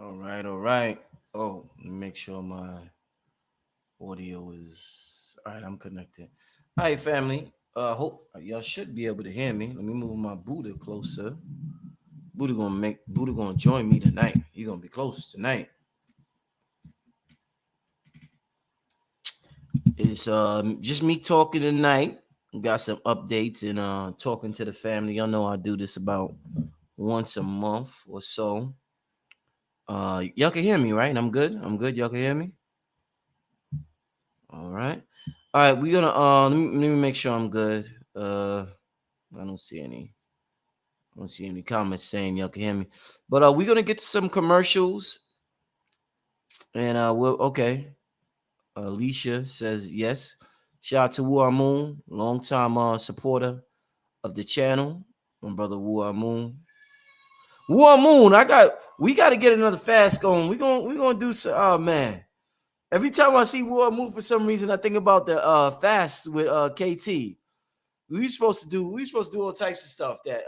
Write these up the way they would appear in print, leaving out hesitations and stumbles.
All right, all right. Oh, let me make sure my audio is all right. I'm connected. All right, family. Hope y'all should be able to hear me. Let me move my Buddha closer. Buddha gonna join me tonight. He gonna be close tonight. It's just me talking tonight. Got some updates and talking to the family. Y'all know I do this about once a month or so. Y'all can hear me, right? I'm good. I'm good. Y'all can hear me. All right. All right. We're gonna let me make sure I'm good. I don't see any. I don't see any comments saying y'all can hear me. But we're gonna get to some commercials and we'll okay. Alicia says yes. Shout out to Wu Moon, longtime supporter of the channel. My brother Wu Moon. Wu Moon, we gotta get another fast going. We're gonna do some man. Every time I see Wu Moon for some reason, I think about the fast with KT. We supposed to do all types of stuff that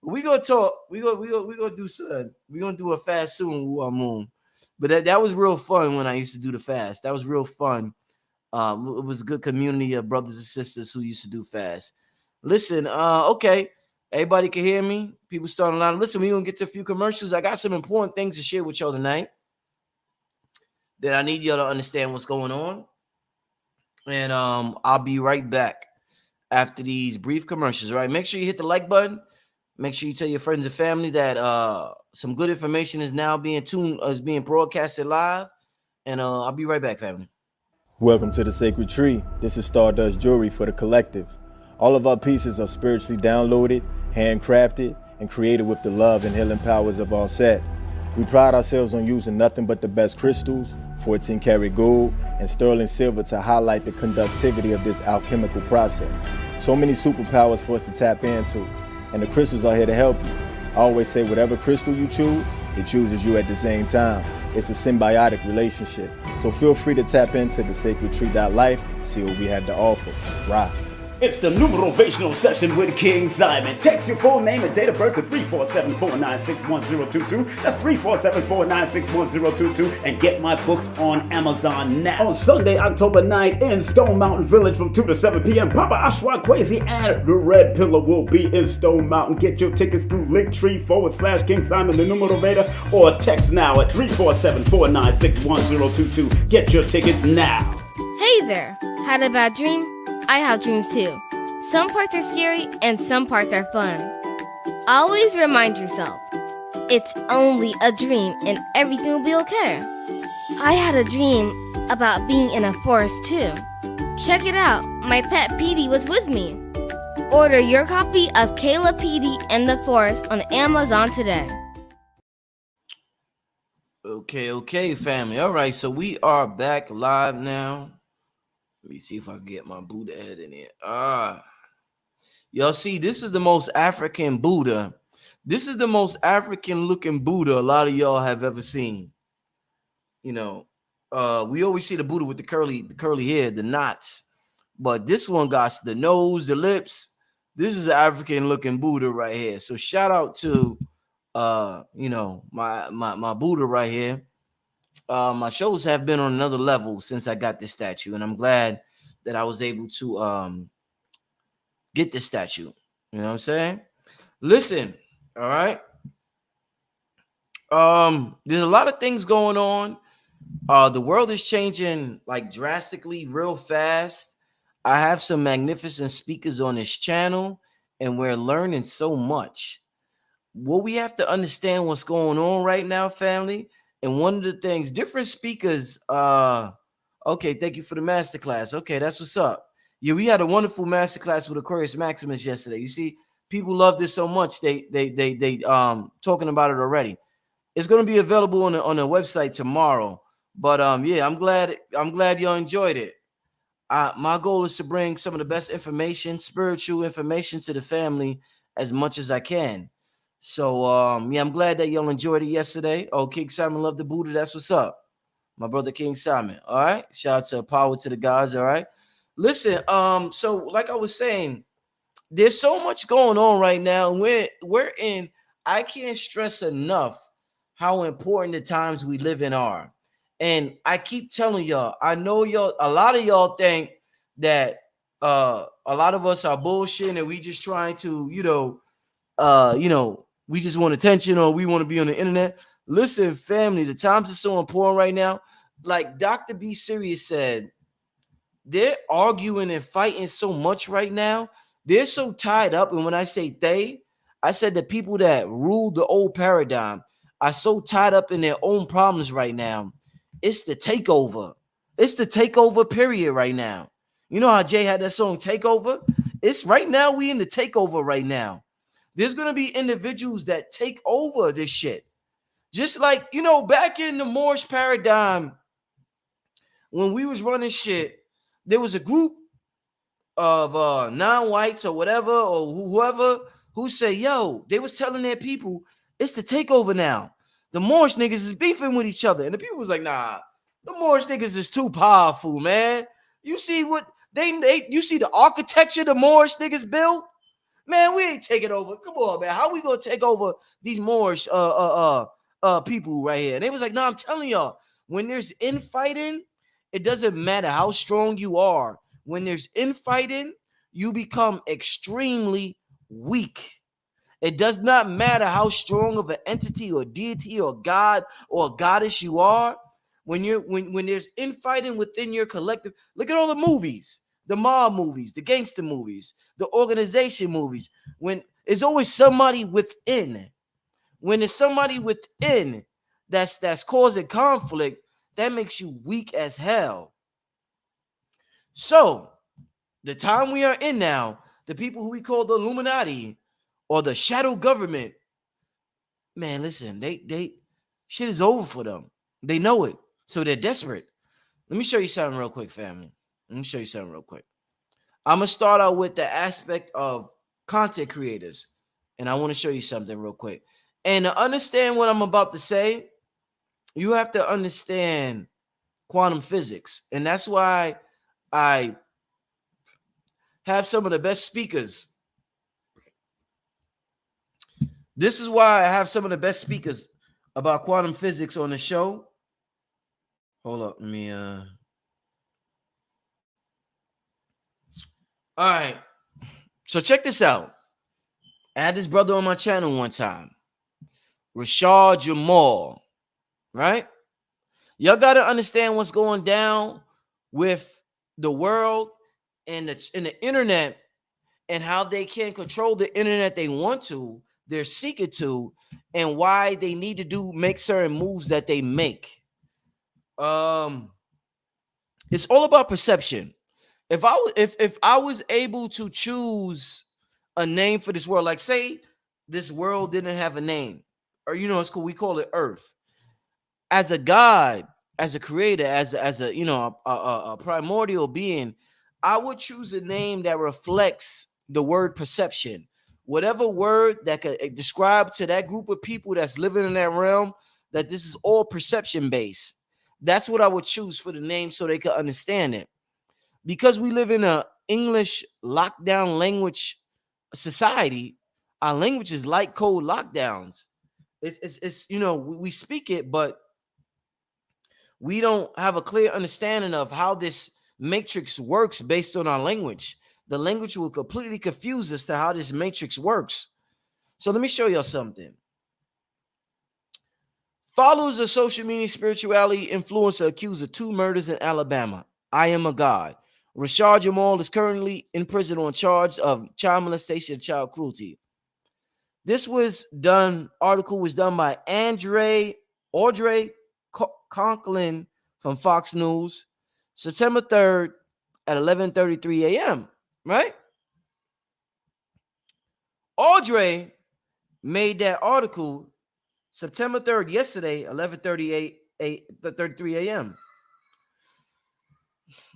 we gonna talk. We gonna do some. We gonna do a fast soon, Wu Moon. But that was real fun when I used to do the fast. That was real fun. It was a good community of brothers and sisters who used to do fast. Listen, okay, everybody can hear me. People starting a lot. Listen, we gonna get to a few commercials. I got some important things to share with y'all tonight that I need y'all to understand what's going on, and I'll be right back after these brief commercials. All right, make sure you hit the like button. Make sure you tell your friends and family that some good information is now being broadcasted live, and I'll be right back, family. Welcome to the Sacred Tree. This is Stardust Jewelry for the collective. All of our pieces are spiritually downloaded, handcrafted, and created with the love and healing powers of our set. We pride ourselves on using nothing but the best crystals, 14 karat gold, and sterling silver to highlight the conductivity of this alchemical process. So many superpowers for us to tap into, and the crystals are here to help you. I always say whatever crystal you choose, it chooses you at the same time. It's a symbiotic relationship. So feel free to tap into the sacredtree.life, see what we have to offer. Rock. It's the numerational session with King Simon. Text your full name and date of birth to 347-496-1022. That's 347-496-1022. And get my books on Amazon now. On Sunday, October 9th in Stone Mountain Village from 2 to 7 p.m. Papa Ashwa Kwesi and the Red Pillar will be in Stone Mountain. Get your tickets through Linktree/King Simon the Numero Veda or text now at 347-496-1022. Get your tickets now. Hey there! Had a bad dream? I have dreams too. Some parts are scary and some parts are fun. Always remind yourself, it's only a dream and everything will be okay. I had a dream about being in a forest too. Check it out, my pet Petey was with me. Order your copy of Kayla Petey and the Forest on Amazon today. Okay, family. All right, so we are back live now. Let me see if I can get my Buddha head in here. Y'all see, this is the most African Buddha. This is the most African looking Buddha a lot of y'all have ever seen. You know, we always see the Buddha with the curly hair, the knots. But this one got the nose, the lips. This is an African looking Buddha right here. So shout out to my Buddha right here. My shows have been on another level since I got this statue, and I'm glad that I was able to get this statue. You know what I'm saying? Listen, all right. There's a lot of things going on. The world is changing like drastically, real fast. I have some magnificent speakers on this channel, and we're learning so much. What we have to understand what's going on right now, family. And one of the things, different speakers, okay, thank you for the masterclass. Okay, that's what's up. Yeah, we had a wonderful masterclass with Aquarius Maximus yesterday. You see, people love this so much, they talking about it already. It's gonna be available on the website tomorrow. But yeah, I'm glad y'all enjoyed it. My goal is to bring some of the best information, spiritual information to the family as much as I can. So, yeah, I'm glad that y'all enjoyed it yesterday. Oh, King Simon loved the Buddha. That's what's up. My brother King Simon. All right. Shout out to power to the gods. All right. Listen, so like I was saying, there's so much going on right now. We're in, I can't stress enough how important the times we live in are. And I keep telling y'all, I know y'all, a lot of y'all think that a lot of us are bullshit and we just trying to, we just want attention or we want to be on the internet. Listen, family, the times are so important right now. Like Dr. B. Serious said, they're arguing and fighting so much right now. They're so tied up. And when I say they, I said the people that ruled the old paradigm are so tied up in their own problems right now. It's the takeover. It's the takeover period right now. You know how Jay had that song Takeover? It's right now, we in the takeover right now. There's going to be individuals that take over this shit. Just like, back in the Moorish paradigm, when we was running shit, there was a group of non-whites or whatever or whoever who say, yo, they was telling their people, it's the takeover now. The Moorish niggas is beefing with each other. And the people was like, nah, the Moorish niggas is too powerful, man. You see what you see the architecture the Moorish niggas built? Man, we ain't taking over. Come on, man. How we gonna take over these Moorish people right here? And they was like, no, I'm telling y'all, when there's infighting, it doesn't matter how strong you are. When there's infighting, you become extremely weak. It does not matter how strong of an entity or deity or god or goddess you are. When there's infighting within your collective, look at all the movies, the mob movies, the gangster movies, the organization movies. When there's always somebody within. When there's somebody within that's causing conflict, that makes you weak as hell. So the time we are in now, the people who we call the Illuminati or the shadow government, man, listen, they shit is over for them. They know it. So they're desperate. Let me show you something real quick, family. Let me show you something real quick. I'm going to start out with the aspect of content creators. And I want to show you something real quick. And to understand what I'm about to say, you have to understand quantum physics. And that's why I have some of the best speakers. This is why I have some of the best speakers about quantum physics on the show. Hold up, let me all right. So check this out. I had this brother on my channel one time, Rashad Jamal, right? Y'all got to understand what's going down with the world and the internet and how they can control the internet they want to, they're seeking to, and why they need to make certain moves that they make. It's all about perception. If I was able to choose a name for this world, like say this world didn't have a name, or it's cool, we call it Earth. As a God, as a creator, as a primordial being, I would choose a name that reflects the word perception. Whatever word that could describe to that group of people that's living in that realm, that this is all perception based. That's what I would choose for the name so they could understand it. Because we live in a English lockdown language society, our language is like code lockdowns. It's we speak it, but we don't have a clear understanding of how this matrix works based on our language. The language will completely confuse us to how this matrix works. So let me show y'all something. Followers of social media spirituality influencer accused of 2 murders in Alabama. I am a god. Rashad Jamal is currently in prison on charge of child molestation and child cruelty. This article was done by Audrey Conklin from Fox News, September 3rd at 11:33 a.m., right? Audrey made that article September 3rd, yesterday, 11:33 a.m.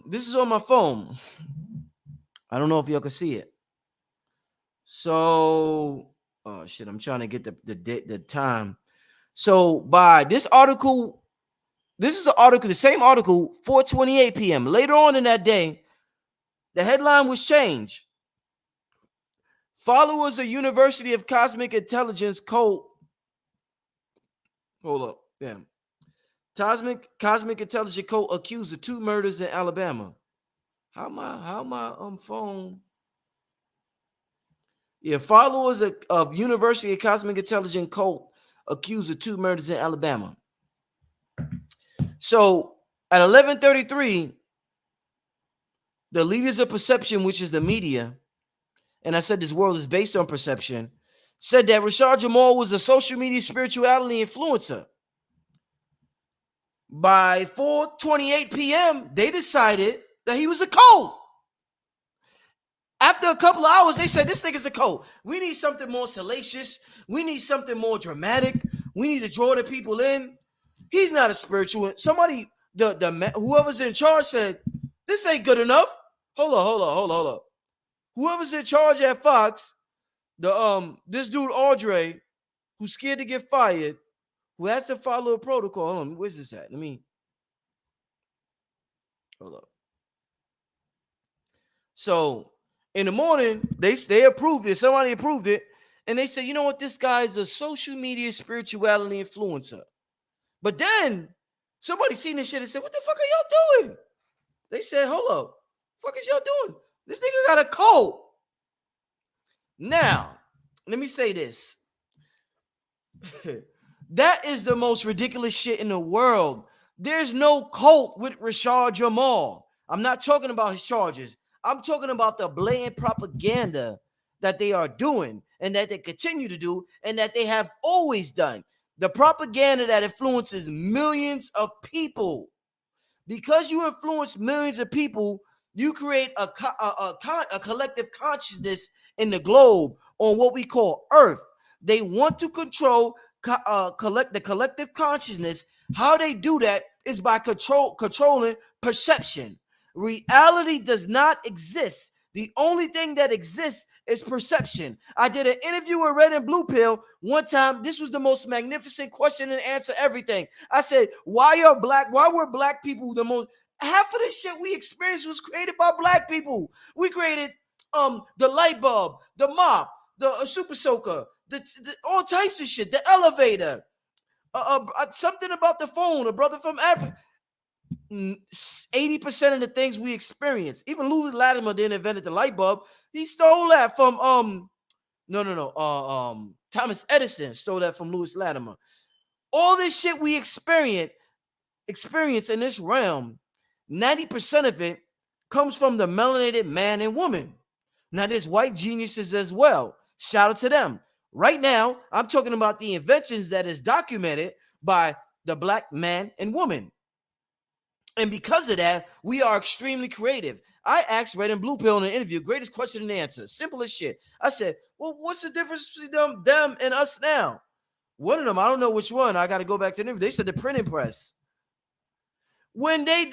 This is on my phone. I don't know if y'all can see it. So, oh shit, I'm trying to get the time. So by this article, this is the same article, 4:28 p.m. Later on in that day, the headline was changed. Followers of University of Cosmic Intelligence cult Hold up. Damn. Cosmic intelligence cult accused of 2 murders in Alabama. How my phone? Yeah, followers of University of Cosmic Intelligence cult accused of 2 murders in Alabama. So at 11:33, the leaders of perception, which is the media, and I said this world is based on perception, said that Rashad Jamal was a social media spirituality influencer. By 4:28 p.m., they decided that he was a cult. After a couple of hours, they said this nigga's a cult. We need something more salacious. We need something more dramatic. We need to draw the people in. He's not a spiritual. Somebody, whoever's in charge said, this ain't good enough. Hold on. Whoever's in charge at Fox, this dude Audrey, who's scared to get fired, who has to follow a protocol. Hold on, where's this at? Hold up. So in the morning, they approved it. Somebody approved it. And they said, you know what? This guy is a social media spirituality influencer. But then somebody seen this shit and said, what the fuck are y'all doing? They said, hold up. What the fuck is y'all doing? This nigga got a cult. Now, let me say this. That is the most ridiculous shit in the world. There's no cult with Rashad Jamal. I'm not talking about his charges. I'm talking about the blatant propaganda that they are doing and that they continue to do and that they have always done. The propaganda that influences millions of people. Because you influence millions of people, you create a collective consciousness in the globe on what we call Earth. They want to control the collective consciousness. How they do that is by controlling perception. Reality does not exist. The only thing that exists is perception. I did an interview with Red and Blue Pill one time. This was the most magnificent question and answer everything. I said, why were black people the most? Half of the shit we experienced was created by black people. We created the light bulb, the mop, the super soaker, the all types of shit, the elevator, something about the phone, a brother from Africa. 80% of the things we experience, even Louis Latimer didn't invent the light bulb. He stole that from Thomas Edison stole that from Louis Latimer. All this shit we experience in this realm, 90% of it comes from the melanated man and woman. Now there's white geniuses as well. Shout out to them. Right now, I'm talking about the inventions that is documented by the black man and woman. And because of that, we are extremely creative. I asked Red and Blue Pill in an interview, greatest question and answer, simple as shit. I said, well, what's the difference between them and us now? One of them, I don't know which one. I got to go back to the interview. They said the printing press. When they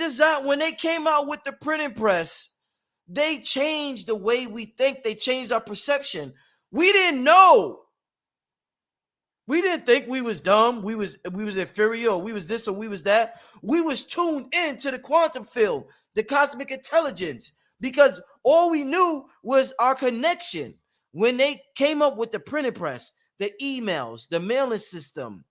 came out with the printing press, they changed the way we think. They changed our perception. We didn't know. We didn't think we was dumb, we was inferior, or we was this or we was that. We was tuned in to the quantum field, the cosmic intelligence, because all we knew was our connection. When they came up with the printing press, the emails, the mailing system,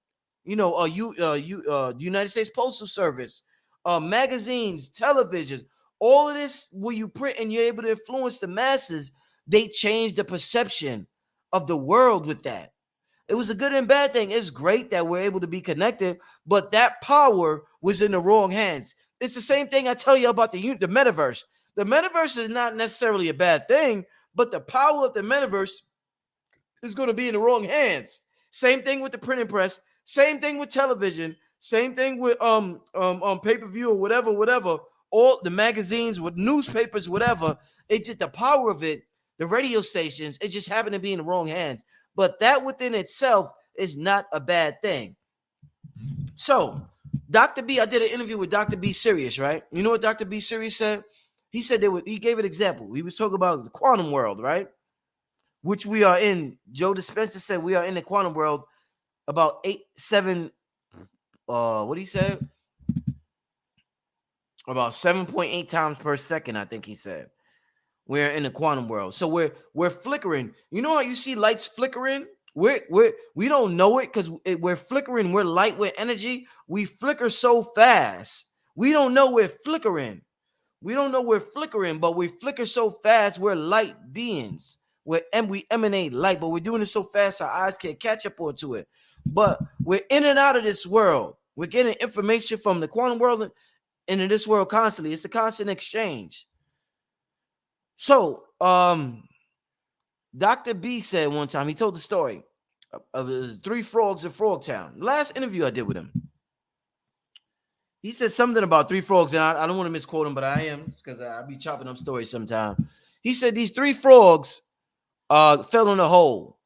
United States Postal Service, magazines, televisions, all of this where you print and you're able to influence the masses, they changed the perception of the world with that. It was a good and bad thing. It's great that we're able to be connected, but that power was in the wrong hands. It's the same thing I tell you about the metaverse. The metaverse is not necessarily a bad thing, but the power of the metaverse is going to be in the wrong hands. Same thing with the printing press. Same thing with television. Same thing with pay-per-view or whatever. All the magazines with newspapers, whatever. It's just the power of it. The radio stations. It just happened to be in the wrong hands. But that within itself is not a bad thing. So, Dr. B, I did an interview with Dr. B Sirius, right? You know what Dr. B Sirius said? He said he gave an example. He was talking about the quantum world, right? Which we are in. Joe Dispenza said we are in the quantum world about 7.8 times per second, I think he said. We're in the quantum world. So we're flickering. You know how you see lights flickering We don't know it because we're flickering. We're light with energy. We flicker so fast. We don't know we're flickering. We don't know we're flickering, but we flicker so fast. We're light beings. We emanate light, but we're doing it so fast our eyes can't catch up onto it. But we're in and out of this world. We're getting information from the quantum world into this world constantly. It's a constant exchange. So, Dr. B said one time, he told the story of the three frogs in Frogtown. The last interview I did with him. He said something about three frogs, and I don't want to misquote him, but I am, because I be chopping up stories sometimes. He said these three frogs fell in a hole.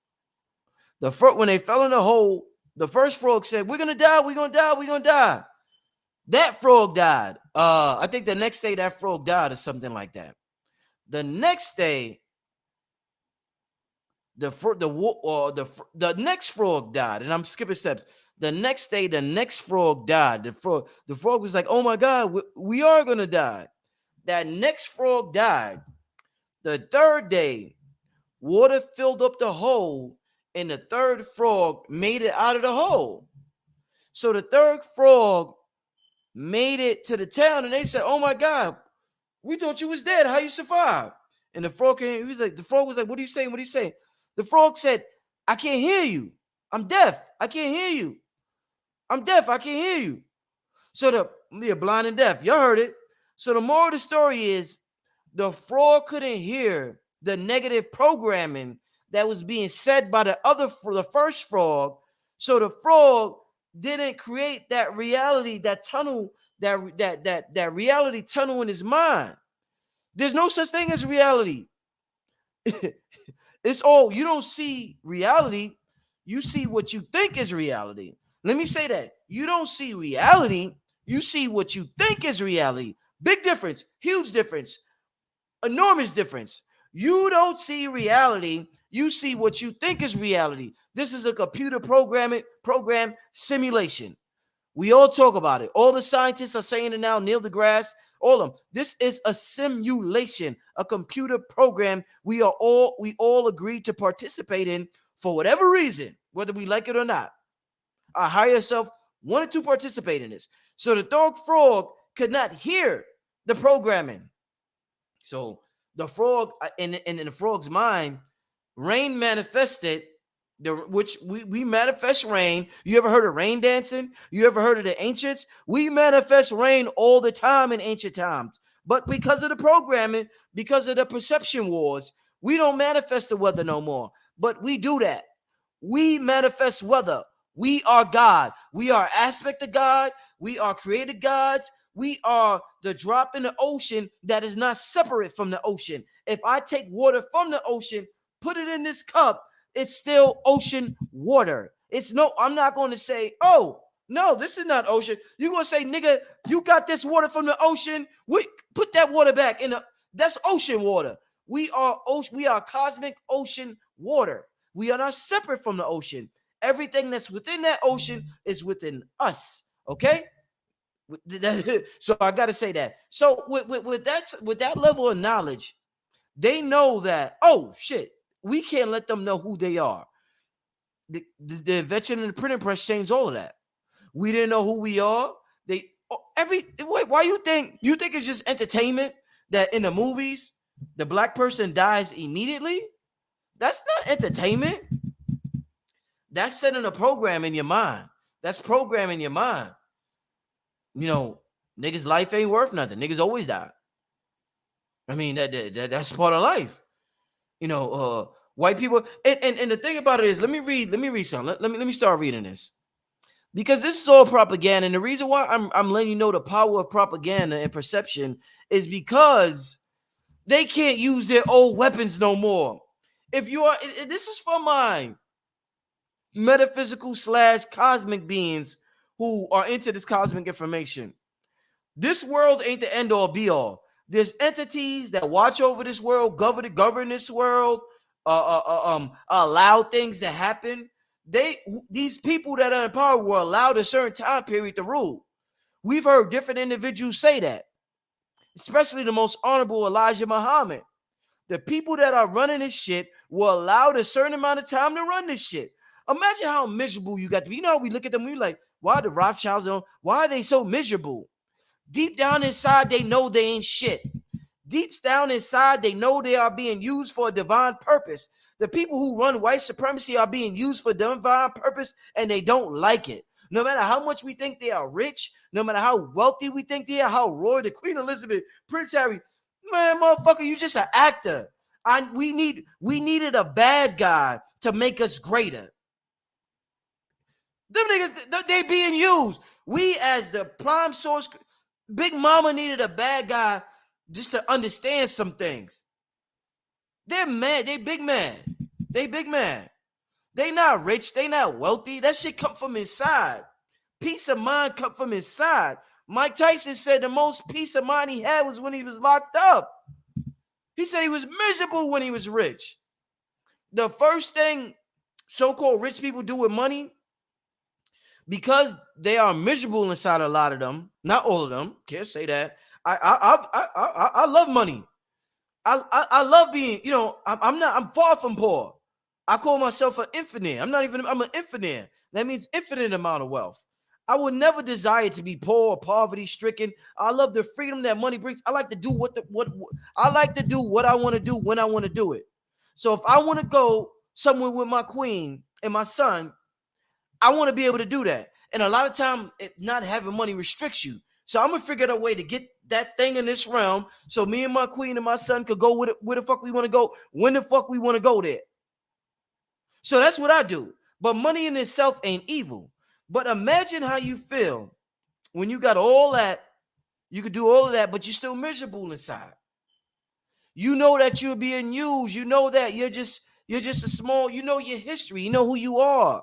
When they fell in the hole, the first frog said, "We're gonna die, we're gonna die, we're gonna die." That frog died. I think the next day that frog died or something like that. The next day, the next frog died, and I'm skipping steps. The next day, the next frog died. The frog was like, "Oh my God, we are gonna die." That next frog died. The third day, water filled up the hole, and the third frog made it out of the hole. So the third frog made it to the town, and they said, "Oh my God, we thought you was dead. How you survived?" And the frog came. The frog was like, "What are you saying? What are you saying?" The frog said, "I can't hear you. I'm deaf. I can't hear you. I'm deaf. I can't hear you." So you're blind and deaf. Y'all heard it. So the moral of the story is the frog couldn't hear the negative programming that was being said by the first frog. So the frog didn't create that reality, that tunnel, that reality tunnel in his mind. There's no such thing as reality. It's all, you don't see reality, you see what you think is reality. Let me say that. You don't see reality, you see what you think is reality. Big difference, huge difference, enormous difference. You don't see reality, you see what you think is reality. This is a computer program simulation. We all talk about it. All the scientists are saying it now. Neil deGrasse, all of them. This is a simulation, a computer program we all agreed to participate in for whatever reason, whether we like it or not. Our higher self wanted to participate in this. So the third frog could not hear the programming. So the frog, in the frog's mind, rain manifested. Which we manifest rain. You ever heard of rain dancing? You ever heard of the ancients? We manifest rain all the time in ancient times. But because of the programming, because of the perception wars, we don't manifest the weather no more. But we do that. We manifest weather. We are God. We are aspect of God. We are created gods. We are the drop in the ocean that is not separate from the ocean. If I take water from the ocean, put it in this cup, it's still ocean water. I'm not going to say, "Oh, no, this is not ocean." You're going to say, "Nigga, you got this water from the ocean. We put that water back in that's ocean water." We are cosmic ocean water. We are not separate from the ocean. Everything that's within that ocean is within us. Okay? So I got to say that. So with that level of knowledge, they know that, oh shit, we can't let them know who they are. The invention and the printing press changed all of that. We didn't know who we are. Why you think it's just entertainment that in the movies the black person dies immediately? That's not entertainment. That's setting a program in your mind. That's programming your mind. Niggas' life ain't worth nothing. Niggas always die. I mean, that's part of life. White people, and the thing about it is, let me read something. Let me start reading this, because this is all propaganda. And the reason why I'm letting you know the power of propaganda and perception is because they can't use their old weapons no more. If you are, this is for my metaphysical / cosmic beings who are into this cosmic information. This world ain't the end all be all. There's entities that watch over this world, govern this world, allow things to happen. These people that are in power were allowed a certain time period to rule. We've heard different individuals say that, especially the most honorable Elijah Muhammad. The people that are running this shit were allowed a certain amount of time to run this shit. Imagine how miserable you got to be. You know, we look at them, we're like, why are the Rothschilds on? Why are they so miserable? Deep down inside, they know they ain't shit. Deep down inside, they know they are being used for a divine purpose. The people who run white supremacy are being used for divine purpose, and they don't like it. No matter how much we think they are rich, no matter how wealthy we think they are, how royal, the Queen Elizabeth, Prince Harry, man, motherfucker, you just an actor. We needed a bad guy to make us greater. Them niggas, they being used. We as the prime source, Big Mama needed a bad guy just to understand some things. They're mad. They big mad. They big mad. They not rich. They not wealthy. That shit come from inside. Peace of mind come from inside. Mike Tyson said the most peace of mind he had was when he was locked up. He said he was miserable when he was rich. The first thing so-called rich people do with money, because they are miserable inside, a lot of them, not all of them, can't say that. I love money. I love being, I'm far from poor. I call myself an infinite. I'm an infinite. That means infinite amount of wealth. I would never desire to be poor or poverty stricken. I love the freedom that money brings. I like to do what I like to do what I want to do when I want to do it. So if I want to go somewhere with my queen and my son, I want to be able to do that. And a lot of time, not having money restricts you. So I'm gonna figure out a way to get that thing in this realm, so me and my queen and my son could go where the fuck we want to go, when the fuck we want to go there. So that's what I do. But money in itself ain't evil. But imagine how you feel when you got all that. You could do all of that, but you're still miserable inside. You know that you're being used. You know that you're just a small. You know your history. You know who you are.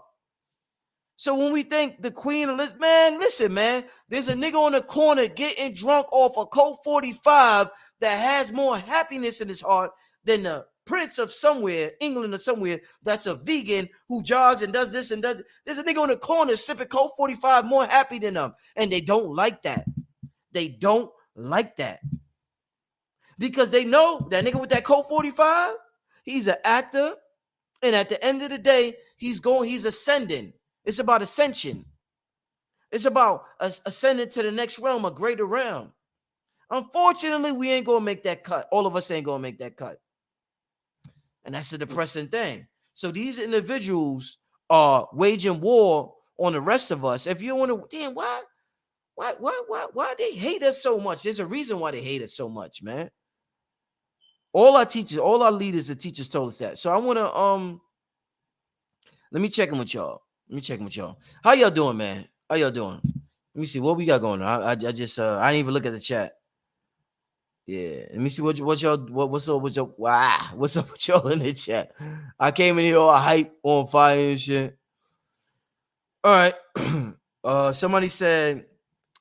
So when we think the Queen Elizabeth, man, listen, man, there's a nigga on the corner getting drunk off a Colt 45 that has more happiness in his heart than the prince of somewhere, England or somewhere, that's a vegan who jogs and does this and does. There's a nigga on the corner sipping Colt 45 more happy than them, and they don't like that. They don't like that because they know that nigga with that Colt 45, he's an actor, and at the end of the day, he's ascending. It's about ascension. It's about ascending to the next realm, a greater realm. Unfortunately, we ain't going to make that cut. All of us ain't going to make that cut. And that's the depressing thing. So these individuals are waging war on the rest of us. If you want to, damn, why they hate us so much? There's a reason why they hate us so much, man. All our teachers, all our leaders and teachers told us that. So I want to, let me check in with y'all. How y'all doing, man? How y'all doing? Let me see what we got going on. I just I didn't even look at the chat. Yeah, let me see what's up with y'all. What's up with y'all in the chat? I came in here all hype, on fire and shit. All right. Somebody said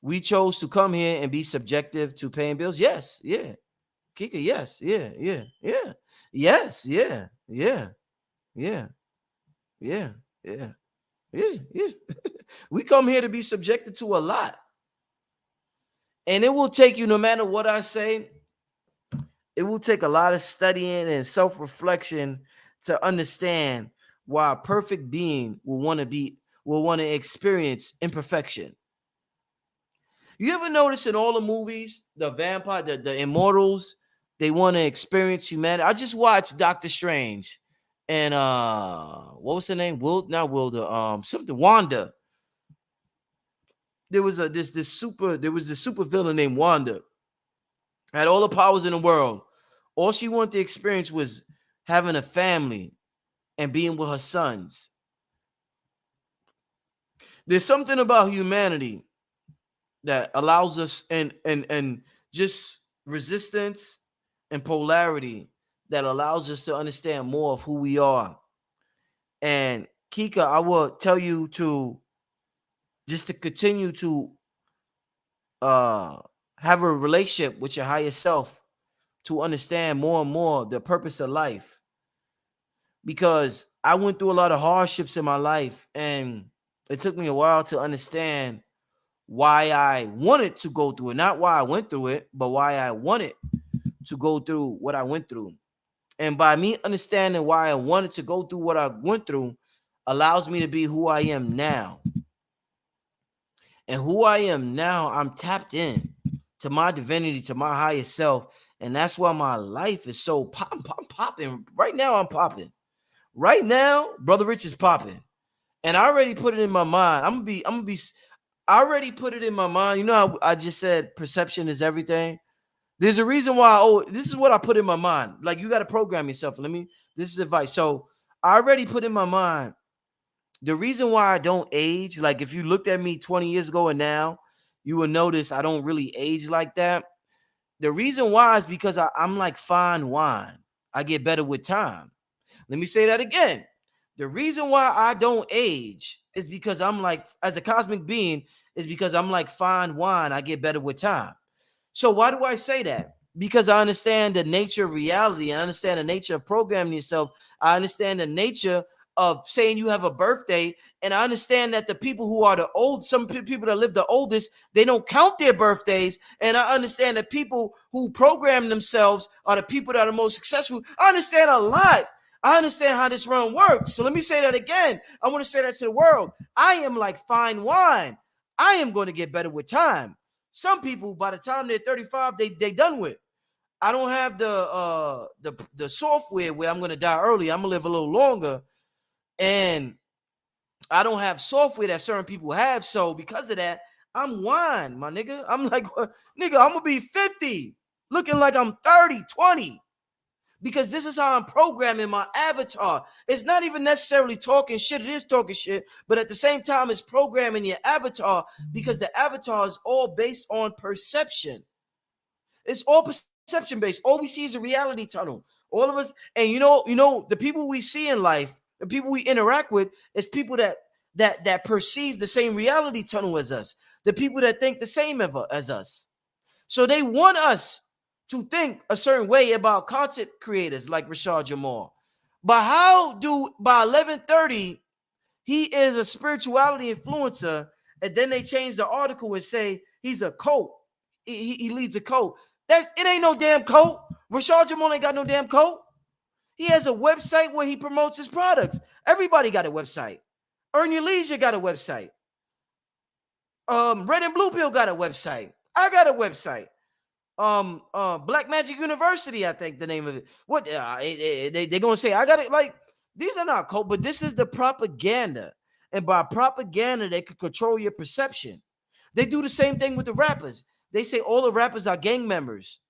we chose to come here and be subjective to paying bills. Yes, yeah. Kika, yes, yeah. Yes, yeah. We come here to be subjected to a lot. And it will take you, no matter what I say, it will take a lot of studying and self-reflection to understand why a perfect being will want to experience imperfection. You ever notice in all the movies, the vampire, the immortals, they want to experience humanity? I just watched Doctor Strange. And what was her name? Wanda. There was this super villain named Wanda. Had all the powers in the world. All she wanted to experience was having a family and being with her sons. There's something about humanity that allows us and just resistance and polarity that allows us to understand more of who we are. And Kika, I will tell you to continue to have a relationship with your higher self to understand more and more the purpose of life. Because I went through a lot of hardships in my life, and it took me a while to understand why I wanted to go through it. Not why I went through it, but why I wanted to go through what I went through. And by me understanding why I wanted to go through what I went through, allows me to be who I am now. And who I am now, I'm tapped in to my divinity, to my highest self. And that's why my life is so popping. Right now, I'm popping. Right now, Brother Rich is popping. And I already put it in my mind. I already put it in my mind. You know how I just said perception is everything? There's a reason why. Oh, this is what I put in my mind. Like, you got to program yourself. This is advice. So I already put in my mind the reason why I don't age. Like, if you looked at me 20 years ago and now, you will notice I don't really age like that. The reason why is because I'm like fine wine. I get better with time. Let me say that again. The reason why I don't age is because I'm like, as a cosmic being, is because I'm like fine wine. I get better with time. So why do I say that? Because I understand the nature of reality. I understand the nature of programming yourself. I understand the nature of saying you have a birthday. And I understand that the people who are some people that live the oldest, they don't count their birthdays. And I understand that people who program themselves are the people that are most successful. I understand a lot. I understand how this run works. So let me say that again. I want to say that to the world. I am like fine wine. I am going to get better with time. Some people, by the time they're 35, they done with. I don't have the software where I'm gonna die early. I'm gonna live a little longer, and I don't have software that certain people have. So because of that, I'm wine, my nigga. I'm like, nigga, I'm gonna be 50, looking like I'm 30, 20. Because this is how I'm programming my avatar. It's not even necessarily talking shit. It is talking shit, but at the same time, it's programming your avatar because the avatar is all based on perception. It's all perception based. All we see is a reality tunnel. All of us, and the people we see in life, the people we interact with, is people that perceive the same reality tunnel as us. The people that think the same as us. So they want us to think a certain way about content creators like Rashad Jamal. But how do by 11:30 he is a spirituality influencer, and then they change the article and say he's a cult. He leads a cult. It ain't no damn cult. Rashad Jamal ain't got no damn cult. He has a website where he promotes his products. Everybody got a website. Earn Your Leisure got a website. Red and Blue Pill got a website. I got a website. Black Magic University, I think the name of it. What they gonna say? I got it. Like, these are not cult, but this is the propaganda, and by propaganda they could control your perception. They do the same thing with the rappers. They say all the rappers are gang members,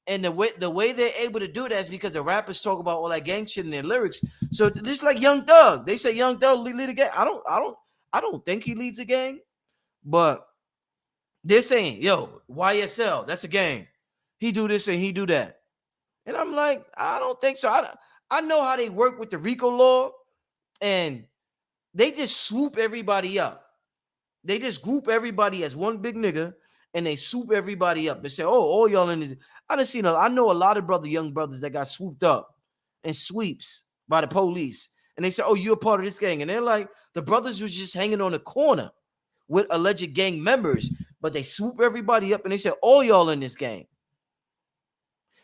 and the way they're able to do that is because the rappers talk about all that gang shit in their lyrics. So just like Young Thug, they say Young Thug lead a gang. I don't think he leads a gang, but they're saying, yo, YSL, that's a gang. He do this and he do that. And I'm like, I don't think so. I know how they work with the RICO law, and they just swoop everybody up. They just group everybody as one big nigga, and they swoop everybody up. They say, oh, all y'all in this. I know a lot of young brothers that got swooped up and sweeps by the police. And they say, oh, you're a part of this gang. And they're like, the brothers was just hanging on the corner with alleged gang members, but they swoop everybody up and they say, all y'all in this gang.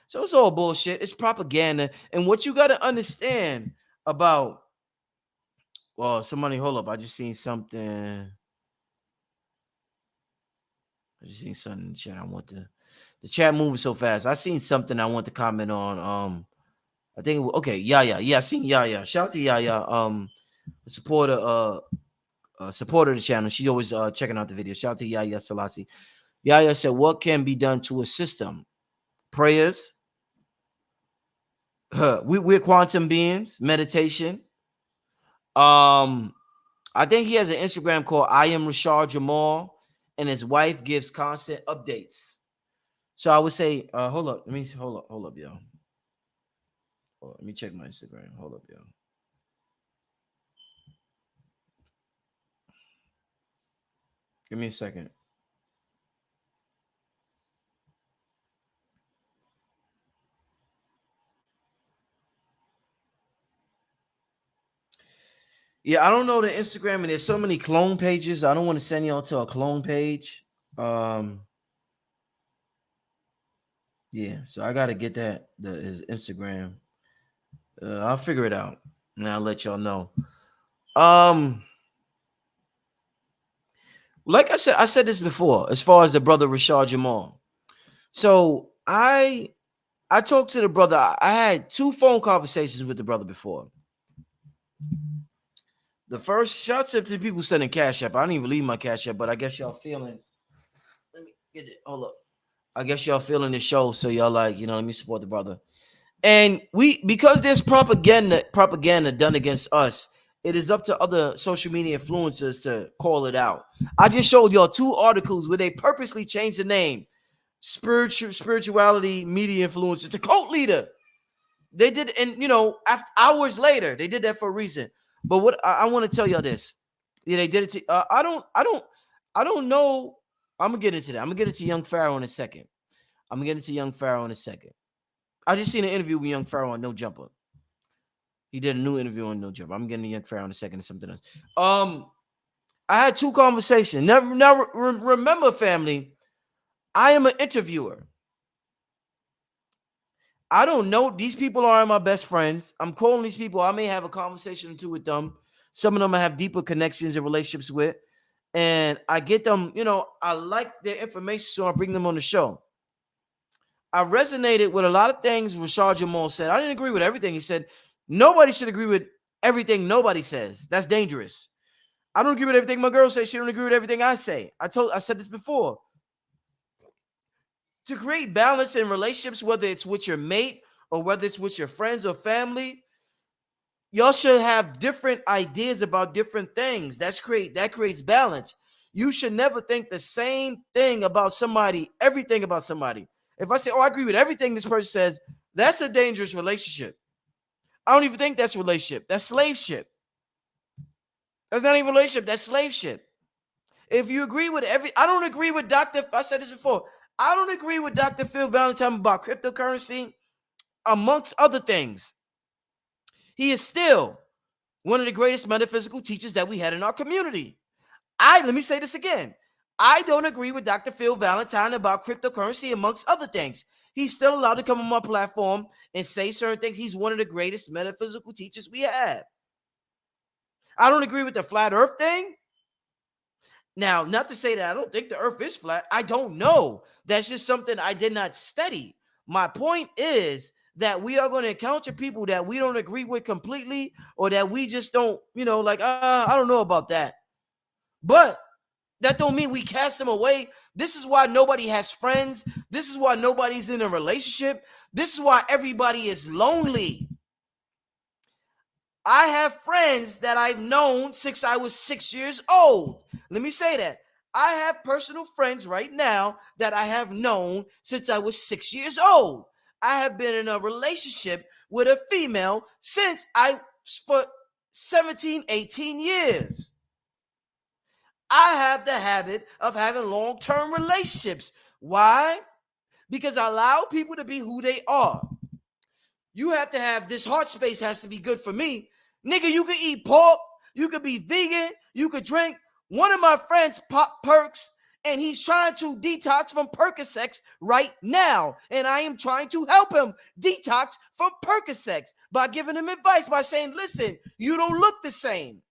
So it's all bullshit. It's propaganda. And what you got to understand about, well, somebody, hold up. I just seen something. In the chat. The chat moving so fast. I seen something I want to comment on. I think, okay, yeah. I seen Yaya. Shout out to Yaya. A supporter of the channel. She's always checking out the video. Shout out to Yaya Selassie. Yaya said, what can be done to assist them? Prayers. We're quantum beings. Meditation. I think he has an Instagram called I Am Rashad Jamal, and his wife gives constant updates. So I would say, hold up, yo. Let me check my Instagram. Hold up, yo. Give me a second. Yeah, I don't know the Instagram, and there's so many clone pages. I don't want to send y'all to a clone page. Yeah, so I gotta get his Instagram. I'll figure it out, and I'll let y'all know. Um, like I said this before, as far as the brother Rashad Jamal. So I talked to the brother. I had 2 phone conversations with the brother before. The first, shouts up to the people sending cash app. I didn't even leave my cash app, but I guess y'all feeling. Let me get it. Hold up. I guess y'all feeling the show, so y'all like, let me support the brother. And because there's propaganda done against us, it is up to other social media influencers to call it out. I just showed y'all 2 articles where they purposely changed the name. Spirituality media influencer to cult leader. They did, and after hours later, they did that for a reason. But what I want to tell y'all this, yeah, they did it to. I don't know. I'm gonna get into that. I'm gonna get into Young Pharaoh in a second. I just seen an interview with Young Pharaoh on No Jumper. He did a new interview on No Jumper. I'm getting to Young Pharaoh in a second and something else. I had 2 conversations. Now remember, family, I am an interviewer. I don't know. These people aren't my best friends. I'm calling these people. I may have a conversation or 2 with them. Some of them I have deeper connections and relationships with. And I get them, I like their information, so I bring them on the show. I resonated with a lot of things Rashad Jamal said. I didn't agree with everything he said. Nobody should agree with everything nobody says. That's dangerous. I don't agree with everything my girl says. She don't agree with everything I say. I said this before. To create balance in relationships, whether it's with your mate or whether it's with your friends or family, y'all should have different ideas about different things. That creates balance. You should never think the same thing about somebody, everything about somebody. If I say, I agree with everything this person says, that's a dangerous relationship. I don't even think that's a relationship. That's slave ship. That's not even a relationship. That's slave ship. If you agree with I don't agree with I said this before. I don't agree with Dr. Phil Valentine about cryptocurrency, amongst other things. He is still one of the greatest metaphysical teachers that we had in our community. Let me say this again. I don't agree with Dr. Phil Valentine about cryptocurrency, amongst other things. He's still allowed to come on my platform and say certain things. He's one of the greatest metaphysical teachers we have. I don't agree with the flat earth thing. Now, not to say that I don't think the earth is flat. I don't know. That's just something I did not study. My point is that we are going to encounter people that we don't agree with completely, or that we just don't, I don't know about that. But that don't mean we cast them away. This is why nobody has friends. This is why nobody's in a relationship. This is why everybody is lonely. I have friends that I've known since I was 6 years old. Let me say that. I have personal friends right now that I have known since I was 6 years old. I have been in a relationship with a female for 17, 18 years. I have the habit of having long-term relationships. Why? Because I allow people to be who they are. You have to have this heart space has to be good for me. Nigga, you can eat pork, you could be vegan, you could drink. One of my friends pop perks, and he's trying to detox from Percocets right now. And I am trying to help him detox from Percocets by giving him advice, by saying, listen, you don't look the same.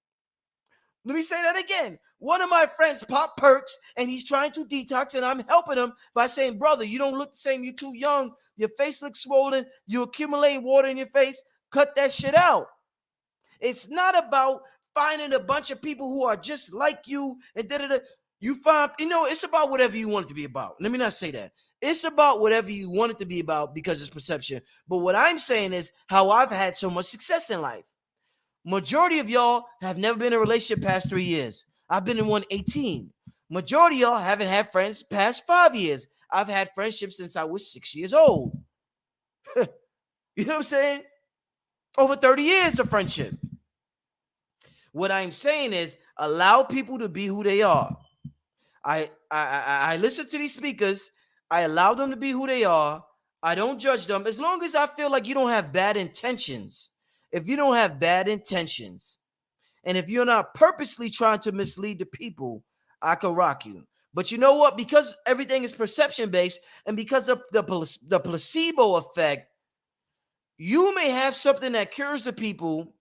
Let me say that again. One of my friends pop perks, and he's trying to detox, and I'm helping him by saying, brother, you don't look the same. You're too young. Your face looks swollen. You accumulate water in your face. Cut that shit out. It's not about finding a bunch of people who are just like you and da-da-da. You find, it's about whatever you want it to be about. Let me not say that. It's about whatever you want it to be about, because it's perception. But what I'm saying is how I've had so much success in life. Majority of y'all have never been in a relationship past 3 years. I've been in one 18. Majority of y'all haven't had friends past 5 years. I've had friendships since I was 6 years old. You know what I'm saying? Over 30 years of friendship. What I'm saying is allow people to be who they are. I listen to these speakers. I allow them to be who they are. I don't judge them as long as I feel like you don't have bad intentions. If you don't have bad intentions, and if you're not purposely trying to mislead the people, I can rock you. But you know what? Because everything is perception-based, and because of the placebo effect, you may have something that cures the people,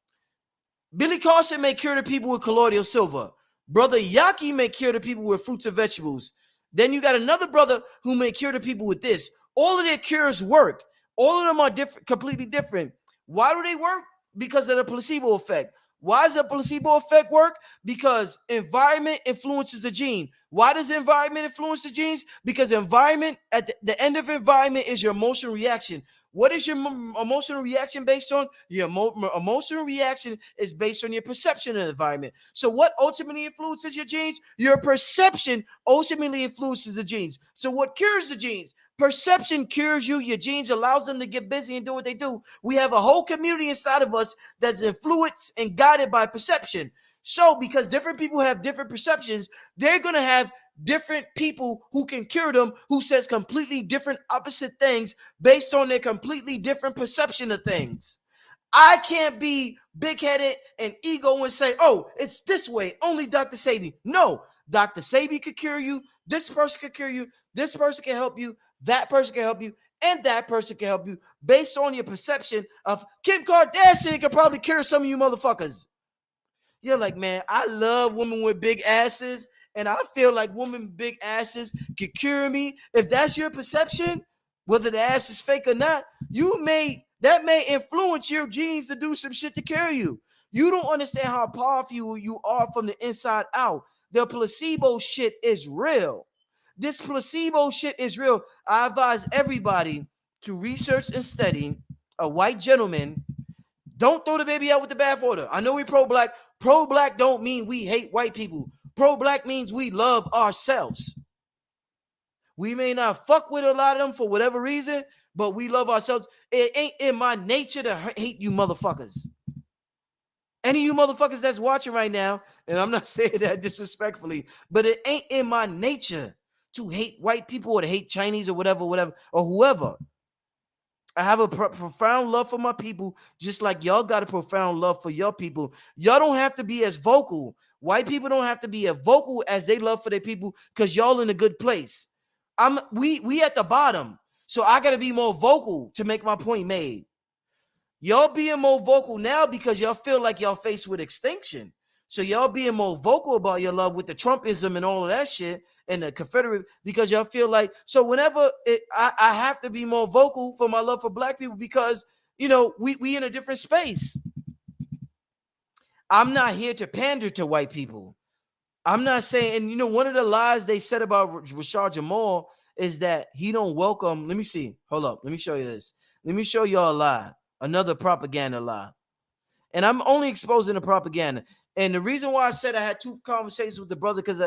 Billy Carson may cure the people with colloidal silver. Brother Yaki may cure the people with fruits and vegetables. Then you got another brother who may cure the people with this. All of their cures work. All of them are different, completely different. Why do they work? Because of the placebo effect. Why does the placebo effect work? Because environment influences the gene. Why does environment influence the genes? Because environment, at the end of environment, is your emotional reaction. What is your emotional reaction based on? Your emotional reaction is based on your perception of the environment. So what ultimately influences your genes? Your perception ultimately influences the genes. So what cures the genes? Perception cures you. Your genes allows them to get busy and do what they do. We have a whole community inside of us that's influenced and guided by perception. So because different people have different perceptions, they're going to have different people who can cure them, who says completely different opposite things based on their completely different perception of things. I can't be big-headed and ego and say, oh, it's this way, only Dr. Sabi. No, Dr. Sabi could cure you, this person could cure you, this person can help you, that person can help you, and that person can help you based on your perception of Kim Kardashian could probably cure some of you motherfuckers. You're like, man, I love women with big asses, and I feel like women with big asses could cure me. If that's your perception, whether the ass is fake or not, that may influence your genes to do some shit to cure you. You don't understand how powerful you are from the inside out. The placebo shit is real. This placebo shit is real. I advise everybody to research and study a white gentleman. Don't throw the baby out with the bathwater. I know we pro-black. Pro-black don't mean we hate white people. Pro-black means we love ourselves. We may not fuck with a lot of them for whatever reason, but we love ourselves. It ain't in my nature to hate you motherfuckers. Any of you motherfuckers that's watching right now, and I'm not saying that disrespectfully, but it ain't in my nature to hate white people or to hate Chinese or whatever, or whoever. I have a profound love for my people, just like y'all got a profound love for your people. Y'all don't have to be as vocal. White people don't have to be as vocal as they love for their people because y'all in a good place. We at the bottom, so I got to be more vocal to make my point made. Y'all being more vocal now because y'all feel like y'all faced with extinction. So y'all being more vocal about your love with the Trumpism and all of that shit and the Confederate because y'all feel like, so whenever I have to be more vocal for my love for black people because, we in a different space. I'm not here to pander to white people. I'm not saying, and one of the lies they said about Rashad Jamal is that he don't welcome. Let me see. Hold up. Let me show you this. Let me show y'all a lie. Another propaganda lie. And I'm only exposing the propaganda. And the reason why I said I had 2 conversations with the brother because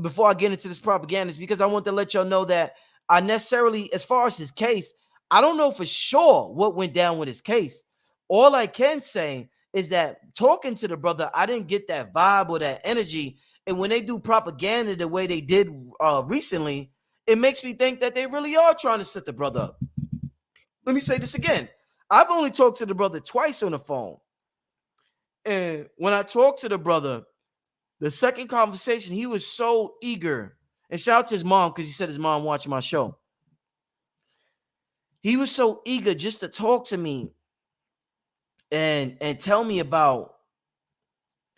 before I get into this propaganda is because I want to let y'all know that I necessarily, as far as his case, I don't know for sure what went down with his case. All I can say is that talking to the brother, I didn't get that vibe or that energy. And when they do propaganda the way they did recently, it makes me think that they really are trying to set the brother up. Let me say this again. I've only talked to the brother twice on the phone. And when I talked to the brother, the second conversation, he was so eager. And shout out to his mom because he said his mom watching my show. He was so eager just to talk to me and tell me about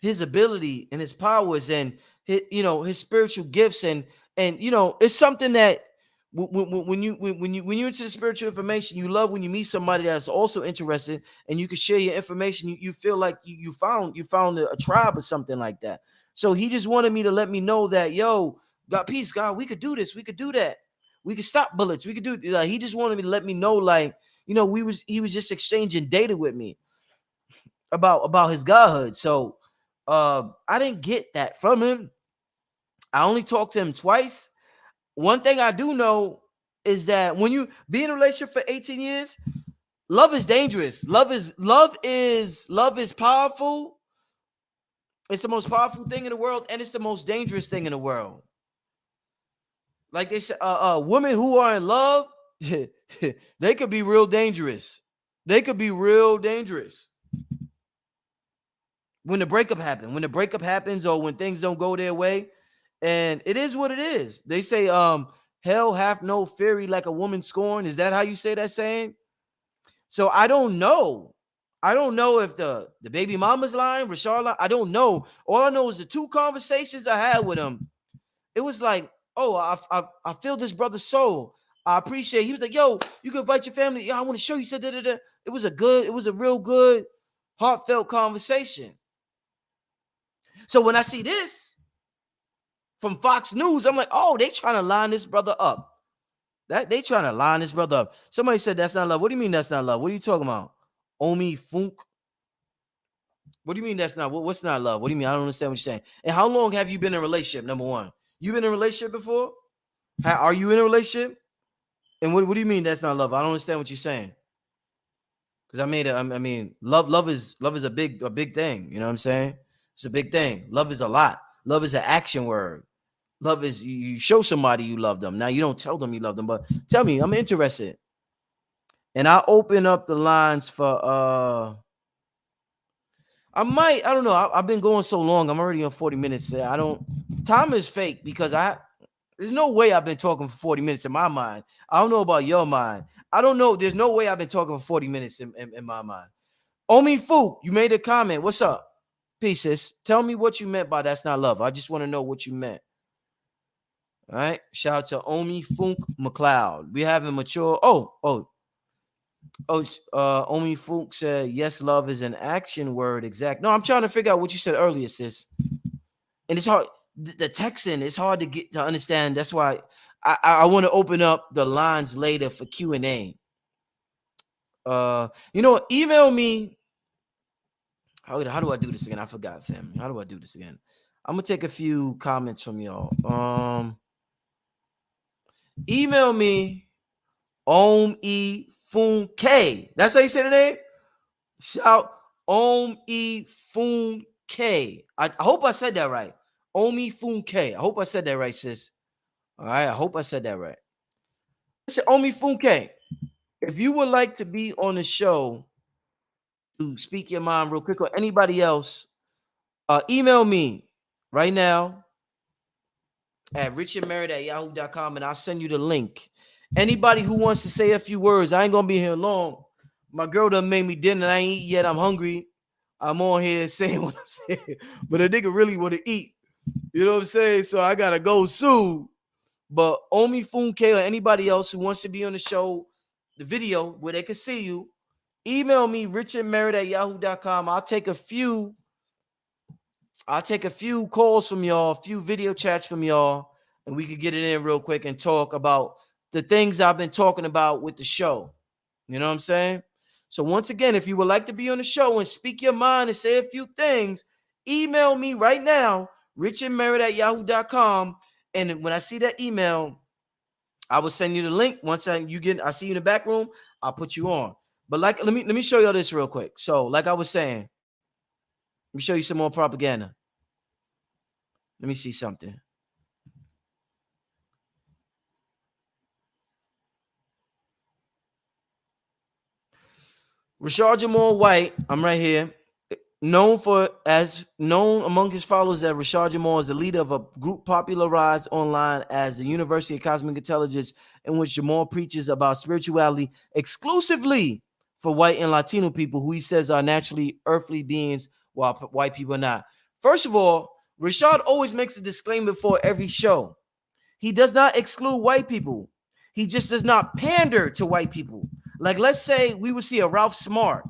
his ability and his powers and his spiritual gifts and it's something that when you're into the spiritual information, you love when you meet somebody that's also interested and you can share your information. You feel like you found a tribe or something like that. So he just wanted me to let me know that, yo, God, peace, God, we could do this, we could do that, we could stop bullets, we could do. He just wanted me to let me know, like, he was just exchanging data with me about his godhood. So I didn't get that from him. I only talked to him twice. One thing I do know is that when you be in a relationship for 18 years, love is dangerous. Love is powerful. It's the most powerful thing in the world, and it's the most dangerous thing in the world. Like they said, women who are in love, they could be real dangerous. They could be real dangerous. When the breakup happens, or when things don't go their way, and it is what it is. They say, hell hath no fury like a woman scorned. Is that how you say that saying? So I don't know. I don't know if the baby mama's lying, Rashard lying. I don't know. All I know is the 2 conversations I had with him. It was like, oh, I feel this brother's soul. I appreciate. He was like, yo, you can invite your family. Yeah, I want to show you. It was a real good, heartfelt conversation. So when I see this from Fox News, I'm like, oh, they trying to line this brother up. They trying to line this brother up. Somebody said that's not love. What do you mean that's not love? What are you talking about? Omi Funk. What do you mean that's not? What's not love? What do you mean? I don't understand what you're saying. And how long have you been in a relationship? Number one, you been in a relationship before? Are you in a relationship? And what do you mean that's not love? I don't understand what you're saying. Because I mean, love is a big thing. You know what I'm saying? It's a big thing. Love is a lot. Love is an action word. Love is you show somebody you love them. Now you don't tell them you love them, but tell me, I'm interested. And I open up the lines for I don't know. I've been going so long. I'm already on 40 minutes. Time is fake because there's no way I've been talking for 40 minutes in my mind. I don't know about your mind. I don't know. There's no way I've been talking for 40 minutes in my mind. Omi Fook, you made a comment. What's up? Pieces. Tell me what you meant by that's not love. I just want to know what you meant. All right. Shout out to Omi Funk McLeod. We haven't matured. Omi Funk said, yes, love is an action word. Exact. No, I'm trying to figure out what you said earlier, sis. And it's hard. The Texan, it's hard to get to understand. That's why I want to open up the lines later for Q&A. Email me. How do I do this again? I forgot, fam. How do I do this again? I'm gonna take a few comments from y'all. Email me E Fun K. That's how you say the name? Shout E Fun K. I hope I said that right. E Fun K. I hope I said that right, sis. All right. I hope I said that right. Listen, E Fun K. If you would like to be on the show to speak your mind real quick, or anybody else, email me right now at richardmerritt@yahoo.com and I'll send you the link. Anybody who wants to say a few words, I ain't gonna be here long. My girl done made me dinner. I ain't eat yet. I'm hungry. I'm on here saying what I'm saying, but a nigga really want to eat. You know what I'm saying? So I gotta go soon. But Omi Funke or anybody else who wants to be on the show, the video where they can see you, email me richardmerritt@yahoo.com. I'll take a few calls from y'all, a few video chats from y'all, and we could get it in real quick and talk about the things I've been talking about with the show. You know what I'm saying? So once again, if you would like to be on the show and speak your mind and say a few things, email me right now, richardmerritt@yahoo.com. And when I see that email, I will send you the link. Once I see you in the back room, I'll put you on. But let me show y'all this real quick. So like I was saying, let me show you some more propaganda. Let me see something. Rashard Jamal White, I'm right here. Known among his followers that Rashard Jamal is the leader of a group popularized online as the University of Cosmic Intelligence, in which Jamal preaches about spirituality exclusively for white and Latino people who he says are naturally earthly beings while white people are not. First of all, Rashard always makes a disclaimer before every show. He does not exclude white people. He just does not pander to white people. Like, let's say we would see a Ralph Smart.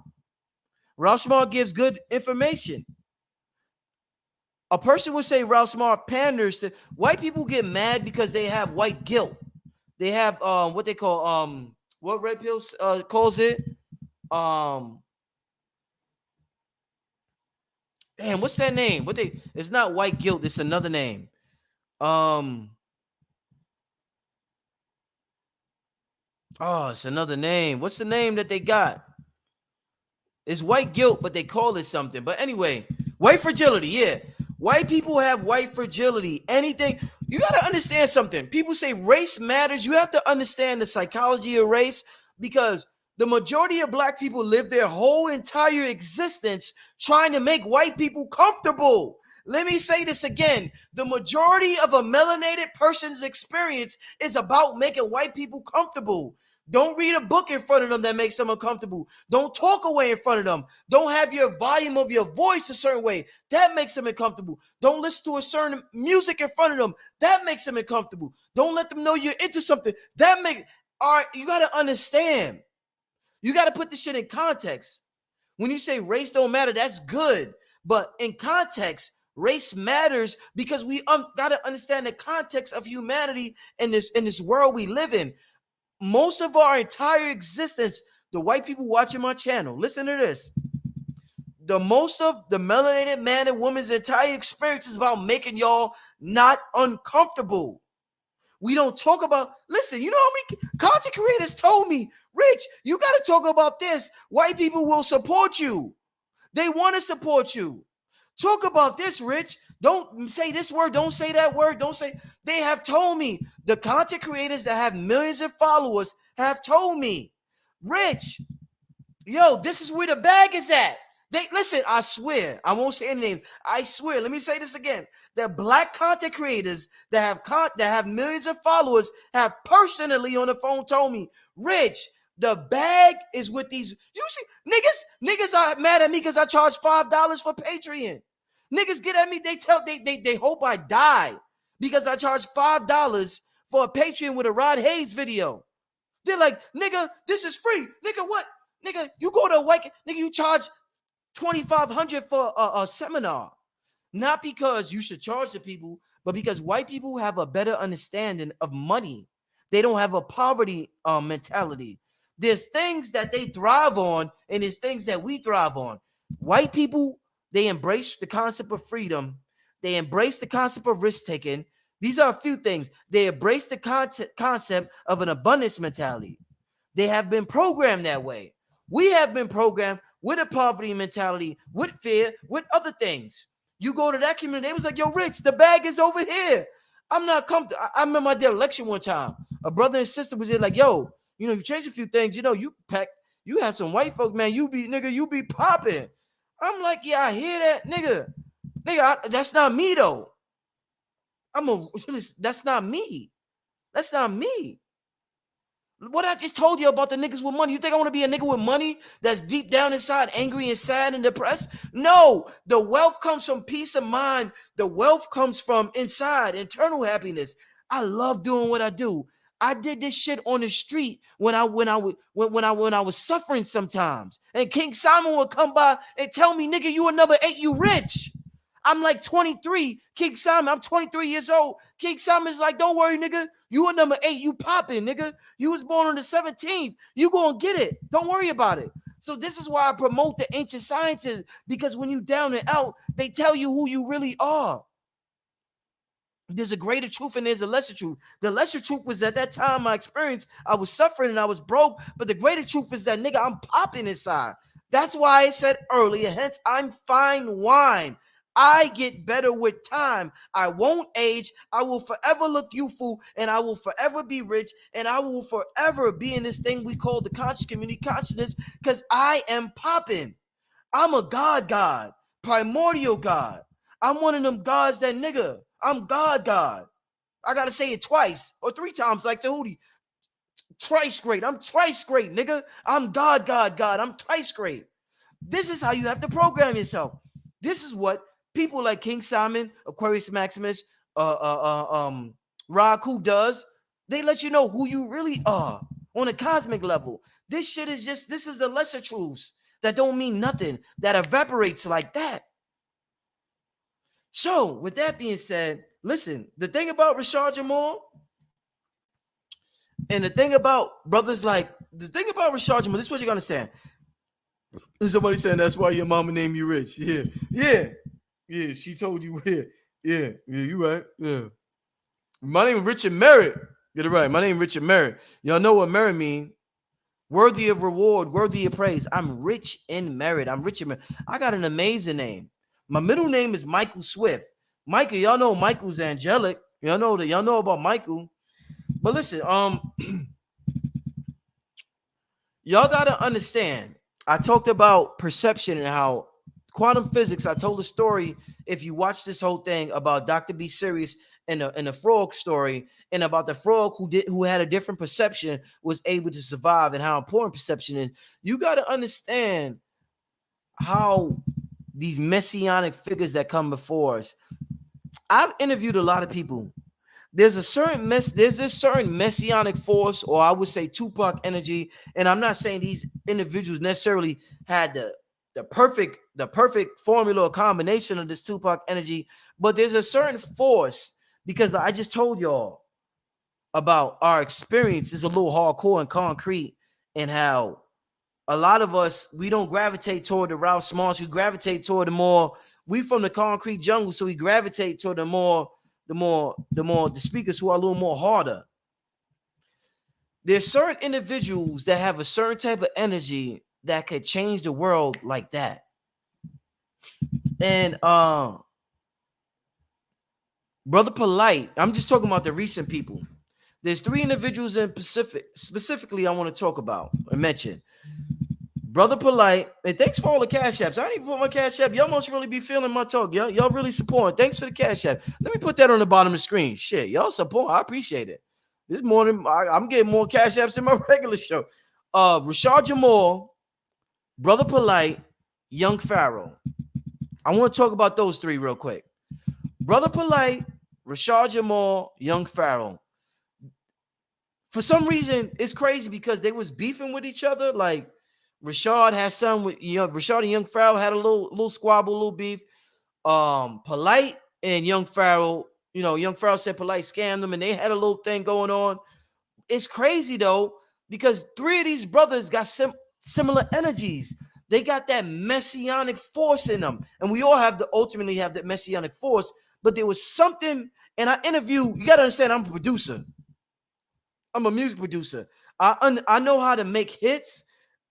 Ralph Smart gives good information. A person would say Ralph Smart panders to white people. Get mad because they have white guilt. They have what they call what Red Pill calls it. Damn, what's that name? It's not white guilt, it's another name. It's another name. What's the name that they got? It's white guilt, but they call it something. But anyway, white fragility. Yeah. White people have white fragility. Anything. You got to understand something. People say race matters. You have to understand the psychology of race, because the majority of black people live their whole entire existence trying to make white people comfortable. Let me say this again. The majority of a melanated person's experience is about making white people comfortable. Don't read a book in front of them that makes them uncomfortable. Don't talk away in front of them. Don't have your volume of your voice a certain way. That makes them uncomfortable. Don't listen to a certain music in front of them. That makes them uncomfortable. Don't let them know you're into something. That makes, all right, you got to understand. You got to put this shit in context. When you say race don't matter, that's good. But in context, race matters because we got to understand the context of humanity in this world we live in. Most of our entire existence, the white people watching my channel, listen to this. The most of the melanated man and woman's entire experience is about making y'all not uncomfortable. We don't talk about, listen, you know how many content creators told me, Rich, you got to talk about this. White people will support you. They want to support you. Talk about this, Rich. Don't say this word. Don't say that word. Don't say. They have told me. The content creators that have millions of followers have told me, Rich, yo, this is where the bag is at. They listen, I swear, I won't say any names. I swear, let me say this again. The black content creators that have millions of followers have personally on the phone told me, Rich, the bag is with these. You see, niggas are mad at me because I charge $5 for Patreon. Niggas get at me, they hope I die because I charge $5 for a Patreon with a Rod Hayes video. They're like, nigga, this is free. Nigga, what? Nigga, you go to a white, nigga, you charge $2,500 for a seminar. Not because you should charge the people, but because white people have a better understanding of money. They don't have a poverty mentality. There's things that they thrive on, and there's things that we thrive on. White people, they embrace the concept of freedom. They embrace the concept of risk-taking. These are a few things. They embrace the concept of an abundance mentality. They have been programmed that way. We have been programmed with a poverty mentality, with fear, with other things. You go to that community, they was like, yo, Rich, the bag is over here. I'm not comfortable. I remember I did a lecture one time. A brother and sister was there like, yo, you know, you changed a few things. You know, you had some white folks, man. You be popping. I'm like, yeah, I hear that, nigga. That's not me though. That's not me. That's not me. What I just told you about the niggas with money. You think I want to be a nigga with money that's deep down inside angry and sad and depressed? No, the wealth comes from peace of mind. The wealth comes from inside, internal happiness. I love doing what I do. I did this shit on the street when I was suffering sometimes. And King Simon would come by and tell me, nigga, you a number 8, you rich. I'm like 23. King Simon, I'm 23 years old. King Simon's like, don't worry, nigga. You a number 8. You popping, nigga. You was born on the 17th. You gonna get it. Don't worry about it. So this is why I promote the ancient sciences, because when you down and out, they tell you who you really are. There's a greater truth and there's a lesser truth. The lesser truth was at that time, my experience, I was suffering and I was broke. But the greater truth is that, nigga, I'm popping inside. That's why I said earlier, hence I'm fine wine. I get better with time. I won't age. I will forever look youthful, and I will forever be rich, and I will forever be in this thing we call the conscious community consciousness, because I am popping. I'm a God, primordial God. I'm one of them gods that, nigga, I'm God. I got to say it twice or 3 times like Tahuti. Thrice great. I'm thrice great, nigga. I'm God. I'm thrice great. This is how you have to program yourself. This is what people like King Simon, Aquarius Maximus, Raku does. They let you know who you really are on a cosmic level. This shit is just, this is the lesser truths that don't mean nothing, that evaporates like that. So with that being said, listen, the thing about Rashad Jamal and the thing about brothers like, the thing about Rashad Jamal, this is what you're going to say. Somebody saying that's why your mama named you Rich. Yeah, she told you. Yeah, you right. Yeah. My name is Richard Merritt. Get it right. My name is Richard Merritt. Y'all know what merit mean. Worthy of reward, worthy of praise. I'm rich in merit. I'm rich in merit. I got an amazing name. My middle name is Michael Swift. Michael, y'all know Michael's angelic. Y'all know that. Y'all know about Michael. But listen, y'all gotta understand. I talked about perception and how quantum physics. I told a story, if you watch this whole thing, about Dr. B. Sirius in the frog story, and about the frog who had a different perception was able to survive, and how important perception is. You got to understand how these messianic figures that come before us. I've interviewed a lot of people. There's this certain messianic force, or I would say Tupac energy. And I'm not saying these individuals necessarily had the perfect formula or combination of this Tupac energy, but there's a certain force, because I just told y'all about our experience is a little hardcore and concrete, and how a lot of us, we don't gravitate toward the Ralph Smarts. We gravitate toward we from the concrete jungle, so we gravitate toward the speakers who are a little more harder. There's certain individuals that have a certain type of energy that could change the world like that. And Brother Polite, I'm just talking about the recent people. There's 3 individuals in specifically I want to talk about and mention. Brother Polite, and thanks for all the cash apps. I didn't even put my cash app. Y'all must really be feeling my talk. Y'all really support. Thanks for the cash app. Let me put that on the bottom of the screen. Shit, y'all support. I appreciate it. This morning, I'm getting more cash apps than my regular show. Rashad Jamal, Brother Polite, Young Pharaoh. I want to talk about those 3 real quick. Brother Polite, Rashad Jamal, Young Pharaoh. For some reason, it's crazy because they was beefing with each other. Like, Rashad had some with Rashad and Young Pharaoh had a little squabble, a little beef. Polite and Young Pharaoh, Young Pharaoh said Polite scammed them, and they had a little thing going on. It's crazy though, because 3 of these brothers got similar energies. They got that messianic force in them, and we all ultimately have that messianic force. But there was something, and I interview. You gotta understand, I'm a producer. I'm a music producer. I know how to make hits,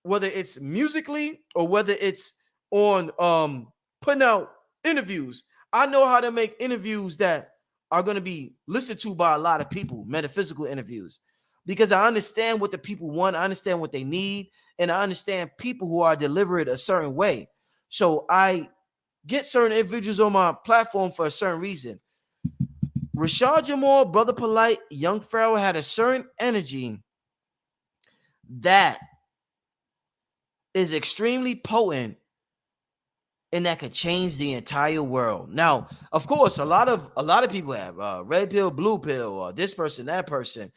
whether it's musically or whether it's on putting out interviews. I know how to make interviews that are going to be listened to by a lot of people, metaphysical interviews, because I understand what the people want, I understand what they need, and I understand people who are delivered a certain way. So I get certain individuals on my platform for a certain reason. Rashad Jamal, Brother Polite, Young Pharaoh had a certain energy that is extremely potent and that could change the entire world. Now, of course, a lot of people have red pill, blue pill, or this person, that person.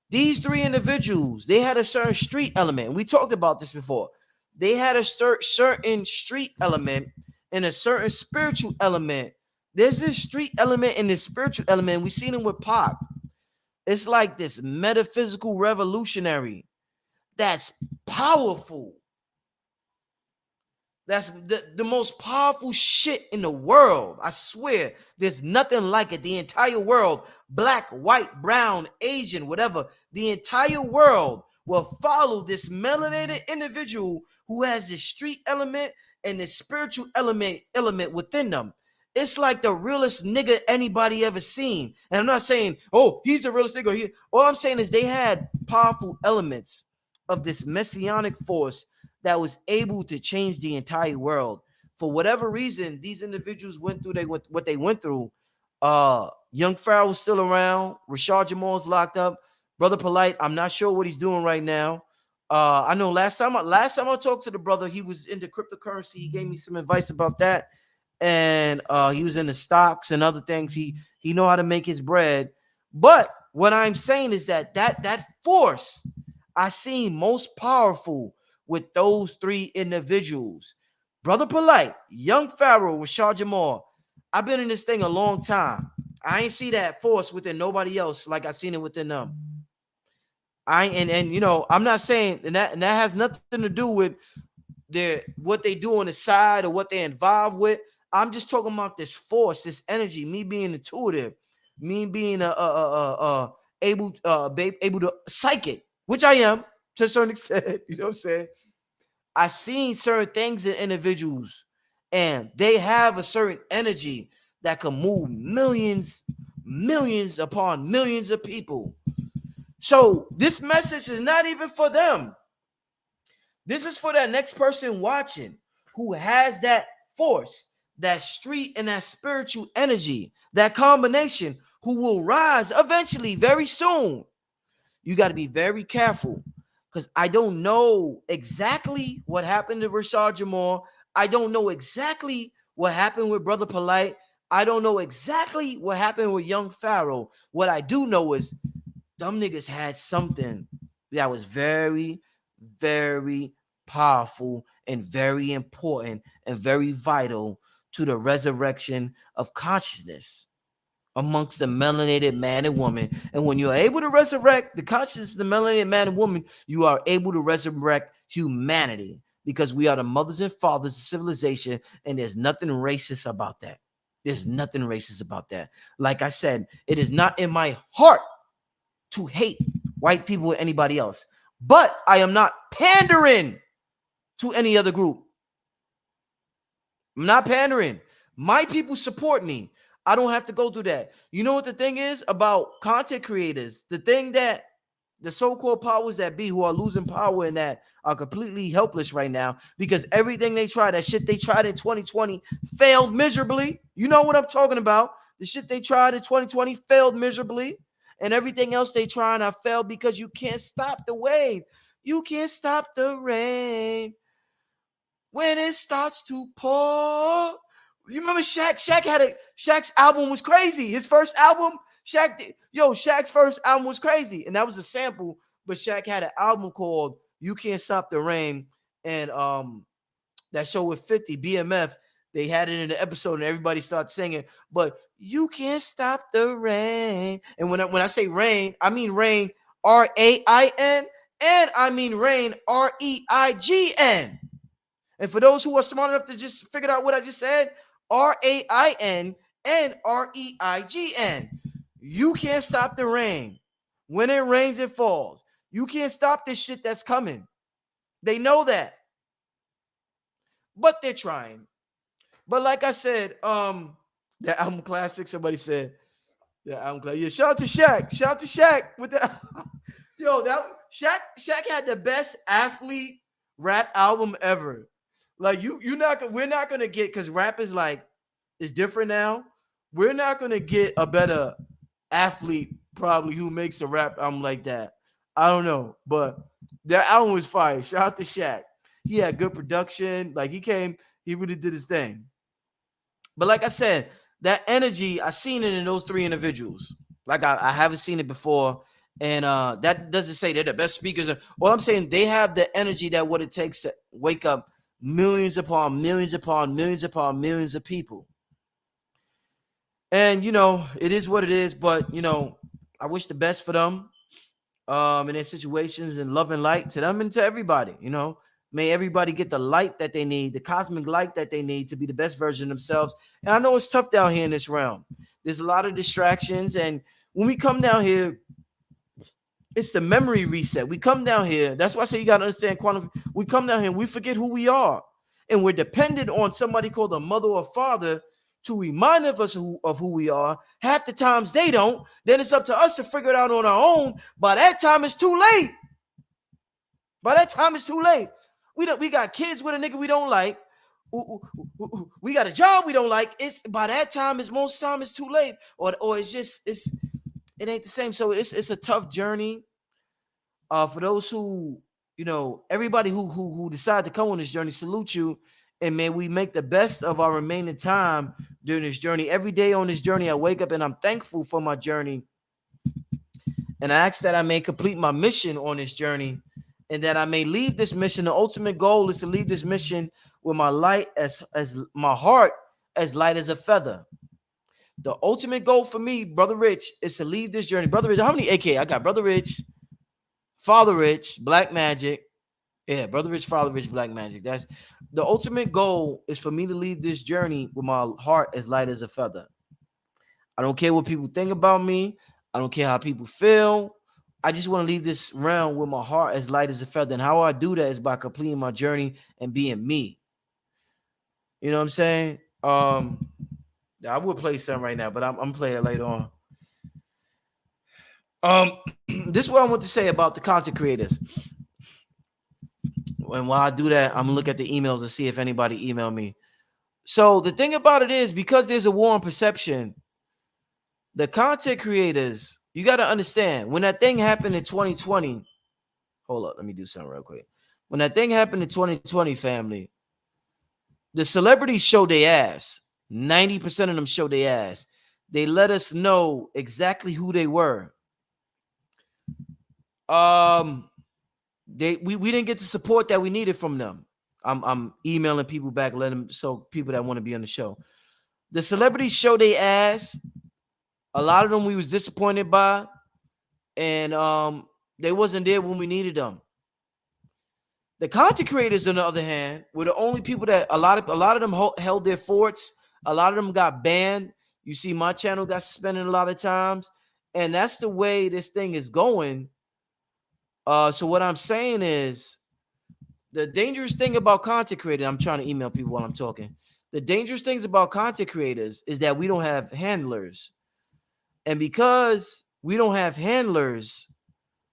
These 3 individuals, they had a certain street element. We talked about this before. They had a certain street element and a certain spiritual element. There's this street element and this spiritual element. We've seen them with Pop. It's like this metaphysical revolutionary that's powerful. That's the most powerful shit in the world. I swear, there's nothing like it. The entire world, black, white, brown, Asian, whatever, the entire world will follow this melanated individual who has this street element and this spiritual element within them. It's like the realest nigga anybody ever seen. And I'm not saying, oh, he's the realest nigga. All I'm saying is they had powerful elements of this messianic force that was able to change the entire world. For whatever reason, these individuals went through what they went through. Young Pharaoh was still around. Rashad Jamal's locked up. Brother Polite, I'm not sure what he's doing right now. I know last time I talked to the brother, he was into cryptocurrency. He gave me some advice about that. And he was into stocks and other things. He know how to make his bread. But what I'm saying is that force I seen most powerful with those 3 individuals. Brother Polite, Young Pharaoh, Rashad Jamal. I've been in this thing a long time. I ain't see that force within nobody else like I seen it within them. I'm not saying, and that has nothing to do with what they do on the side or what they're involved with. I'm just talking about this force, this energy, me being intuitive, me being able to psychic, which I am to a certain extent. You know what I'm saying? I seen certain things in individuals, and they have a certain energy that can move millions upon millions of people. So this message is not even for them. This is for that next person watching who has that force, that street and that spiritual energy, that combination, who will rise eventually, very soon. You got to be very careful because I don't know exactly what happened to Rashad Jamal. I don't know exactly what happened with Brother Polite. I don't know exactly what happened with Young Pharaoh. What I do know is them niggas had something that was very, very powerful and very important and very vital to the resurrection of consciousness amongst the melanated man and woman. And when you're able to resurrect the consciousness of the melanated man and woman, you are able to resurrect humanity because we are the mothers and fathers of civilization, and there's nothing racist about that. There's nothing racist about that. Like I said, it is not in my heart to hate white people or anybody else, but I am not pandering to any other group. I'm not pandering. My people support me. I don't have to go through that. You know what the thing is about content creators? The thing that the so-called powers that be who are losing power and that are completely helpless right now because everything they tried, that shit they tried in 2020 failed miserably. You know what I'm talking about? The shit they tried in 2020 failed miserably. And everything else they try and I failed because you can't stop the wave. You can't stop the rain when it starts to pour. You remember Shaq? Shaq's album was crazy. His first album, Shaq's first album was crazy, and that was a sample. But Shaq had an album called "You Can't Stop the Rain," and that show with 50 BMF. They had it in the episode, and everybody started singing. But you can't stop the rain. And when I say rain, I mean rain RAIN, and I mean rain REIGN. And for those who are smart enough to just figure out what I just said, RAIN and REIGN. You can't stop the rain. When it rains, it falls. You can't stop this shit that's coming. They know that. But they're trying. But like I said, the album classic, somebody said, the album classic. Yeah, shout out to Shaq. Shout out to Shaq with that. Yo, that Shaq had the best athlete rap album ever. Like we're not gonna get because rap is like it's different now. We're not gonna get a better athlete probably who makes a rap album like that. I don't know, but that album was fire. Shout out to Shaq. He had good production. Like he really did his thing. But like I said, that energy, I seen it in those three individuals. Like I haven't seen it before. And that doesn't say they're the best speakers. Well, I'm saying they have the energy that what it takes to wake up millions upon millions upon millions upon millions of people. And it is what it is, but I wish the best for them in their situations, and love and light to them and to everybody. May everybody get the light that they need, the cosmic light that they need to be the best version of themselves. And I know it's tough down here in this realm. There's a lot of distractions, and when we come down here, it's the memory reset. We come down here. That's why I say you got to understand quantum. We come down here and we forget who we are. And we're dependent on somebody called a mother or father to remind us of who we are. Half the times they don't. Then it's up to us to figure it out on our own. By that time, it's too late. We got kids with a nigga we don't like. We got a job we don't like. It's by that time, most time it's too late. Or it ain't the same. So it's a tough journey. For those who, everybody who decide to come on this journey, salute you. And may we make the best of our remaining time during this journey. Every day on this journey, I wake up and I'm thankful for my journey. And I ask that I may complete my mission on this journey and that I may leave this mission. The ultimate goal is to leave this mission with my light as my heart as light as a feather. The ultimate goal for me, Brother Rich, is to leave this journey. Brother Rich, how many AK? I got Brother Rich, Father Rich, Black Magic. Yeah, Brother Rich, Father Rich, Black Magic. That's the ultimate goal, is for me to leave this journey with my heart as light as a feather. I don't care what people think about me. I don't care how people feel. I just want to leave this realm with my heart as light as a feather. And how I do that is by completing my journey and being me. You know what I'm saying? I would play some right now, but I'm playing it later on. This is what I want to say about the content creators. And while I do that, I'm gonna look at the emails and see if anybody emailed me. So the thing about it is, because there's a war on perception, The content creators, you got to understand when that thing happened in 2020. Hold up, let me do something real quick. When that thing happened in 2020, family, the celebrities showed their ass. 90% of them showed their ass. They let us know exactly who they were. We didn't get the support that we needed from them. I'm emailing people back, letting them, so people that want to be on the show. The celebrities show their ass. A lot of them we was disappointed by, and they wasn't there when we needed them. The content creators, on the other hand, were the only people that a lot of them held their forts. A lot of them got banned. You see, my channel got suspended a lot of times, and that's the way this thing is going. So what I'm saying is, the dangerous thing about content creators, I'm trying to email people while I'm talking. The dangerous things about content creators is that we don't have handlers. And because we don't have handlers,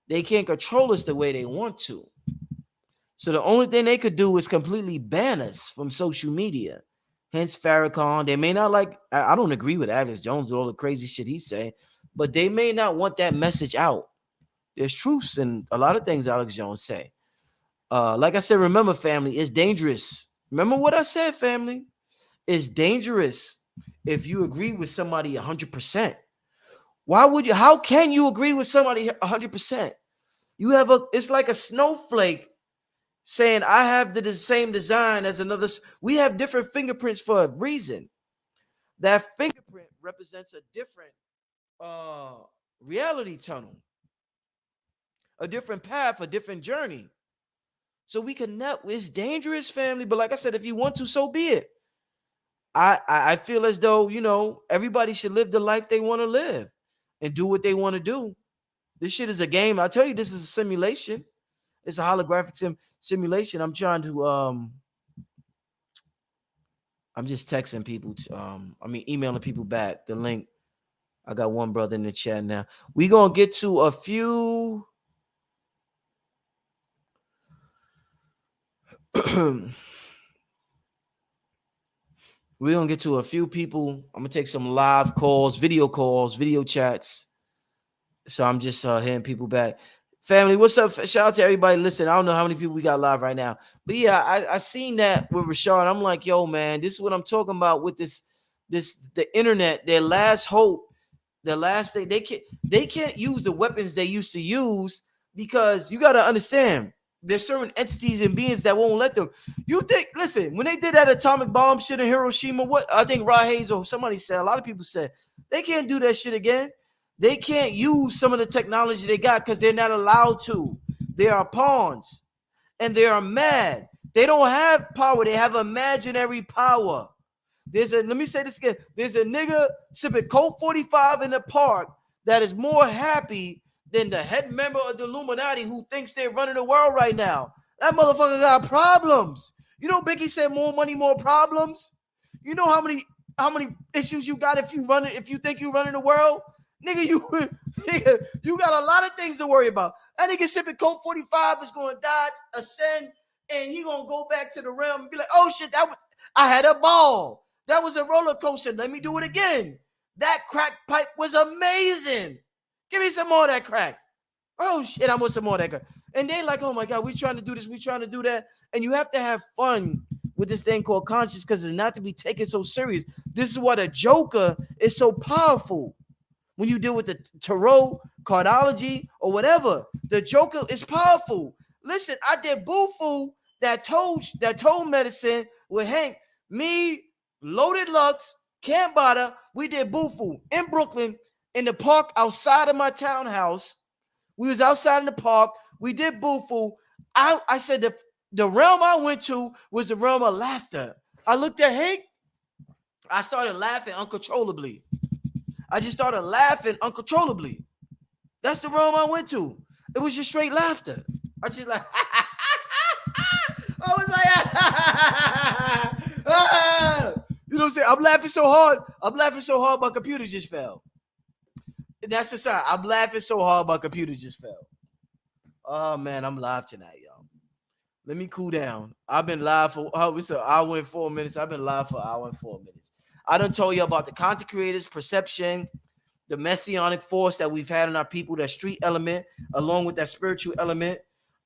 they can't control us the way they want to. So the only thing they could do is completely ban us from social media. Hence Farrakhan. They may not like, I don't agree with Alex Jones with all the crazy shit he say, but they may not want that message out. There's truths in a lot of things Alex Jones say. Like I said, remember, family, it's dangerous. Remember what I said, family? It's dangerous if you agree with somebody 100%. Why would you? How can you agree with somebody 100%? You have it's like a snowflake saying, I have the same design as another. We have different fingerprints for a reason. That fingerprint represents a different reality tunnel, a different path, a different journey. So we can net. It's dangerous, family. But like I said, if you want to, so be it. I feel as though, everybody should live the life they want to live and do what they want to do. This shit is a game. I tell you, this is a simulation. It's a holographic simulation. I'm trying to I'm just texting people. Emailing people back the link. I got one brother in the chat now. We gonna get to a few. We're gonna get to a few people. I'm gonna take some live calls, video chats. So I'm just hitting people back. Family, what's up? Shout out to everybody. Listen, I don't know how many people we got live right now, but yeah, I seen that with Rashad. I'm like, yo, man, this is what I'm talking about with the internet. Their last hope, the last thing they can't use the weapons they used to use, because you got to understand, there's certain entities and beings that won't let them. You think, listen, when they did that atomic bomb shit in Hiroshima, what I think Rod Hayes or somebody said, a lot of people said they can't do that shit again. They can't use some of the technology they got because they're not allowed to. They are pawns and they are mad. They don't have power. They have imaginary power. Let me say this again. There's a nigga sipping Colt 45 in the park that is more happy than the head member of the Illuminati who thinks they're running the world right now. That motherfucker got problems. You know, Biggie said more money, more problems. You know how many issues you got if you think you're running the world? Nigga, you got a lot of things to worry about. That nigga sipping Colt 45 is going to die, ascend, and he going to go back to the realm and be like, oh shit, I had a ball. That was a roller coaster. Let me do it again. That crack pipe was amazing. Give me some more of that crack. Oh shit, I want some more of that crack. And they like, oh my God, we trying to do this, we trying to do that. And you have to have fun with this thing called conscience because it's not to be taken so serious. This is what a joker is so powerful. When you deal with the tarot, cardology, or whatever, the joker is powerful. Listen, I did Bufu that told medicine with Hank, me, Loaded Lux, Camp Bada. We did Bufu in Brooklyn in the park outside of my townhouse. We was outside in the park. We did Bufu. I said the realm I went to was the realm of laughter. I looked at Hank. I started laughing uncontrollably. I just started laughing uncontrollably. That's the realm I went to. It was just straight laughter. I just like, I was like, you know what I'm saying? I'm laughing so hard, my computer just fell. And that's the sign. I'm laughing so hard, my computer just fell. Oh man, I'm live tonight, y'all. Let me cool down. I've been live for it's an hour and 4 minutes. I've been live for an hour and 4 minutes. I done told you about the content creators, perception, the Messianic force that we've had in our people, that street element, along with that spiritual element.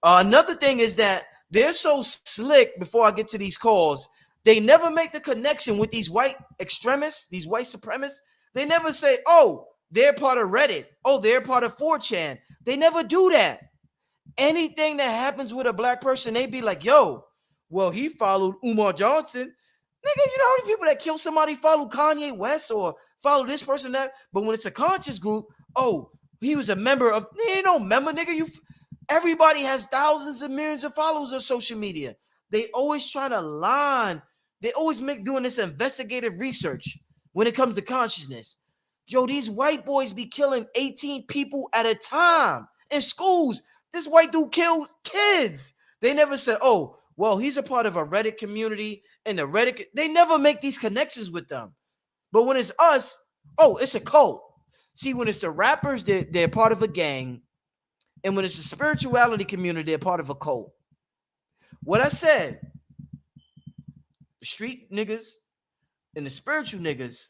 Another thing is that they're so slick. Before I get to these calls, they never make the connection with these white extremists, these white supremacists. They never say, oh, they're part of Reddit. Oh, they're part of 4chan. They never do that. Anything that happens with a black person, they be like, yo, well, he followed Umar Johnson. Nigga, you know how many people that kill somebody follow Kanye West or follow this person, that? But when it's a conscious group, oh, he was a member of, they ain't no member, nigga. Everybody has thousands and millions of followers on social media. They always try to line. They always doing this investigative research when it comes to consciousness. Yo, these white boys be killing 18 people at a time in schools. This white dude killed kids. They never said, oh, well, he's a part of a Reddit community, and the Reddit, they never make these connections with them. But when it's us, oh, it's a cult. See, when it's the rappers, they're part of a gang. And when it's the spirituality community, they're part of a cult. What I said, the street niggas and the spiritual niggas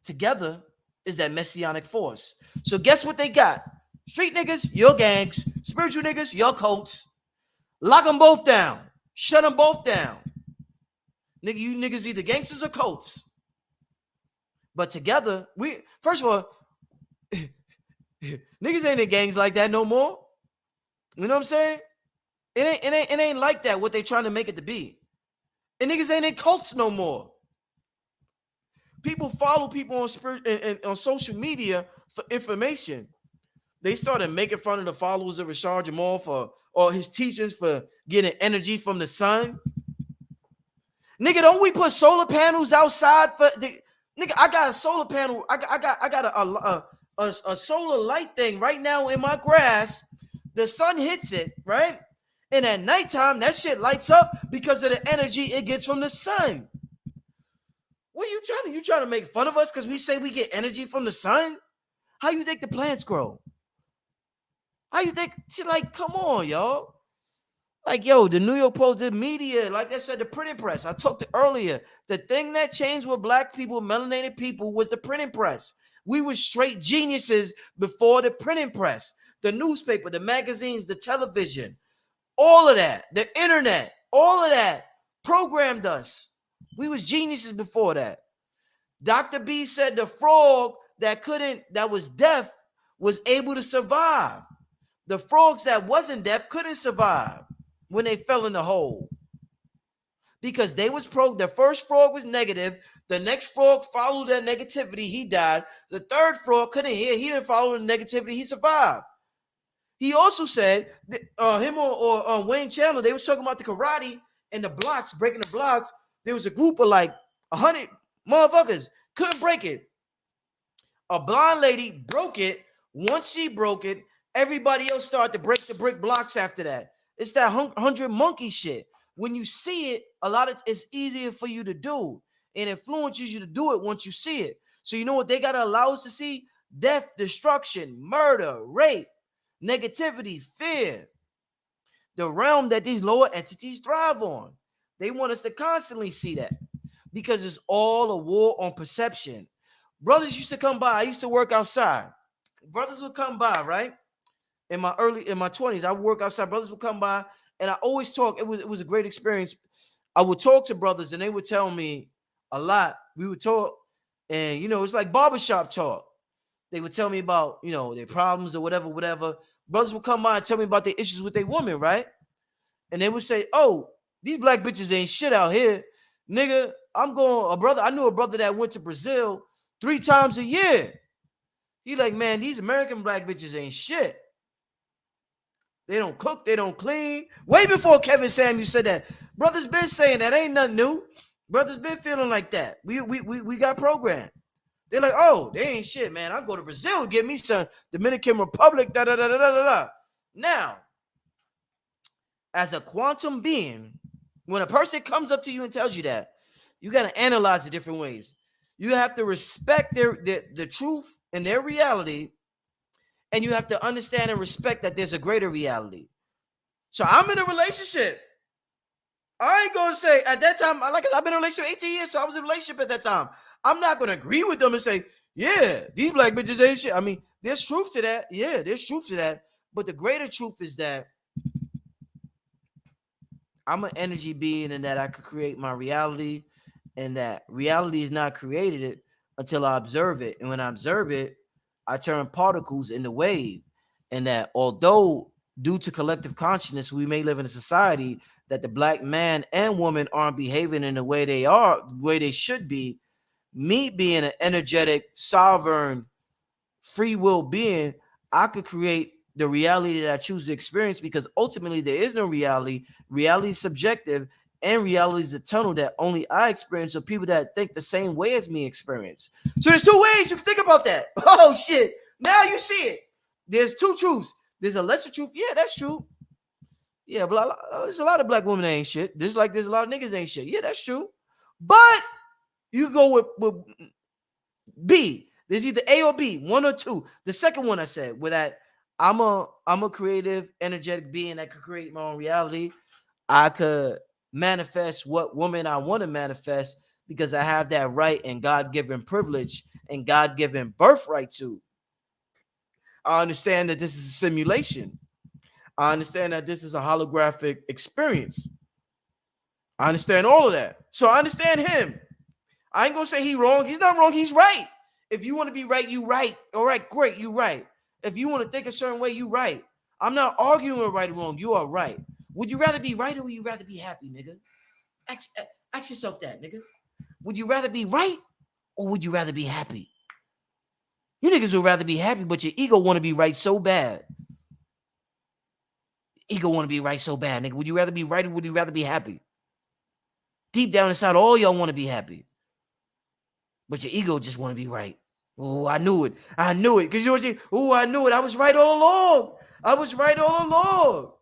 together is that Messianic force. So guess what they got? Street niggas, your gangs. Spiritual niggas, your cults. Lock them both down. Shut them both down. Nigga, you niggas either gangsters or cults. But together, first of all, niggas ain't in gangs like that no more. You know what I'm saying? It ain't like that, what they trying to make it to be. And niggas ain't in cults no more. People follow people on social media for information. They started making fun of the followers of Rashard Jamal or his teachers for getting energy from the sun. Nigga, don't we put solar panels outside for the nigga? I got a solar panel. I got a solar light thing right now in my grass. The sun hits it, right? And at nighttime, that shit lights up because of the energy it gets from the sun. What are you trying to? You trying to make fun of us because we say we get energy from the sun? How you think the plants grow? How you think? Like, come on, y'all. Like, yo, the New York Post, the media, like I said, the printing press. I talked earlier. The thing that changed with black people, melanated people, was the printing press. We were straight geniuses before the printing press. The newspaper, the magazines, the television, all of that, the internet, all of that programmed us. We was geniuses before that. Dr. B said the frog that was deaf was able to survive. The frogs that wasn't deaf couldn't survive when they fell in the hole. Because they was the first frog was negative. The next frog followed that negativity. He died. The third frog couldn't hear. He didn't follow the negativity. He survived. He also said that him or Wayne Chandler, they was talking about the karate and the blocks, breaking the blocks. There was a group of like 100 motherfuckers, couldn't break it. A blind lady broke it. Once she broke it, everybody else started to break the brick blocks after that. It's that 100 monkey shit. When you see it, it's easier for you to do. It influences you to do it once you see it. So you know what they got to allow us to see? Death, destruction, murder, rape, negativity, fear. The realm that these lower entities thrive on. They want us to constantly see that because it's all a war on perception. Brothers used to come by. I used to work outside. Brothers would come by, right? In my 20s, I would work outside. Brothers would come by, and I always talk. It was a great experience. I would talk to brothers, and they would tell me a lot. We would talk, and it's like barbershop talk. They would tell me about their problems or whatever. Brothers would come by and tell me about their issues with their woman, right? And they would say, "Oh, these black bitches ain't shit out here, nigga." I knew a brother that went to Brazil 3 times a year. He like, man, these American black bitches ain't shit. They don't cook, they don't clean. Way before Kevin Samuels said that. Brothers been saying that. Ain't nothing new. Brothers been feeling like that. We got programmed. They're like, oh, they ain't shit, man. I'll go to Brazil, get me some Dominican Republic, da-da-da-da-da-da. Now, as a quantum being, when a person comes up to you and tells you that, you got to analyze it different ways. You have to respect the truth and their reality, and you have to understand and respect that there's a greater reality. So I'm in a relationship. I ain't going to say at that time, I've been in a relationship 18 years, so I was in a relationship at that time. I'm not going to agree with them and say, Yeah, these black bitches ain't shit. I mean, there's truth to that. Yeah, there's truth to that. But the greater truth is that I'm an energy being and that I could create my reality, and that reality is not created until I observe it. And when I observe it, I turn particles into wave. And that although due to collective consciousness, we may live in a society that the black man and woman aren't behaving in the way they are, the way they should be, me being an energetic, sovereign, free will being, I could create the reality that I choose to experience, because ultimately there is no reality. Reality is subjective, and reality is eternal that only I experience, or people that think the same way as me experience. So there's two ways you can think about that. Oh shit. Now you see it. There's two truths. There's a lesser truth. Yeah, that's true. Yeah, but there's a lot of black women that ain't shit. There's a lot of niggas that ain't shit. Yeah, that's true. But you go with B. There's either A or B, one or two. The second one I said, with that, I'm a creative, energetic being that could create my own reality. I could manifest what woman I want to manifest, because I have that right and God-given privilege and God-given birthright to. I understand that this is a simulation. I understand that this is a holographic experience. I understand all of that. So I understand him. I ain't gonna say he wrong. He's not wrong. He's right. If you want to be right, you right. All right, great, you right. If you want to think a certain way, you right. I'm not arguing with right or wrong. You are right. Would you rather be right or would you rather be happy, nigga? Ask yourself that, nigga. Would you rather be right or would you rather be happy? You niggas would rather be happy, but your ego want to be right so bad. Ego want to be right so bad, nigga. Would you rather be right or would you rather be happy? Deep down inside, all y'all want to be happy, but your ego just want to be right. Oh, I knew it. I knew it. Because you know what you oh, I knew it. I was right all along. I was right all along.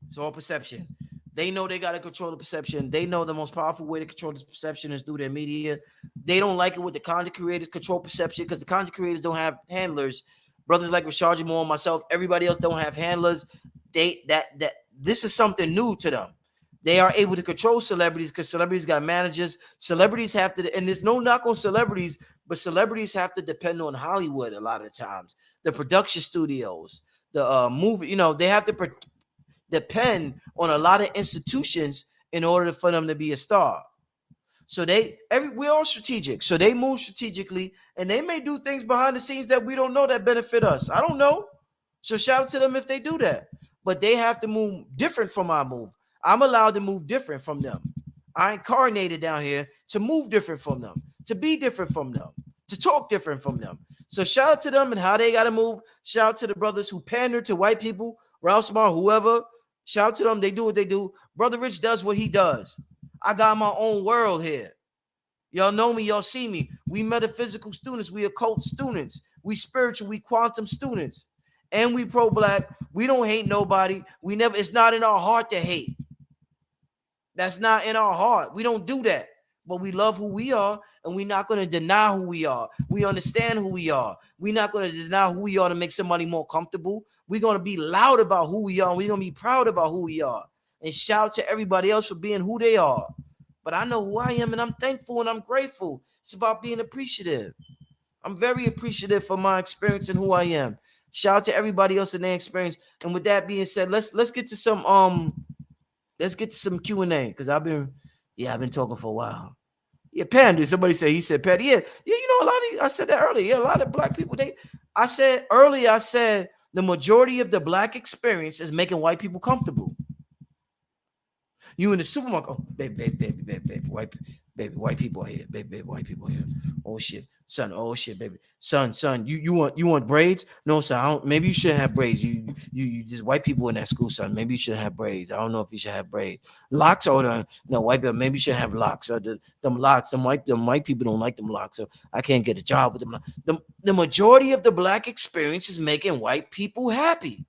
It's all perception. They know they got to control the perception. They know the most powerful way to control this perception is through their media. They don't like it when the content creators control perception, because the content creators don't have handlers. Brothers like Rashad Jamal, myself, everybody else don't have handlers. This is something new to them. They are able to control celebrities because celebrities got managers. Celebrities have to, and there's no knock on celebrities, but celebrities have to depend on Hollywood a lot of times. The production studios, the movie, they have to depend on a lot of institutions in order for them to be a star. So we're all strategic. So they move strategically, and they may do things behind the scenes that we don't know that benefit us. I don't know. So shout out to them if they do that. But they have to move different from our move. I'm allowed to move different from them. I incarnated down here to move different from them, to be different from them, to talk different from them. So shout out to them and how they got to move. Shout out to the brothers who pander to white people, Ralph Smart, whoever. Shout out to them. They do what they do. Brother Rich does what he does. I got my own world here. Y'all know me. Y'all see me. We metaphysical students. We occult students. We spiritual. We quantum students. And we pro-black. We don't hate nobody. It's not in our heart to hate. That's not in our heart. We don't do that. But we love who we are, and we're not going to deny who we are. We understand who we are. We're not going to deny who we are to make somebody more comfortable. We're going to be loud about who we are, and we're going to be proud about who we are. And shout out to everybody else for being who they are. But I know who I am, and I'm thankful, and I'm grateful. It's about being appreciative. I'm very appreciative for my experience and who I am. Shout out to everybody else in their experience. And with that being said, let's get to some Q&A, because I've been talking for a while. Yeah, Panda. Somebody said, he said, Panda. Yeah, a lot of, I said that earlier. Yeah, a lot of black people, I said the majority of the black experience is making white people comfortable. You in the supermarket, oh, baby, white people are here, baby, white people are here. Oh shit, son, baby, son, you want braids? No, son, maybe you shouldn't have braids. You just white people in that school, son. Maybe you shouldn't have braids. I don't know if you should have braids. Locks, white people, maybe you should have locks. Them locks, them white people don't like them locks, so I can't get a job with them. The majority of the black experience is making white people happy.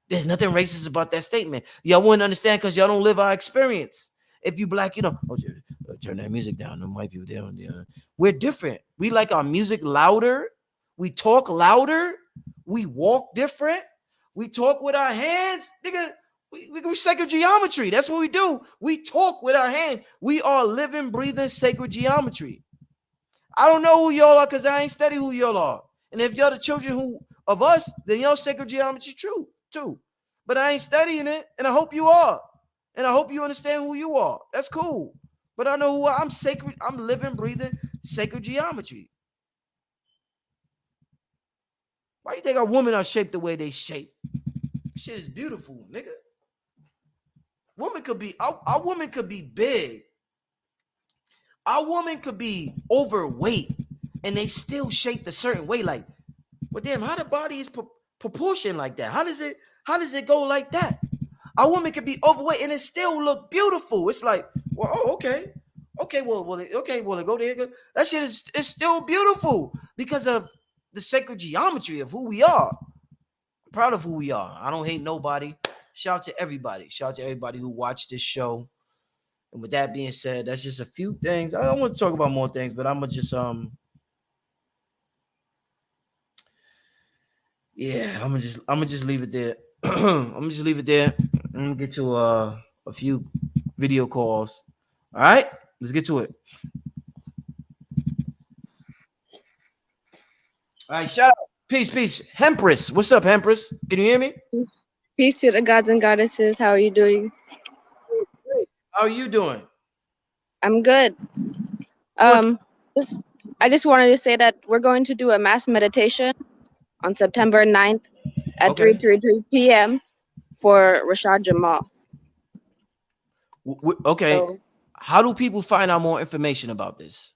There's nothing racist about that statement. Y'all wouldn't understand because y'all don't live our experience. If you black, turn that music down. Them white people, we're different. We like our music louder. We talk louder. We walk different. We talk with our hands. Nigga, we sacred geometry. That's what we do. We talk with our hands. We are living, breathing sacred geometry. I don't know who y'all are because I ain't study who y'all are. And if y'all the children who of us, then y'all sacred geometry true too. But I ain't studying it, and I hope you are. And I hope you understand who you are. That's cool. But I know who I'm sacred. I'm living, breathing sacred geometry. Why you think our women are shaped the way they shape? Shit is beautiful, nigga. Woman could be our woman could be big. Our woman could be overweight, and they still shaped a certain way. Like, well, damn, how the body is proportioned like that? How does it go like that? A woman could be overweight and it still look beautiful. It's like, well, oh, okay, it go there. That shit is still beautiful because of the sacred geometry of who we are. I'm proud of who we are. I don't hate nobody. Shout out to everybody. Shout out to everybody who watched this show. And with that being said, that's just a few things. I don't want to talk about more things, but I'm gonna just yeah, I'm gonna just leave it there. I'm gonna just leave it there. I'm gonna get to a few video calls. All right, let's get to it. All right, shout out, peace. Hempress, what's up, Hempress? Can you hear me? Peace to the gods and goddesses. How are you doing? How are you doing? I'm good. I just wanted to say that we're going to do a mass meditation on September 9th at Okay. 3:33 p.m. for Rashad Jamal. Okay. So, how do people find out more information about this?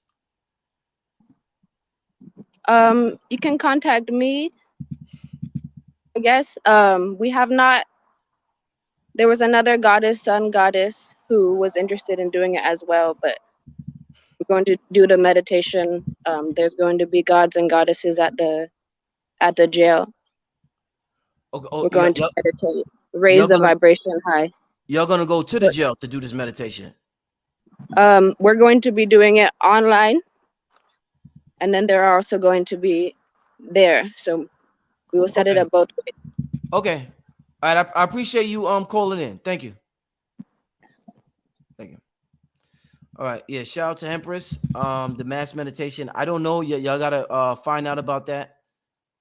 you can contact me. I guess we have not. There was another sun goddess, who was interested in doing it as well, but we're going to do the meditation. There's going to be gods and goddesses at the jail. Okay. We're going to meditate, raise the vibration high. Y'all gonna go to the jail to do this meditation? We're going to be doing it online, and then they're also going to be there. So we will set it up both ways. Okay. All right. I appreciate you calling in. Thank you. Thank you. All right. Yeah. Shout out to Empress. The mass meditation. I don't know. Y'all gotta find out about that.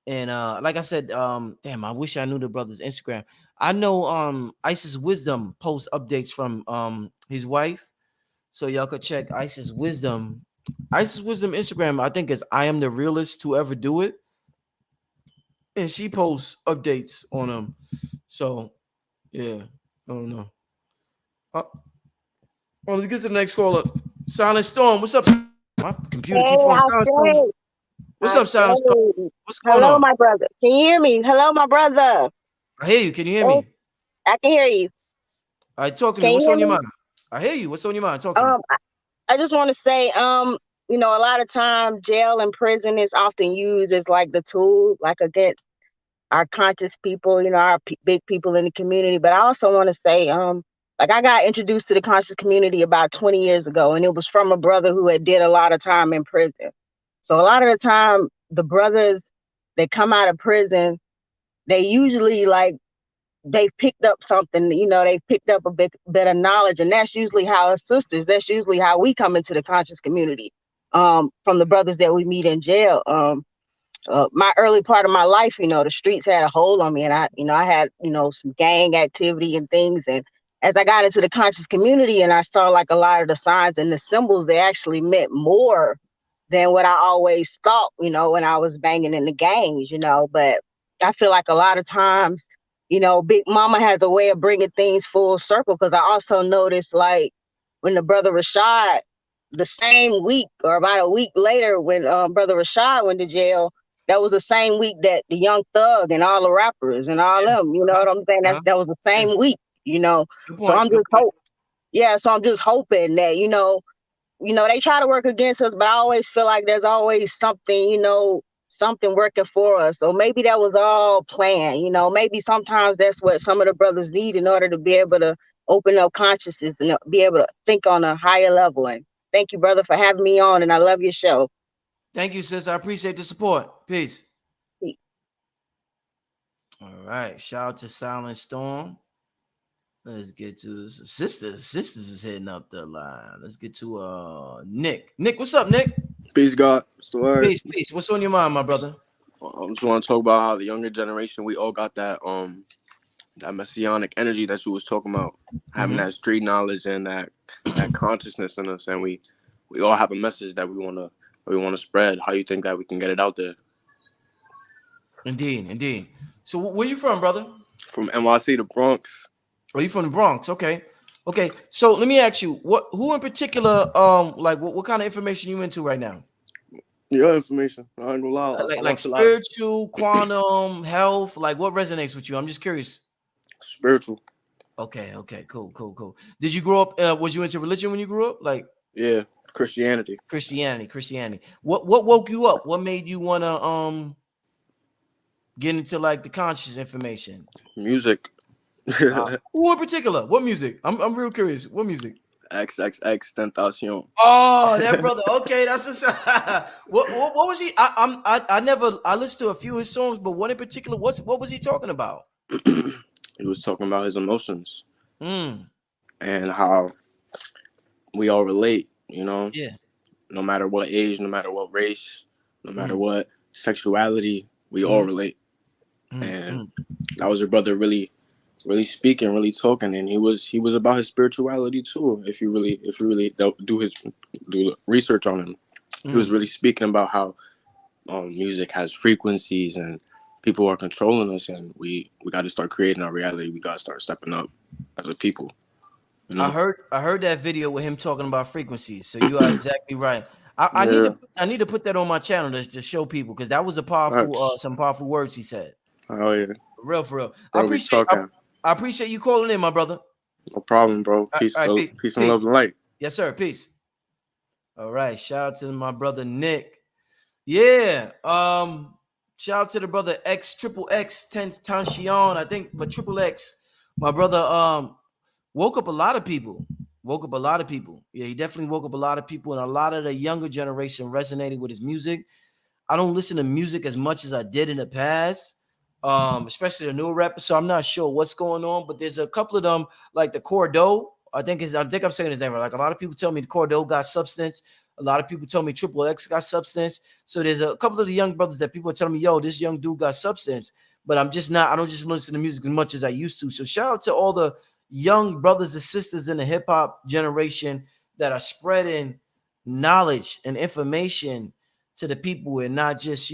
And like I said, damn, I wish I knew the brother's Instagram. I know Isis Wisdom posts updates from his wife. So y'all could check Isis Wisdom. Isis Wisdom Instagram, I think, is I am the realest to ever do it. And she posts updates on them. So yeah, I don't know. Let's get to the next caller. Silent Storm. What's up? My computer keeps on Silent Storm. What's up, Silent Storm? What's going on? Hello, my brother. Can you hear me? Hello, my brother. I hear you. Can you hear me? I can hear you. All right, talk to me. What's on your mind? I hear you. What's on your mind? Talk to me. I just want to say, a lot of times jail and prison is often used as like the tool, like against our conscious people, our big people in the community. But I also want to say, like I got introduced to the conscious community about 20 years ago, and it was from a brother who had did a lot of time in prison. So a lot of the time, the brothers that come out of prison, they usually they picked up something, they picked up a bit of knowledge. And that's usually how us sisters, that's usually how we come into the conscious community, from the brothers that we meet in jail. My early part of my life, the streets had a hold on me, and I had, some gang activity and things. And as I got into the conscious community and I saw like a lot of the signs and the symbols, they actually meant more than what I always thought, when I was banging in the gangs, but I feel like a lot of times, Big Mama has a way of bringing things full circle. Cause I also noticed like when the brother Rashad, the same week or about a week later, when brother Rashad went to jail, that was the same week that the Young Thug and all the rappers and all them, you know what I'm saying? That was the same week, So I'm just hoping that, they try to work against us, but I always feel like there's always something, something working for us. So maybe that was all planned, maybe sometimes that's what some of the brothers need in order to be able to open up consciousness and be able to think on a higher level. And thank you, brother, for having me on. And I love your show. Thank you, sis. I appreciate the support. Peace. All right. Shout out to Silent Storm. Let's get to Sisters. Sisters is heading up the line. Let's get to Nick. Nick, what's up, Nick? Peace, God. Still all right. Peace. What's on your mind, my brother? I just want to talk about how the younger generation, we all got that Messianic energy that you was talking about, having that street knowledge and that consciousness in us, and we all have a message that we wanna spread. How you think that we can get it out there? Indeed. So where you from, brother? From NYC, the Bronx. Oh, you from the Bronx? Okay. So let me ask you, who in particular, like what kind of information you into right now? Your information. I ain't gonna lie. I Like watch a lot of spiritual, quantum, health. Like what resonates with you? I'm just curious. spiritual. Okay. Cool. Did you grow up? Was you into religion when you grew up? Like Yeah, Christianity. Christianity. What woke you up? What made you wanna get into like the conscious information? Music. Who in particular? What music? I'm real curious. What music? XXX Tentacion. Oh, that brother. Okay, that's what's what was he? I listened to a few of his songs, but one in particular, what was he talking about? He was talking about his emotions and how we all relate, you know? Yeah. No matter what age, no matter what race, no matter what sexuality, we all relate. And that was your brother really speaking, really talking, and he was about his spirituality too. If you really do research on him, he was really speaking about how music has frequencies and people are controlling us, and we got to start creating our reality. We got to start stepping up as a people. You know? I heard that video with him talking about frequencies. So you are exactly right. I need to put that on my channel to show people, because that was a powerful some powerful words he said. Oh yeah, For real. bro, I appreciate you calling in, my brother. No problem, bro. Peace and love and light. Yes, sir. Peace. All right. Shout out to my brother Nick. Yeah. Shout out to the brother XXX Tension. I think, but Triple X, my brother, woke up a lot of people. Yeah, he definitely woke up a lot of people, and a lot of the younger generation resonated with his music. I don't listen to music as much as I did in the past, especially the newer rappers. So I'm not sure what's going on, but there's a couple of them, like the Cordo. I think I'm saying his name right. Like a lot of people tell me the Cordo got substance. A lot of people tell me Triple X got substance. So there's a couple of the young brothers that people are telling me, yo, this young dude got substance. But I'm just not. I don't just listen to music as much as I used to. So shout out to all the young brothers and sisters in the hip hop generation that are spreading knowledge and information to the people, and not just,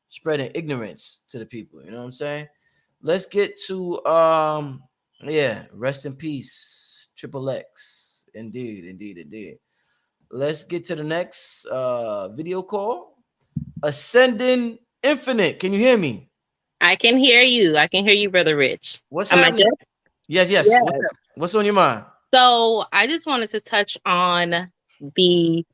spreading ignorance to the people. You know what I'm saying? Let's get to rest in peace, Triple X. Indeed. Let's get to the next video call. Ascending Infinite. Can you hear me? I can hear you, Brother Rich. What's happening? Yes. Yeah. What's on your mind? So I just wanted to touch on the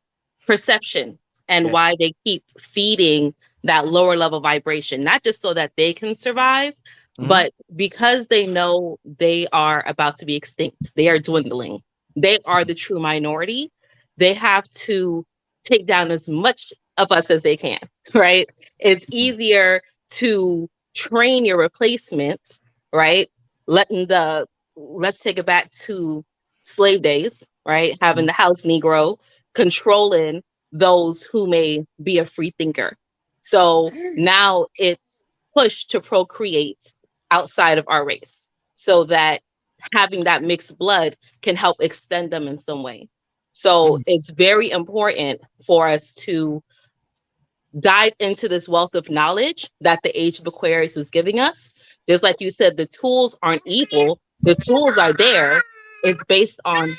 perception and why they keep feeding that lower level vibration, not just so that they can survive, but because they know they are about to be extinct. They are dwindling. They are the true minority. They have to take down as much of us as they can, right? It's easier to train your replacement, right? Let's take it back to slave days, right? Having the house Negro controlling those who may be a free thinker. So now it's pushed to procreate outside of our race, so that having that mixed blood can help extend them in some way. So it's very important for us to dive into this wealth of knowledge that the Age of Aquarius is giving us. Just like you said, the tools aren't evil. The tools are there. It's based on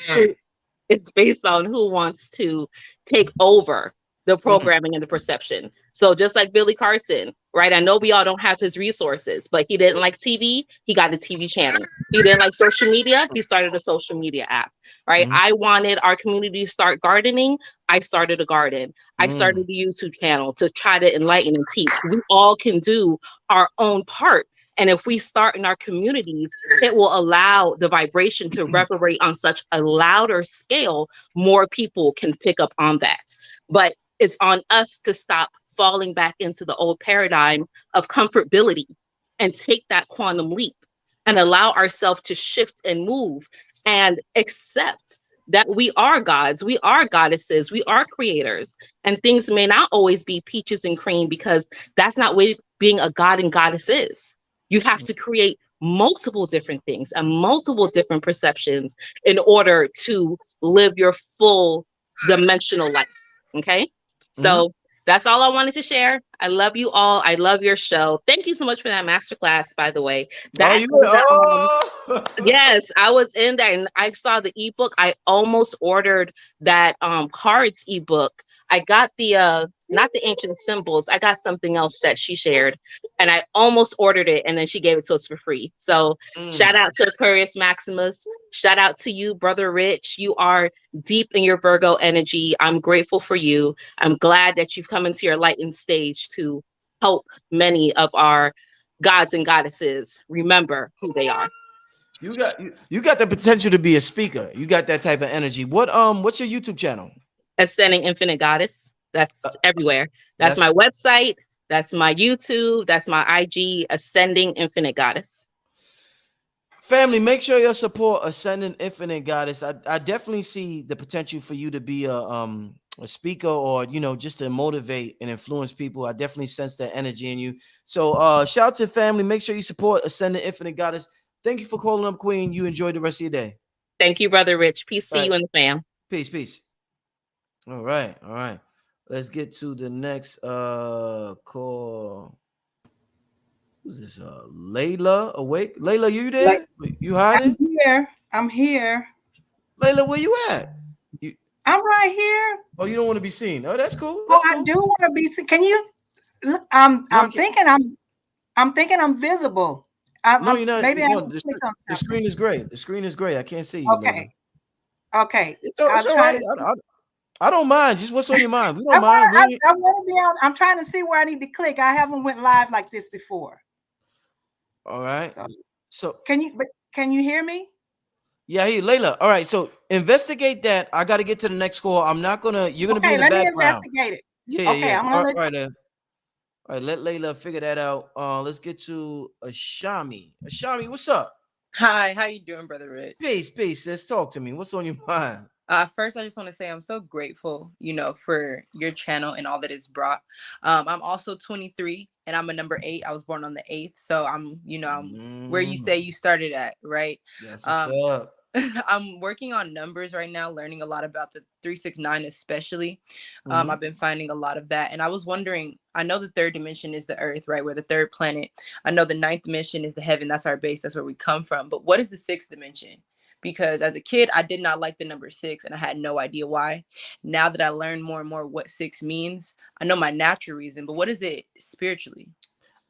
who wants to take over the programming and the perception. So just like Billy Carson, right? I know we all don't have his resources, but he didn't like TV. He got a TV channel. He didn't like social media. He started a social media app, right? I wanted our community to start gardening. I started a garden. I started a YouTube channel to try to enlighten and teach. We all can do our own part. And if we start in our communities, it will allow the vibration to reverberate on such a louder scale. More people can pick up on that. But it's on us to stop falling back into the old paradigm of comfortability and take that quantum leap and allow ourselves to shift and move and accept that we are gods, we are goddesses, we are creators, and things may not always be peaches and cream, because that's not what being a god and goddess is. You have to create multiple different things and multiple different perceptions in order to live your full dimensional life. Okay. So that's all I wanted to share. I love you all. I love your show. Thank you so much for that masterclass, by the way. That is yes, I was in there and I saw the ebook. I almost ordered that cards ebook. I got the not the ancient symbols. I got something else that she shared, and I almost ordered it, and then she gave it to us for free. So shout out to Aquarius Maximus. Shout out to you, Brother Rich. You are deep in your Virgo energy. I'm grateful for you. I'm glad that you've come into your lightened stage to help many of our gods and goddesses remember who they are. You got the potential to be a speaker. You got that type of energy. What's your YouTube channel? Ascending Infinite Goddess. That's everywhere. That's my website. That's my YouTube. That's my IG. Ascending Infinite Goddess. Family, make sure you support Ascending Infinite Goddess. I definitely see the potential for you to be a speaker, or just to motivate and influence people. I definitely sense that energy in you. So shout out to family. Make sure you support Ascending Infinite Goddess. Thank you for calling up, Queen. You enjoy the rest of your day. Thank you, Brother Rich. Peace to you and the fam. Peace. All right. Let's get to the next call. Who's this? Layla, awake? Layla, you there? You hiding? I'm here. Layla, where you at? I'm right here. Oh, you don't want to be seen. Oh, that's cool. I do want to be seen. Can you? I'm thinking I'm visible. No, you're not. Maybe the screen is gray. The screen is gray. I can't see you. Okay. Layla. Okay. It's all right. I don't mind. Just what's on your mind. We don't mind. I want to be on. I'm trying to see where I need to click. I haven't went live like this before. All right. So can you hear me? Yeah, hey Layla. All right. So investigate that. I got to get to the next call. I'm not gonna. You're gonna be in the background. Let me investigate it. Yeah. I'm gonna all right. Let Layla figure that out. Let's get to Ashami. Ashami, what's up? Hi. How you doing, Brother Rich? Peace. Let's talk to me. What's on your mind? First, I just want to say I'm so grateful, for your channel and all that it's brought. I'm also 23 and I'm a number 8. I was born on the 8th. So I'm where you say you started at, right? That's what's up. I'm working on numbers right now, learning a lot about the 369 especially. I've been finding a lot of that. And I was wondering, I know the third dimension is the earth, right? We're the third planet. I know the 9th dimension is the heaven. That's our base. That's where we come from. But what is the 6th dimension? Because as a kid, I did not like the number 6 and I had no idea why. Now that I learn more and more what 6 means, I know my natural reason, but what is it spiritually?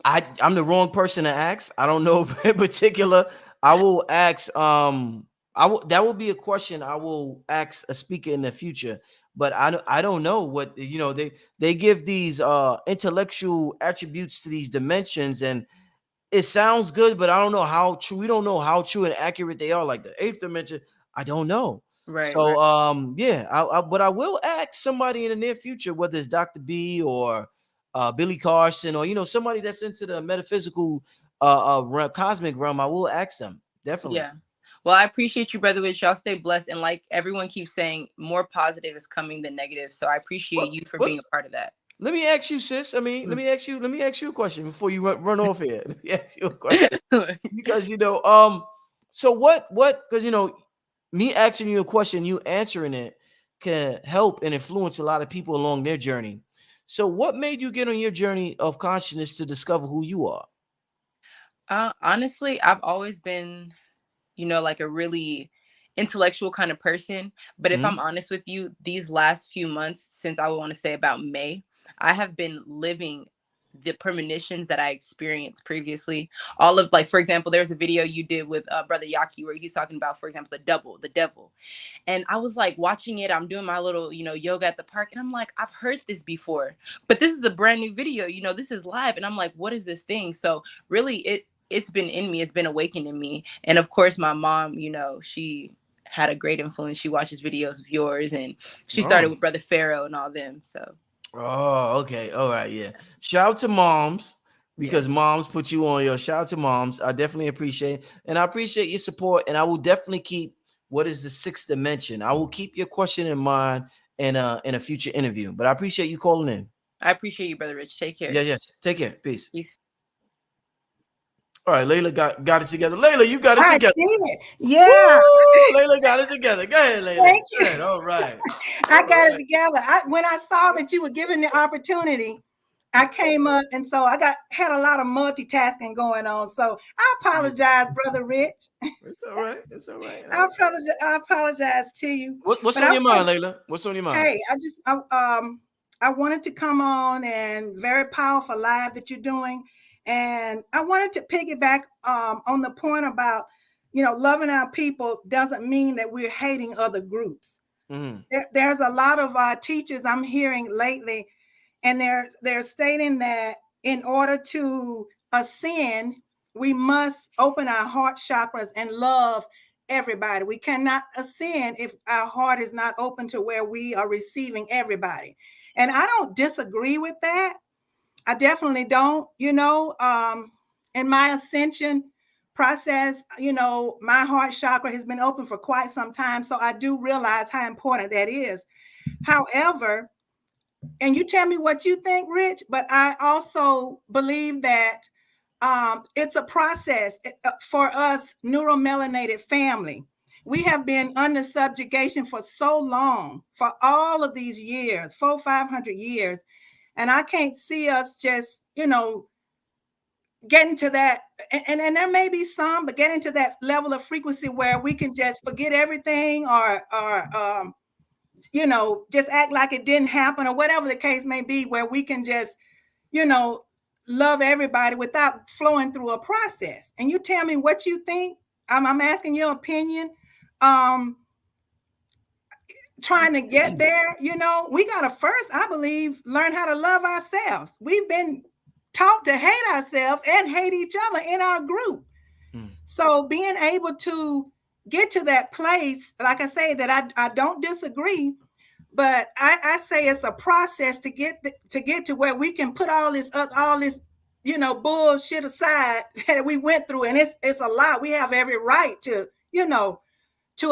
I'm the wrong person to ask. I don't know in particular. I will ask, that will be a question I will ask a speaker in the future, but I don't know what, they give these intellectual attributes to these dimensions, and it sounds good, but I don't know how true. We don't know how true and accurate they are. Like the 8th dimension, I don't know. Right. So, but I will ask somebody in the near future, whether it's Dr. B or Billy Carson, or somebody that's into the metaphysical, cosmic realm. I will ask them definitely. Yeah. Well, I appreciate you, Brother Rich. Y'all stay blessed, and like everyone keeps saying, more positive is coming than negative. So I appreciate you for being a part of that. Let me ask you, sis. Let me ask you a question before you run off here. Let me ask you a question. Because so what because me asking you a question, you answering it can help and influence a lot of people along their journey. So what made you get on your journey of consciousness to discover who you are? Honestly, I've always been, like a really intellectual kind of person. But if I'm honest with you, these last few months, since I would want to say about May, I have been living the premonitions that I experienced previously. All of, like, for example, there's a video you did with Brother Yaki where he's talking about, for example, the devil. And I was like watching it. I'm doing my little, yoga at the park. And I'm like, I've heard this before, but this is a brand new video. This is live. And I'm like, what is this thing? So really, it's been in me. It's been awakened in me. And of course, my mom, she had a great influence. She watches videos of yours, and she started with Brother Pharaoh and all them. So. Oh, okay. All right. Yeah. Shout out to moms, because moms put you on your shout out to moms. I definitely appreciate it. And I appreciate your support. And I will definitely keep what is the sixth dimension? I will keep your question in mind in a future interview. But I appreciate you calling in. I appreciate you, Brother Rich. Take care. Yeah, yes. Take care. Peace. Peace. All right, Layla got it together. Layla, you got it I together. did. Yeah. Woo! Layla got it together. Go ahead, Layla. Thank Go you. ahead. All right. I got it together. When I saw that you were given the opportunity, I came up, and so I had a lot of multitasking going on. So I apologize, Brother Rich. It's all right. It's all right. I apologize to you. What's on your mind, Layla? What's on your mind? Hey, I wanted to come on, and very powerful live that you're doing. And I wanted to piggyback on the point about, loving our people doesn't mean that we're hating other groups. Mm-hmm. There's a lot of teachers I'm hearing lately, and they're stating that in order to ascend, we must open our heart chakras and love everybody. We cannot ascend if our heart is not open to where we are receiving everybody. And I don't disagree with that. I definitely don't. In my ascension process, my heart chakra has been open for quite some time. So I do realize how important that is. However, and you tell me what you think, Rich, but I also believe that it's a process for us neuromelanated family. We have been under subjugation for so long, for all of these years, 400-500 years. And I can't see us just, getting to that. And there may be some, but getting to that level of frequency where we can just forget everything or just act like it didn't happen, or whatever the case may be, where we can just, love everybody without flowing through a process. And you tell me what you think. I'm asking your opinion. Trying to get there, we got to first, I believe, learn how to love ourselves. We've been taught to hate ourselves and hate each other in our group. So being able to get to that place, like I say, that I don't disagree, but I say it's a process to get to where we can put all this bullshit aside that we went through. And it's a lot. We have every right to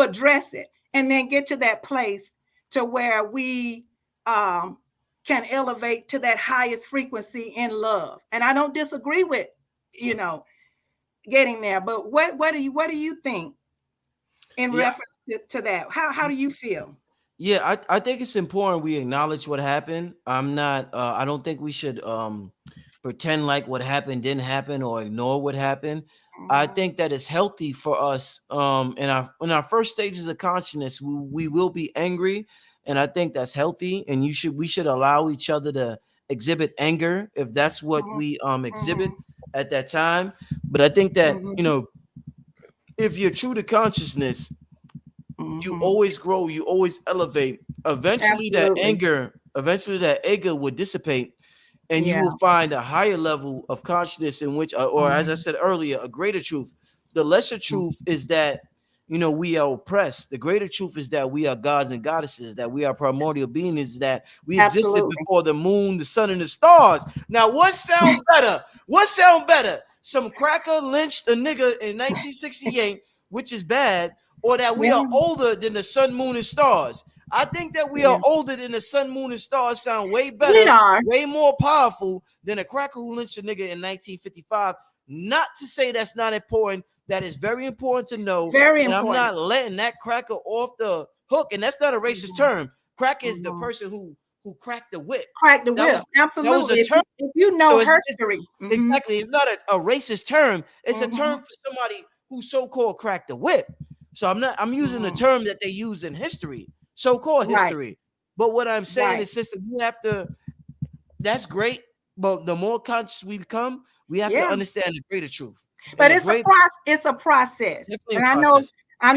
address it, and then get to that place to where we can elevate to that highest frequency in love. And I don't disagree with, getting there. But what do you think in reference to that? How do you feel? Yeah, I think it's important we acknowledge what happened. I don't think we should pretend like what happened didn't happen or ignore what happened. I think that it's healthy for us in our first stages of consciousness. We will be angry, and I think that's healthy. And we should allow each other to exhibit anger if that's what we exhibit at that time. But I think that if you're true to consciousness, you always grow, you always elevate. Eventually, that anger will dissipate. And you will find a higher level of consciousness in which, or as I said earlier, a greater truth. The lesser truth is that, we are oppressed. The greater truth is that we are gods and goddesses, that we are primordial beings, that we existed before the moon, the sun, and the stars. Now, what sound better? What sound better? Some cracker lynched a nigga in 1968, which is bad, or that we are older than the sun, moon, and stars? I think that we are older than the sun, moon, and stars sound way better, way more powerful than a cracker who lynched a nigga in 1955. Not to say that's not important. That is very important to know. Very important. I'm not letting that cracker off the hook. And that's not a racist term. Cracker is the person who cracked the whip. Cracked the whip. Absolutely. That was a term. If you know history. Exactly. It's not a racist term. It's a term for somebody who so-called cracked the whip. So I'm using the term that they use in history. So-called history. But what I'm saying is, sister, we have to, that's great, but the more conscious we become, we have to understand the greater truth. But it's a process. And I know I'm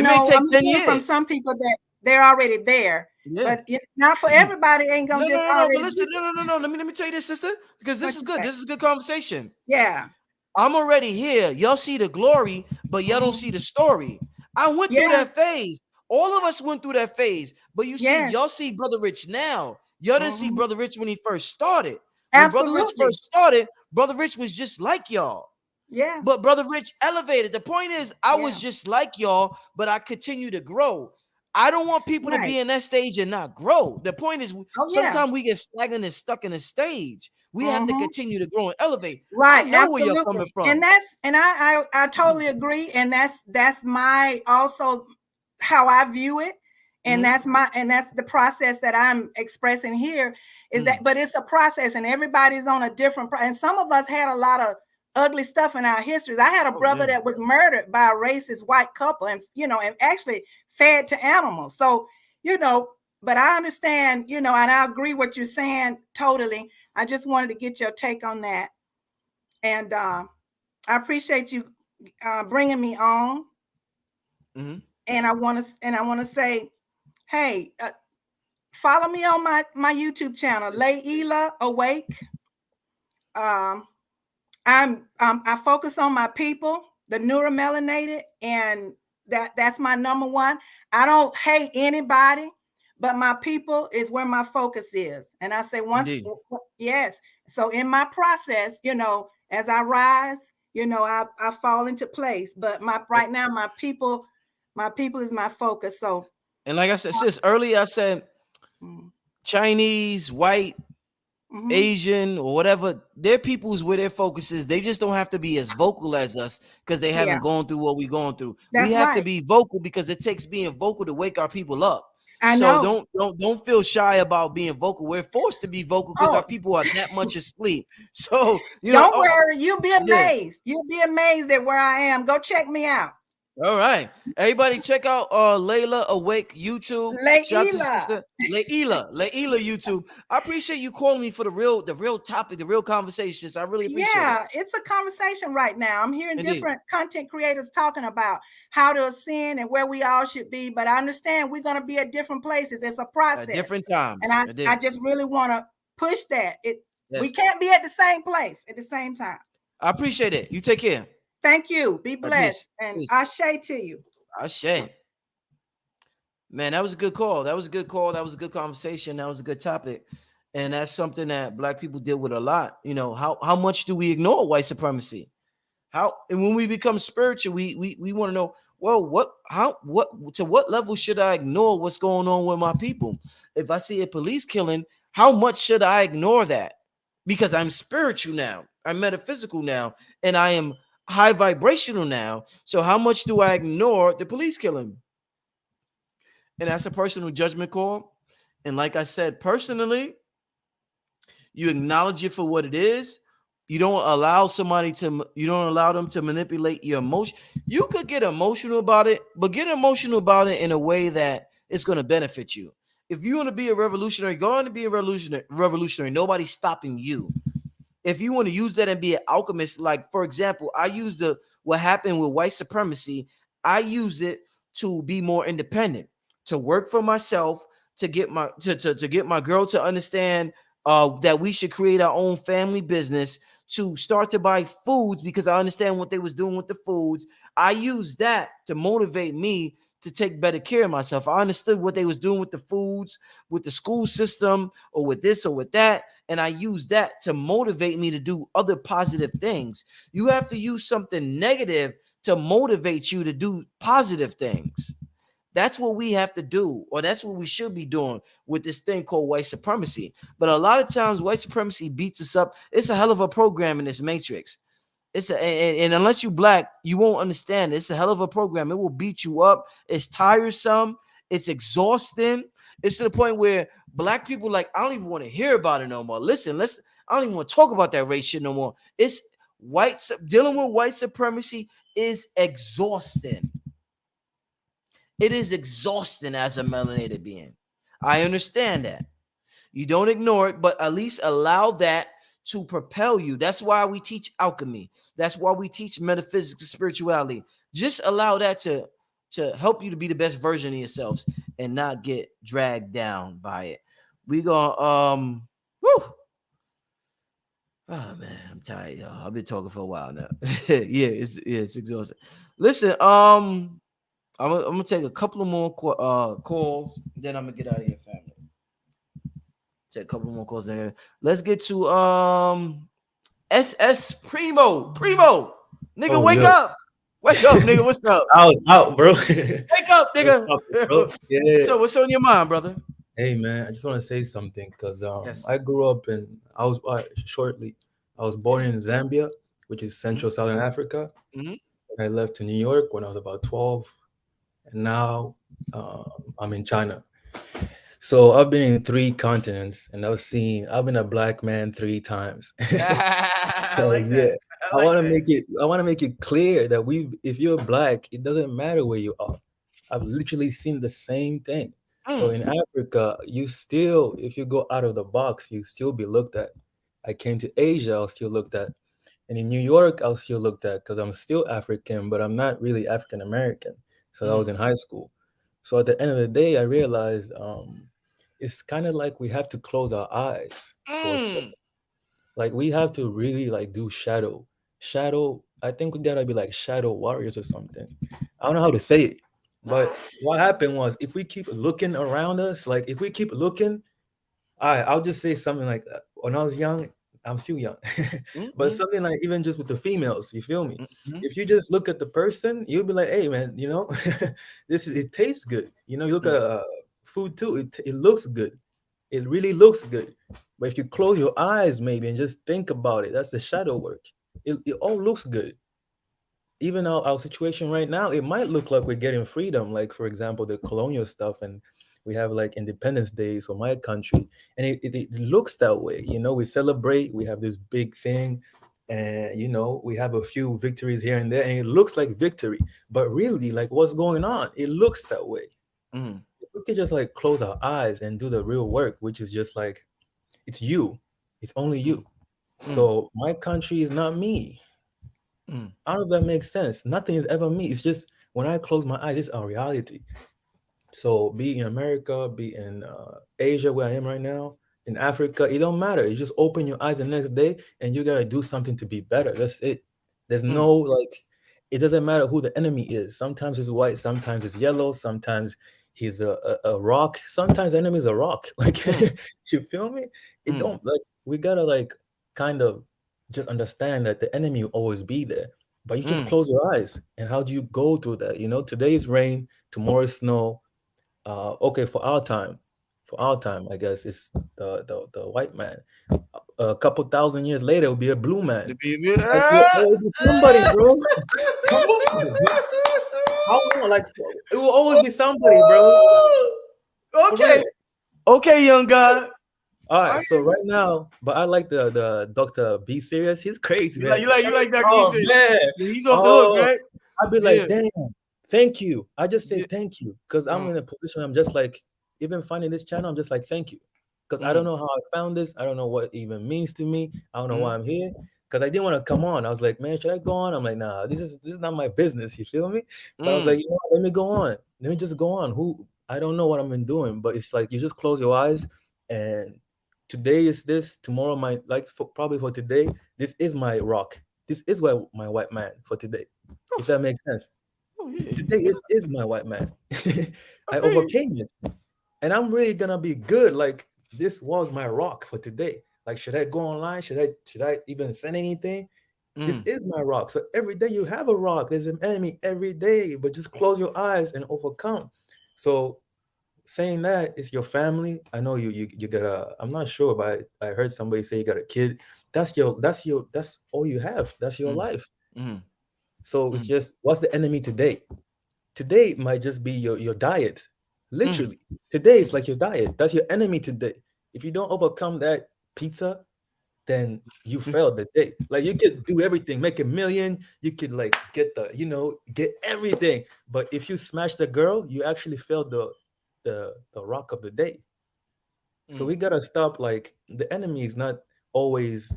hearing from some people that they're already there. Yeah. But not for everybody ain't gonna already. But listen, no. Let me tell you this, sister, because this is good. This is a good conversation. Yeah. I'm already here. Y'all see the glory, but y'all don't see the story. I went through that phase. All of us went through that phase, but you see, y'all see Brother Rich now. Y'all didn't see Brother Rich when he first started. When Brother Rich first started, Brother Rich was just like y'all. Yeah. But Brother Rich elevated. The point is, I was Yeah. just like y'all, but I continue to grow. I don't want people to be Right. in that stage and not grow. The point is, Oh yeah. sometimes we get stagnant and stuck in a stage. We have to Mm-hmm. continue to grow and elevate. I Right, know where you're coming absolutely. And from. I totally agree. And that's my also how I view it. And Mhm. that's the process that I'm expressing here is Mm. that, but it's a process and everybody's on a different and some of us had a lot of ugly stuff in our histories. I had a Oh brother yeah. that was murdered by a racist white couple and and actually fed to animals. So, but I understand, and I agree what you're saying totally. I just wanted to get your take on that. And I appreciate you bringing me on. Mm-hmm. And I want to say, hey, follow me on my YouTube channel, Layla Awake. Um, I focus on my people, the neuromelanated, and that's my number one. I don't hate anybody, but my people is where my focus is. And I say Indeed. yes. So in my process, as I rise, I fall into place. But right now, my people is my focus. So And like I said, sis, earlier I said Chinese, white, mm-hmm. Asian, or whatever, their people's where their focus is. They just don't have to be as vocal as us because they Yeah, haven't gone through what we're going through. We that's have to right. be vocal because it takes being vocal to wake our people up. I So know. don't feel shy about being vocal. We're forced to be vocal because Oh, our people are that much asleep. So don't worry. You'll be yeah. amazed. You'll be amazed at where I am. Go check me out. All right. Everybody check out Layla Awake YouTube. Shout out to Layla. sister Layla YouTube. I appreciate you calling me for the real topic, the real conversations. I really appreciate it. Yeah, it's a conversation right now. I'm hearing Indeed. different content creators talking about how to ascend and where we all should be. But I understand we're going to be at different places. It's a At process. different And times. I just really want to push that. We Yes. can't be at the same place at the same time. I appreciate it. You take care. Thank you. Be All right, peace. blessed. And Peace. ashe to you. Ashe. Man, that was a good call. That was a good call. That was a good conversation. That was a good topic. And that's something that black people deal with a lot. How much do we ignore white supremacy? And when we become spiritual, we want to know, well, what to what level should I ignore what's going on with my people? If I see a police killing, how much should I ignore that? Because I'm spiritual now, I'm metaphysical now, and I am high vibrational now. So how much do I ignore the police killing? And that's a personal judgment call. And like I said, personally, you acknowledge it for what it is. You don't allow them to manipulate your emotion. You could get emotional about it, but get emotional about it in a way that it's going to benefit you. If you want to be a revolutionary, go on to be a revolutionary. Nobody's stopping you. If you want to use that and be an alchemist, like for example, I used what happened with white supremacy. I use it to be more independent, to work for myself, to get my girl to understand that we should create our own family business, to start to buy foods because I understand what they was doing with the foods. I used that to motivate me to take better care of myself. I understood what they was doing with the foods, with the school system, or with this or with that, and I used that to motivate me to do other positive things. You have to use something negative to motivate you to do positive things. That's what we have to do, or that's what we should be doing with this thing called white supremacy. But a lot of times, white supremacy beats us up. It's a hell of a program in this matrix. And unless you black, you won't understand. It's a hell of a program. It will beat you up. It's tiresome. It's exhausting. It's to the point where black people like, I don't even want to hear about it no more. Listen. I don't even want to talk about that race shit no more. It's dealing with white supremacy is exhausting. It is exhausting as a melanated being. I understand that. You don't ignore it, but at least allow that to propel you. That's why we teach alchemy. That's why we teach metaphysics and spirituality. Just allow that to help you to be the best version of yourselves and not get dragged down by it. We gonna whew. Oh man, I'm tired, y'all. I've been talking for a while now. Yeah, it's exhausting. Listen, I'm gonna take a couple of more calls, then I'm gonna get out of here, family. Take a couple more calls there. Let's get to SS Primo. Nigga, Oh, wake yo. up. Wake up, nigga. What's up? Out, bro. Wake up, What's nigga. up, bro? Yeah. So what's on your mind, brother? Hey, man. I just want to say something because Yes. I grew up I was shortly. I was born in Zambia, which is Central Southern Africa. Mm-hmm. I left to New York when I was about 12, and now I'm in China. So I've been in three continents, and I've been a black man three times. I So like that. yeah, I like that. I want to make it clear that if you're black, it doesn't matter where you are. I've literally seen the same thing. So Mm. in Africa, you still, if you go out of the box, you still be looked at. I came to Asia, I'll still looked at, and in New York, I'll still looked at because I'm still African, but I'm not really African American. So I was Mm. in high school. So at the end of the day, I realized it's kind of like we have to close our eyes for a second. Mm. Like we have to really like do shadow. I think we gotta be like shadow warriors or something. I don't know how to say it, but what happened was if we keep looking around us, like if we keep looking, I'll just say something like when I was young, I'm still young, but Mm-hmm. something like even just with the females, you feel me? Mm-hmm. If you just look at the person, you'll be like, hey man, it tastes good. You look at food too, it looks good. It really looks good. But if you close your eyes maybe and just think about it, that's the shadow work. It all looks good. Even our situation right now, it might look like we're getting freedom, like for example, the colonial stuff, and we have like independence days for my country, and it looks that way. We celebrate, we have this big thing, and we have a few victories here and there, and it looks like victory. But really, like what's going on? It looks that way. Mm. If we could just like close our eyes and do the real work, which is just like it's you. It's only Mm. you. Mm. So my country is not me. Mm. I don't know if that makes sense. Nothing is ever me. It's just when I close my eyes, it's our reality. So be in America, be in Asia where I am right now, in Africa, it don't matter. You just open your eyes the next day and you gotta do something to be better. That's it. There's Mm. no like it doesn't matter who the enemy is. Sometimes it's white, sometimes it's yellow, sometimes he's a rock, sometimes the enemy is a rock. Like Mm. you feel me? It Mm. don't like we gotta like kind of just understand that the enemy will always be there. But you just Mm. close your eyes. And how do you go through that? Today is rain, tomorrow is snow, okay, for our time, I guess it's the white man. A couple thousand years later, it'll be a blue man. The baby. Like you'll always be somebody, bro. Come on, bro. How long? Like it will always be somebody, bro. For Okay. real. Okay, young God. All I right, so hear you. right now, but I like the Doctor Be Serious. He's crazy, You like man. you like Dr. Oh Easton. man. He's off the hook, Oh, right? I'd be Yeah. like, damn, thank you. I just say Yeah. thank you because I'm Mm. in a position. I'm just like, even finding this channel, I'm just like, thank you. Because I don't Mm. know how I found this. I don't know what it even means to me. I don't know why Mm. I'm here. Because I didn't want to come on. I was like, man, should I go on? I'm like, nah, this is not my business. You feel me? But I was Mm. like, let me go on. Let me just go on. I don't know what I've been doing, but it's like you just close your eyes and today is this, tomorrow might like probably for today, this is my rock. This is my white man for today. If that makes sense. Oh yeah. Today Yeah. is my white man. I I feel you. overcame it. And I'm really gonna be good. Like this was my rock for today. Like, should I go online? Should I even send anything? This Mm. is my rock. So every day you have a rock. There's an enemy every day, but just close your eyes and overcome. So saying that it's your family. I know you got a. I'm not sure, but I heard somebody say you got a kid. That's all you have. That's your Mm. life. Mm. So it's Mm. just what's the enemy today? Today might just be your diet. Mm. Literally, today is like your diet. That's your enemy today. If you don't overcome that pizza, then you failed the day. Like you could do everything, make 1 million. You could like get everything. But if you smash the girl, you actually failed the rock of the day. So Mm. we gotta stop. Like the enemy is not always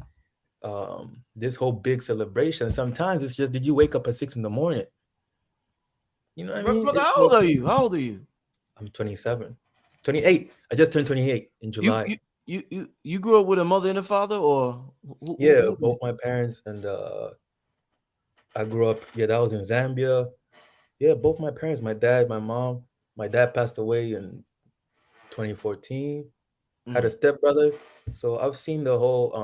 this whole big celebration. Sometimes it's just did you wake up at 6 in the morning? You know what I mean? Brother, It's how like old are you? How old are you? I'm 27. 28. I just turned 28 in You July. you you grew up with a mother and a father, or Yeah, who? both my parents and I grew up. Yeah, that was in Zambia. Yeah, both my parents, my dad, my mom. My dad passed away in 2014. Had a Mm. stepbrother, so I've seen the whole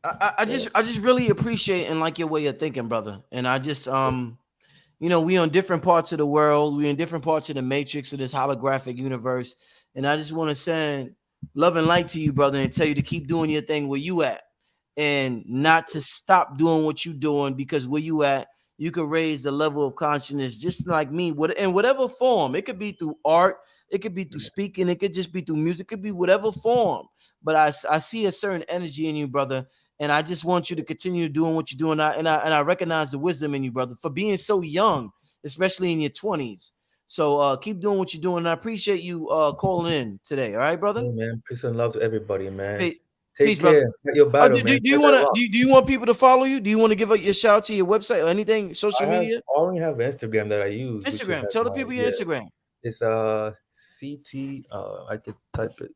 I just really appreciate and like your way of thinking, brother. And I just we on different parts of the world, we in different parts of the matrix of this holographic universe. And I just want to send love and light to you, brother, and tell you to keep doing your thing where you at and not to stop doing what you doing, because where you at, you could raise the level of consciousness just like me, in whatever form. It could be through art, it could be through speaking, it could just be through music, it could be whatever form. But I see a certain energy in you, brother, and I just want you to continue doing what you're doing. And I recognize the wisdom in you, brother, for being so young, especially in your 20s. So keep doing what you're doing. And I appreciate you calling in today. All right, brother? Hey, man. Peace and love to everybody, man. Hey, Take peace, care. brother. Fight your battle, Do man. you want to do you want people to follow you? Do you want to give your shout out to your website or anything, social media? I only have Instagram that I use. Instagram. Tell the people your Instagram. It's CT. I could type it.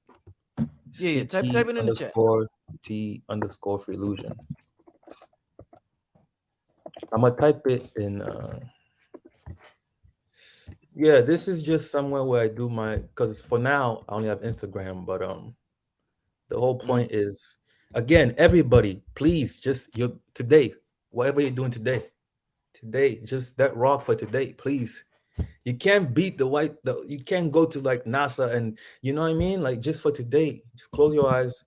Yeah. Type it in the chat. _T_ for illusion. I'm gonna type it in. Yeah, this is just somewhere where I do my, because for now I only have Instagram, but the whole point is, again, everybody, please just today, whatever you're doing today, just that rock for today, please. You can't beat you can't go to like NASA and you know what I mean? Like just for today, just close your eyes.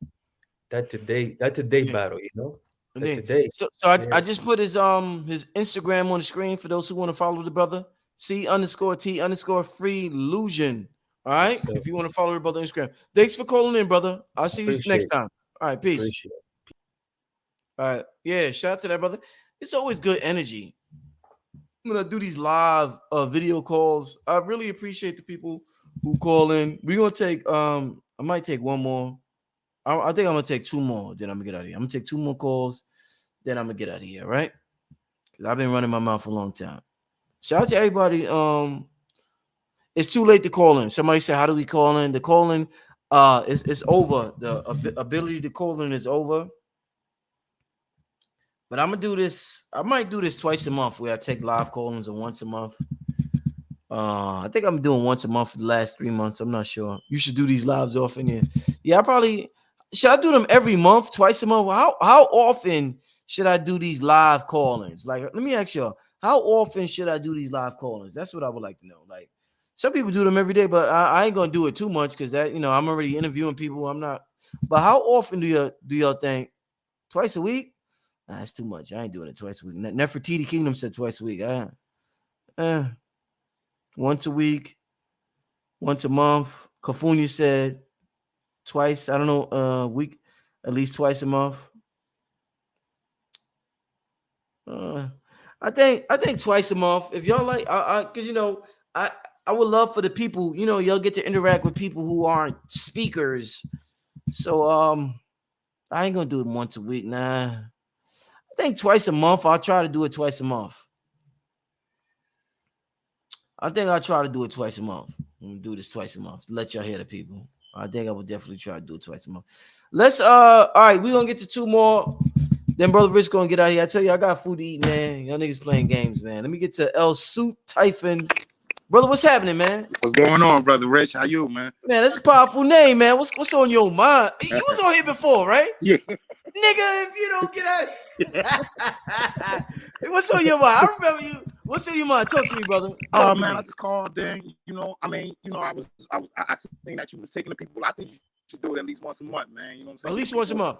That today battle, you know? Today. So I just put his Instagram on the screen for those who want to follow the brother. C_T_free illusion. All right. If you want to follow the brother on Instagram. Thanks for calling in, brother. I'll see you next time. All right, peace. All right. Yeah, shout out to that, brother. It's always good energy. I'm gonna do these live video calls. I really appreciate the people who call in. We're gonna take I might take one more. I think I'm gonna take two more, then I'm gonna get out of here. I'm gonna take two more calls, then I'm gonna get out of here, right? Because I've been running my mouth for a long time. Shout out to everybody. It's too late to call in. Somebody said, how do we call in? The calling it's over. The ability to call in is over. But I'm gonna do this. I might do this twice a month where I take live call-ins and once a month. I think I'm doing once a month for the last 3 months. I'm not sure. You should do these lives often. Yeah, should I do them every month, twice a month? How often should I do these live call-ins? Like, let me ask you, how often should I do these live call-ins? That's what I would like to know. Like, some people do them every day, but I ain't gonna do it too much because that, I'm already interviewing people. I'm not. But how often do y'all think? Twice a week? Nah, that's too much. I ain't doing it twice a week. Nefertiti Kingdom said twice a week. Once a week, once a month. Kafunya said twice. I don't know, week, at least twice a month. I think twice a month. If y'all like, because I would love for the people, y'all get to interact with people who aren't speakers. So I ain't gonna do it once a week. Nah. I think twice a month. I'll try to do it twice a month. I think I'll try to do it twice a month. I'm gonna do this twice a month to let y'all hear the people. I think I will definitely try to do it twice a month. Let's all right, we're gonna get to two more. Then Brother Rich gonna get out here. I tell you, I got food to eat, man. Y'all niggas playing games, man. Let me get to El Suit Typhon. Brother, what's happening, man? What's going on, Brother Rich? How you, man? Man, that's a powerful name, man. What's on your mind? You was on here before, right? Yeah. Nigga, if you don't get out of here. What's on your mind? I remember you. What's on your mind? Talk to me, brother. Oh man, I just called in. I seen that you was taking the people. I think you should do it at least once a month, man. You know what I'm saying? At least once a month.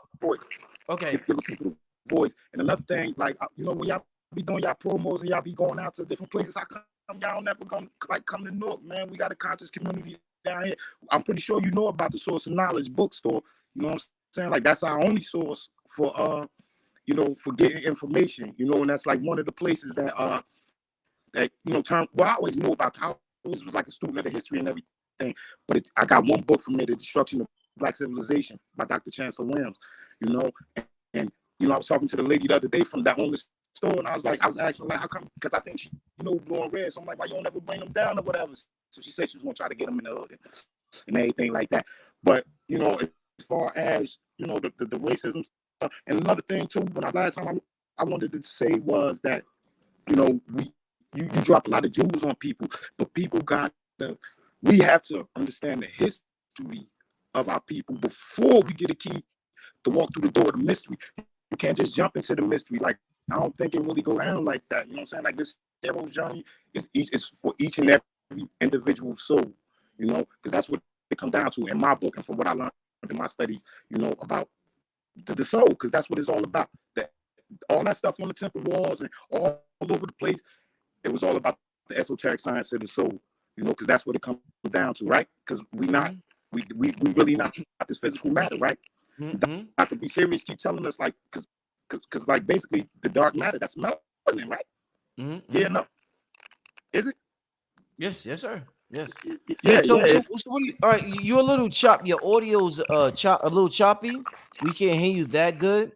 Okay. Give people voice. And another thing, like when y'all be doing y'all promos and y'all be going out to different places, y'all never gonna come to Newark, man. We got a conscious community down here. I'm pretty sure you know about the Source of Knowledge bookstore. You know what I'm saying? Like that's our only source for for getting information. And that's like one of the places that I always knew about. I always was like a student of the history and everything. But I got one book from there, The Destruction of Black Civilization by Dr. Chancellor Williams. And I was talking to the lady the other day from that only store, and I was asking like, how come? Because I think she, blowing red. So I'm like, why you don't ever bring them down or whatever? So she said she was gonna try to get them in the hood and everything like that. But as far as the racism stuff, and another thing too, last time I wanted to say was that you drop a lot of jewels on people, but we have to understand the history of our people before we get a key to walk through the door of the mystery. can't just jump into the mystery. Like, I don't think it really go down like that. You know what I'm saying? Like, this hero's journey is for each and every individual soul, you know, because that's what it comes down to in my book and from what I learned in my studies, you know, about the soul, because that's what it's all about. That all that stuff on the temple walls and all over the place, it was all about the esoteric science of the soul, you know, because that's what it comes down to, right? Because we really not this physical matter, right? Dr. Be serious keep telling us, like, because like basically the dark matter, that's melanin, right? Yeah, no, is it? Yes, sir. Yes. Yeah. So what do you, all right, you're a little your audio's a little choppy. We can't hear you that good.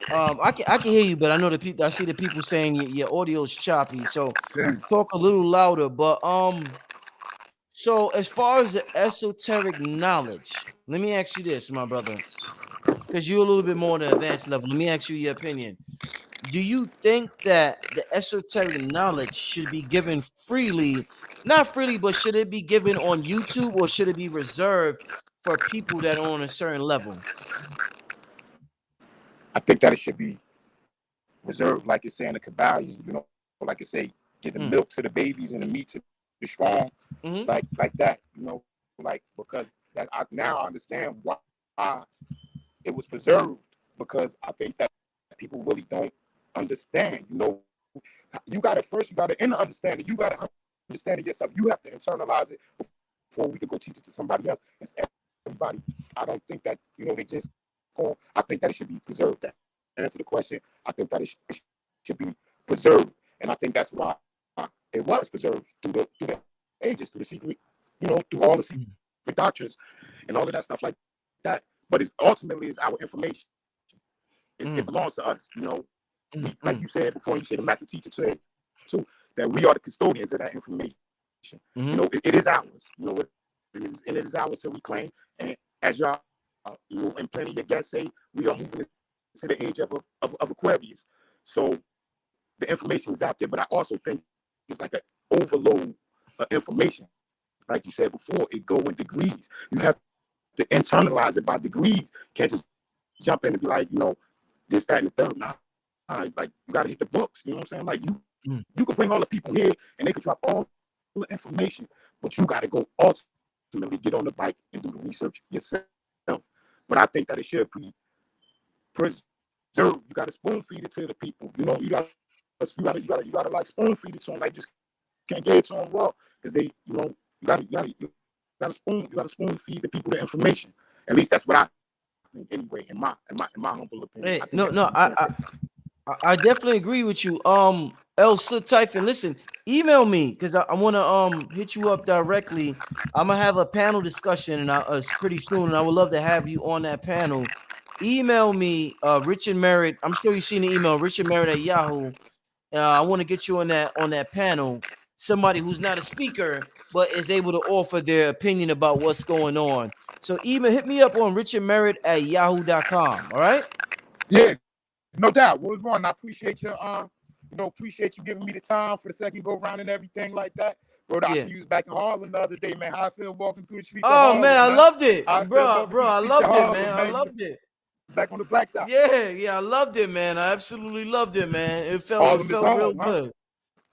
I can hear you, but I know the people, I see the people saying your audio's choppy. So talk a little louder. But so as far as the esoteric knowledge, let me ask you this, my brother, because you're a little bit more on the advanced level. Let me ask you your opinion. Do you think that the esoteric knowledge should be given freely? Not freely, but should it be given on YouTube, or should it be reserved for people that are on a certain level? I think that it should be reserved, like it's saying the Kabbalion, you know, like it say, get the milk to the babies and the meat to the strong, like that, you know, like, because that now I understand why it was preserved, because I think that people really don't understand, you know. You got to in the understanding, you got to understand it yourself. You have to internalize it before we could go teach it to somebody else. It's everybody. I don't think that, you know, they just go. I think that it should be preserved. That answer the question. I think that it should be preserved, and I think that's why it was preserved through the ages, through the secret, you know, through all the secret doctrines and all of that stuff like that. But it's ultimately is our information. It belongs to us, you know. Like you said before, you said the master teacher said too, that we are the custodians of that information. You know, it is ours. You know, it is ours to reclaim. And as y'all, you know, and plenty of your guests say, we are moving to the age of Aquarius. So the information is out there, but I also think it's like an overload of information. Like you said before, it go in degrees. You have to internalize it by degrees. Can't just jump in and be like, you know, this, that, and the third. Nah, like, you got to hit the books. You know what I'm saying? Like, you can bring all the people here and they can drop all the information, but you got to go ultimately get on the bike and do the research yourself. But I think that it should be preserved. You got to spoon feed it to the people. You know, you got to like spoon feed it to them. Like, just can't get it to them raw, because they, you know, you got to spoon feed the people the information. At least that's what I think anyway. In my humble opinion. Hey, I definitely agree with you. El Typhon, listen, email me, because I want to hit you up directly. I'm gonna have a panel discussion, and pretty soon, and I would love to have you on that panel. Email me, Richard Merritt. I'm sure you've seen the email, Richard Merritt at Yahoo. I want to get you on that panel. Somebody who's not a speaker but is able to offer their opinion about what's going on. So hit me up on Richard Merritt at yahoo.com. All right? Yeah, no doubt. What was going? I appreciate your appreciate you giving me the time for the second go round and everything like that. Bro, I see you was back in Harlem the other day, man. How I feel walking through the streets of Harlem, man, I loved it. Bro, I loved it, Harlem, man. I loved it. Back on the blacktop. Yeah, I loved it, man. I absolutely loved it, man. It felt real good.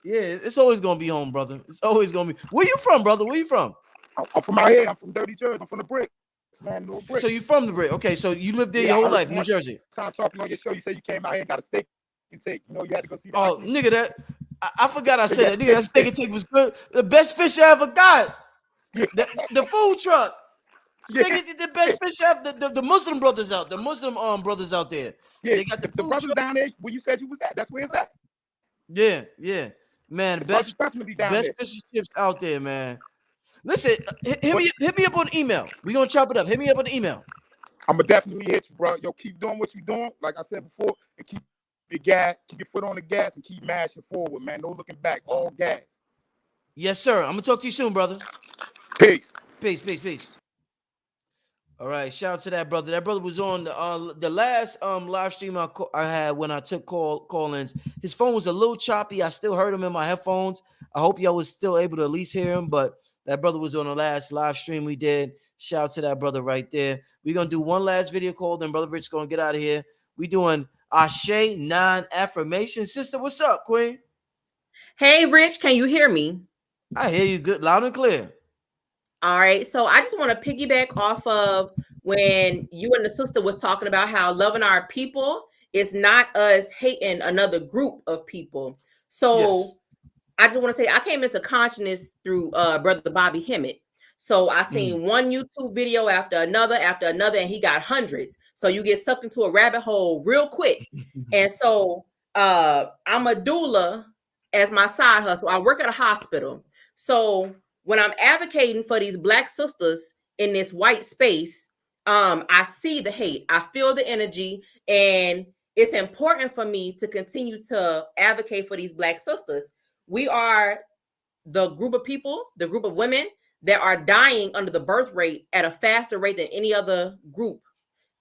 Yeah, it's always gonna be home, brother. It's always gonna be. Where you from, brother? Where you from? I'm from out here. I'm from Dirty Jersey. I'm from the Brick. Man, no brick. So you from the Brick? Okay, so you lived there your whole life, New Jersey. Time talking on your show, you said you came out here and got a steak and take. You know, you had to go see. Oh, nigga, that I forgot I said that. Nigga, that steak and take was good. The best fish I ever got. The food truck. The best fish I ever. The Muslim brothers out. The Muslim brothers out there. Yeah, they got the brothers truck down there where you said you was at. That's where it's at. Yeah. Man, best fish and chips out there, man. Listen, hit me up on email. We're gonna chop it up. Hit me up on the email. I'm gonna definitely hit you, bro. Yo, keep doing what you're doing, like I said before, and keep your foot on the gas and keep mashing forward, man. No looking back, all gas. Yes, sir. I'm gonna talk to you soon, brother. Peace. All right, shout out to that brother. That brother was on the last live stream I had when I took call-ins. His phone was a little choppy. I still heard him in my headphones. I hope y'all was still able to at least hear him, but that brother was on the last live stream we did. Shout out to that brother right there. We're gonna do one last video call, then Brother Rich gonna get out of here. We doing Ashe non-affirmation. Sister, what's up, Queen? Hey, Rich, can you hear me? I hear you good, loud and clear. All right. So I just want to piggyback off of when you and the sister was talking about how loving our people is not us hating another group of people. So Yes. I just want to say I came into consciousness through Brother Bobby Hemmett. So I seen one YouTube video after another, and he got hundreds. So you get sucked into a rabbit hole real quick. And so I'm a doula as my side hustle. I work at a hospital. So when I'm advocating for these Black sisters in this white space, I see the hate, I feel the energy, and it's important for me to continue to advocate for these Black sisters. We are the group of people, the group of women that are dying under the birth rate at a faster rate than any other group.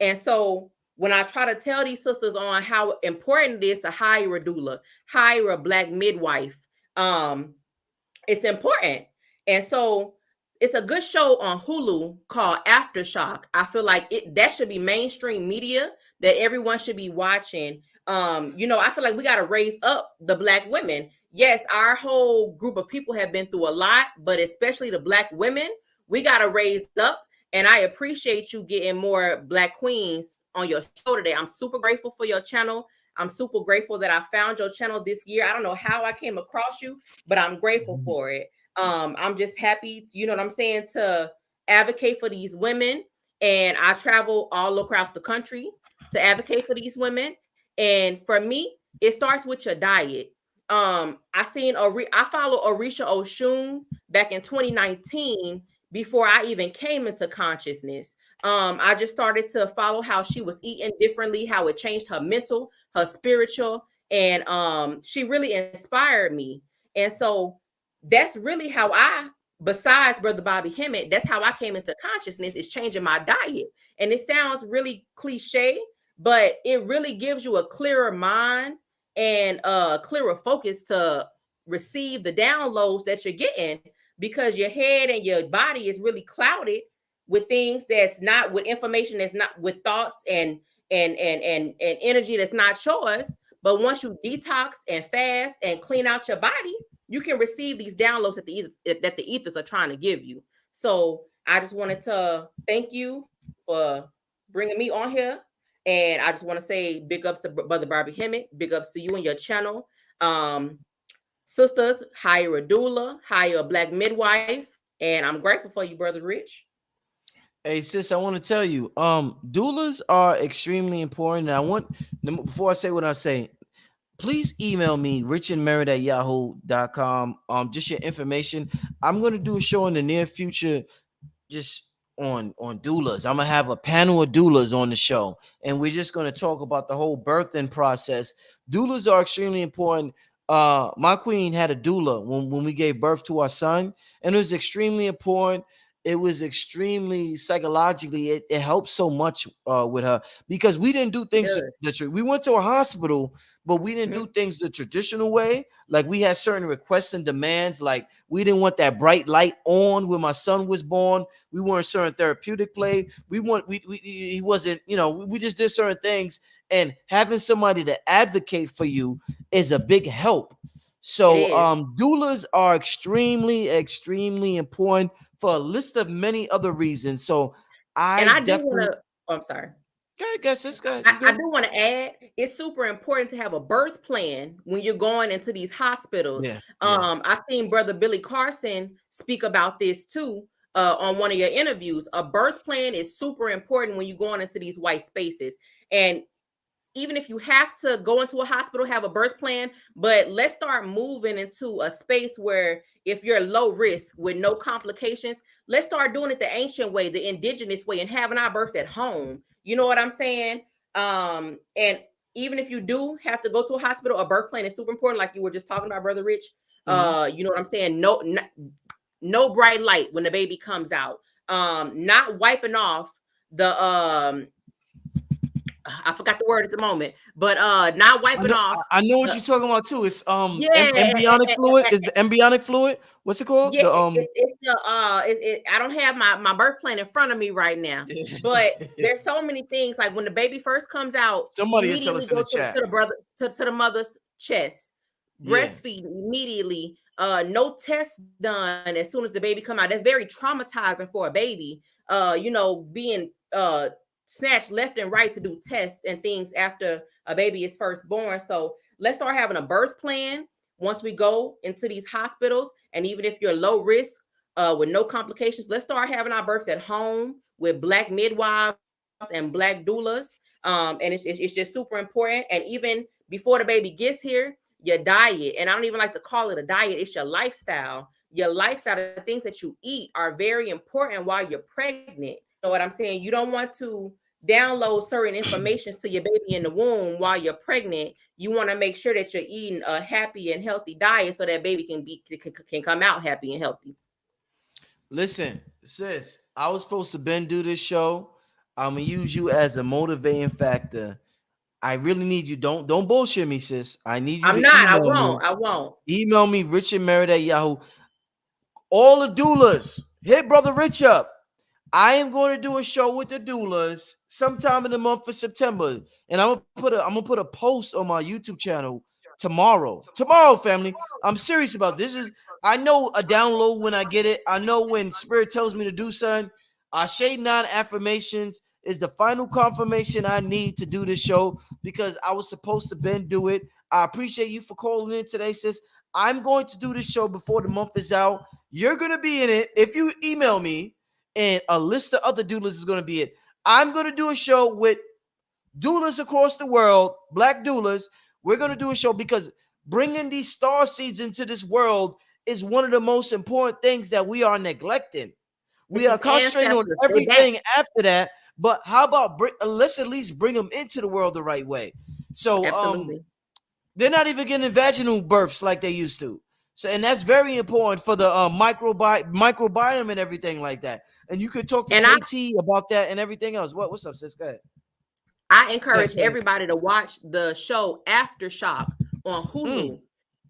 And so when I try to tell these sisters on how important it is to hire a doula, hire a Black midwife, it's important. And so it's a good show on Hulu called Aftershock. I feel like that should be mainstream media that everyone should be watching. I feel like we got to raise up the Black women. Yes, our whole group of people have been through a lot, but especially the Black women, we got to raise up. And I appreciate you getting more Black queens on your show today. I'm super grateful for your channel. I'm super grateful that I found your channel this year. I don't know how I came across you, but I'm grateful for it. I'm just happy, you know what I'm saying, to advocate for these women. And I travel all across the country to advocate for these women. And for me, it starts with your diet. I followed Orisha Oshun back in 2019 before I even came into consciousness. I just started to follow how she was eating differently, how it changed her mental, her spiritual, and she really inspired me. And so that's really how besides Brother Bobby Hemmett, that's how I came into consciousness, is changing my diet. And it sounds really cliche, but it really gives you a clearer mind and a clearer focus to receive the downloads that you're getting, because your head and your body is really clouded with things that's not, with information that's not, with thoughts and energy that's not yours. But once you detox and fast and clean out your body, you can receive these downloads that the ethers are trying to give you. So I just wanted to thank you for bringing me on here. And I just want to say big ups to Brother Bobby Hemmett, big ups to you and your channel. Sisters, hire a doula, hire a Black midwife. And I'm grateful for you, Brother Rich. Hey sis, I want to tell you, doulas are extremely important. And I want, before I say what I say, please email me richandmerit@yahoo.com. Just your information. I'm gonna do a show in the near future, just on doulas. I'm gonna have a panel of doulas on the show, and we're just gonna talk about the whole birthing process. Doulas are extremely important. My queen had a doula when we gave birth to our son, and it was extremely important. It was extremely psychologically, it helped so much with her, because we didn't do things we went to a hospital, but we didn't do things the traditional way. Like, we had certain requests and demands. Like, we didn't want that bright light on when my son was born. We weren't certain therapeutic play. He wasn't, we just did certain things. And having somebody to advocate for you is a big help. So doulas are extremely, extremely important for a list of many other reasons. So I do want to, I'm sorry. I do want to add, it's super important to have a birth plan when you're going into these hospitals. I've seen Brother Billy Carson speak about this too on one of your interviews. A birth plan is super important when you're going into these white spaces. And even if you have to go into a hospital, have a birth plan, but let's start moving into a space where, if you're low risk with no complications, let's start doing it the ancient way, the indigenous way, and having our births at home. You know what I'm saying? And even if you do have to go to a hospital, a birth plan is super important, like you were just talking about, Brother Rich. You know what I'm saying? No bright light when the baby comes out. Not wiping off the I forgot the word at the moment, but not wiping off. I know what you're talking about too. It's Yeah, embryonic fluid. Is the embryonic fluid? What's it called? yeah, The it's the I don't have my birth plan in front of me right now, but there's so many things. Like when the baby first comes out, Somebody will tell immediately us in go the to chat. the brother to the mother's chest, Yeah. breastfeed immediately. No tests done as soon as the baby come out. That's very traumatizing for a baby. Being snatched left and right to do tests and things after a baby is first born. So let's start having a birth plan once we go into these hospitals. And even if you're low risk with no complications, let's start having our births at home with Black midwives and Black doulas. And it's just super important. And even before the baby gets here, your diet, and I don't even like to call it a diet, it's your lifestyle. Your lifestyle, the things that you eat are very important while you're pregnant. You know what I'm saying? You don't want to download certain information to your baby in the womb while you're pregnant. You want to make sure that you're eating a happy and healthy diet so that baby can come out happy and healthy. Listen, sis, I was supposed to do this show. I'm gonna use you as a motivating factor. I really need you. Don't bullshit me, sis. I need you I'm to not. email me. I won't. Email me, richardmerritt at Yahoo. All the doulas, hit Brother Rich up. I am going to do a show with the doulas sometime in the month of September, and I'm gonna put a post on my YouTube channel tomorrow. Tomorrow, family. I'm serious about this. I know a download when I get it. I know when Spirit tells me to do something. Shade 9 affirmations is the final confirmation I need to do this show because I was supposed to do it. I appreciate you for calling in today, sis. I'm going to do this show before the month is out. You're gonna be in it if you email me. And a list of other doulas is going to be it. I'm going to do a show with doulas across the world, Black doulas. We're going to do a show because bringing these star seeds into this world is one of the most important things that we are neglecting. We are concentrating on everything after that, but how about let's at least bring them into the world the right way. So absolutely. They're not even getting vaginal births like they used to. So, and that's very important for the microbiome and everything like that. And you could talk to KT about that and everything else. What's up, sis? Go ahead. I encourage everybody to watch the show Aftershock on Hulu.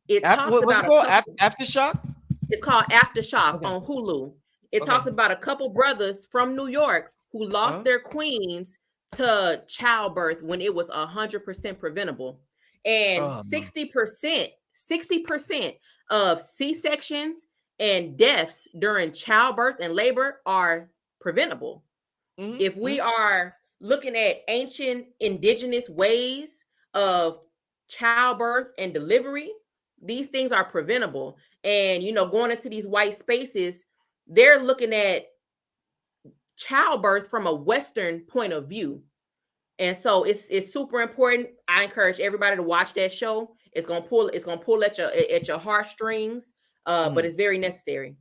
It talks what's about it called? Aftershock? It's called Aftershock on Hulu. It talks about a couple brothers from New York who lost their queens to childbirth when it was 100% preventable. And 60% of C-sections and deaths during childbirth and labor are preventable. If we are looking at ancient indigenous ways of childbirth and delivery, these things are preventable. And, going into these white spaces, they're looking at childbirth from a Western point of view. And so it's super important. I encourage everybody to watch that show. It's gonna pull at your heartstrings, but it's very necessary.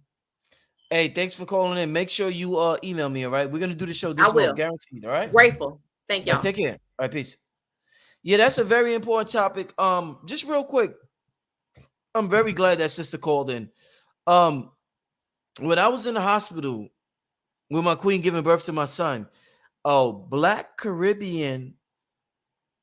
Hey, thanks for calling in. Make sure you email me, all right? We're gonna do the show this month, guaranteed, all right? Grateful. Thank y'all. Take care. All right, peace. Yeah, that's a very important topic. Just real quick, I'm very glad that sister called in. When I was in the hospital with my queen giving birth to my son, a Black Caribbean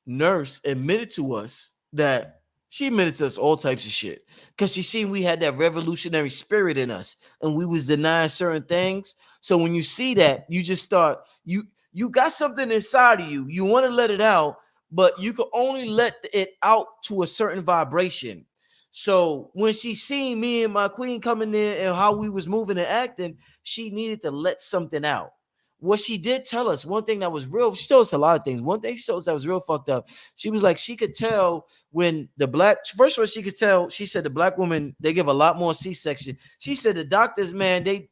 nurse admitted to us that she admitted to us all types of shit because she seen we had that revolutionary spirit in us and we was denying certain things. So when you see that, you just start, you got something inside of you. You want to let it out, but you can only let it out to a certain vibration. So when she seen me and my queen coming in and how we was moving and acting, she needed to let something out. What she did tell us, one thing that was real, she told us a lot of things. One thing she told us that was real fucked up. She was like, she could tell when the Black, first of all, she could tell, she said the Black women, they give a lot more C-section. She said the doctors, man, they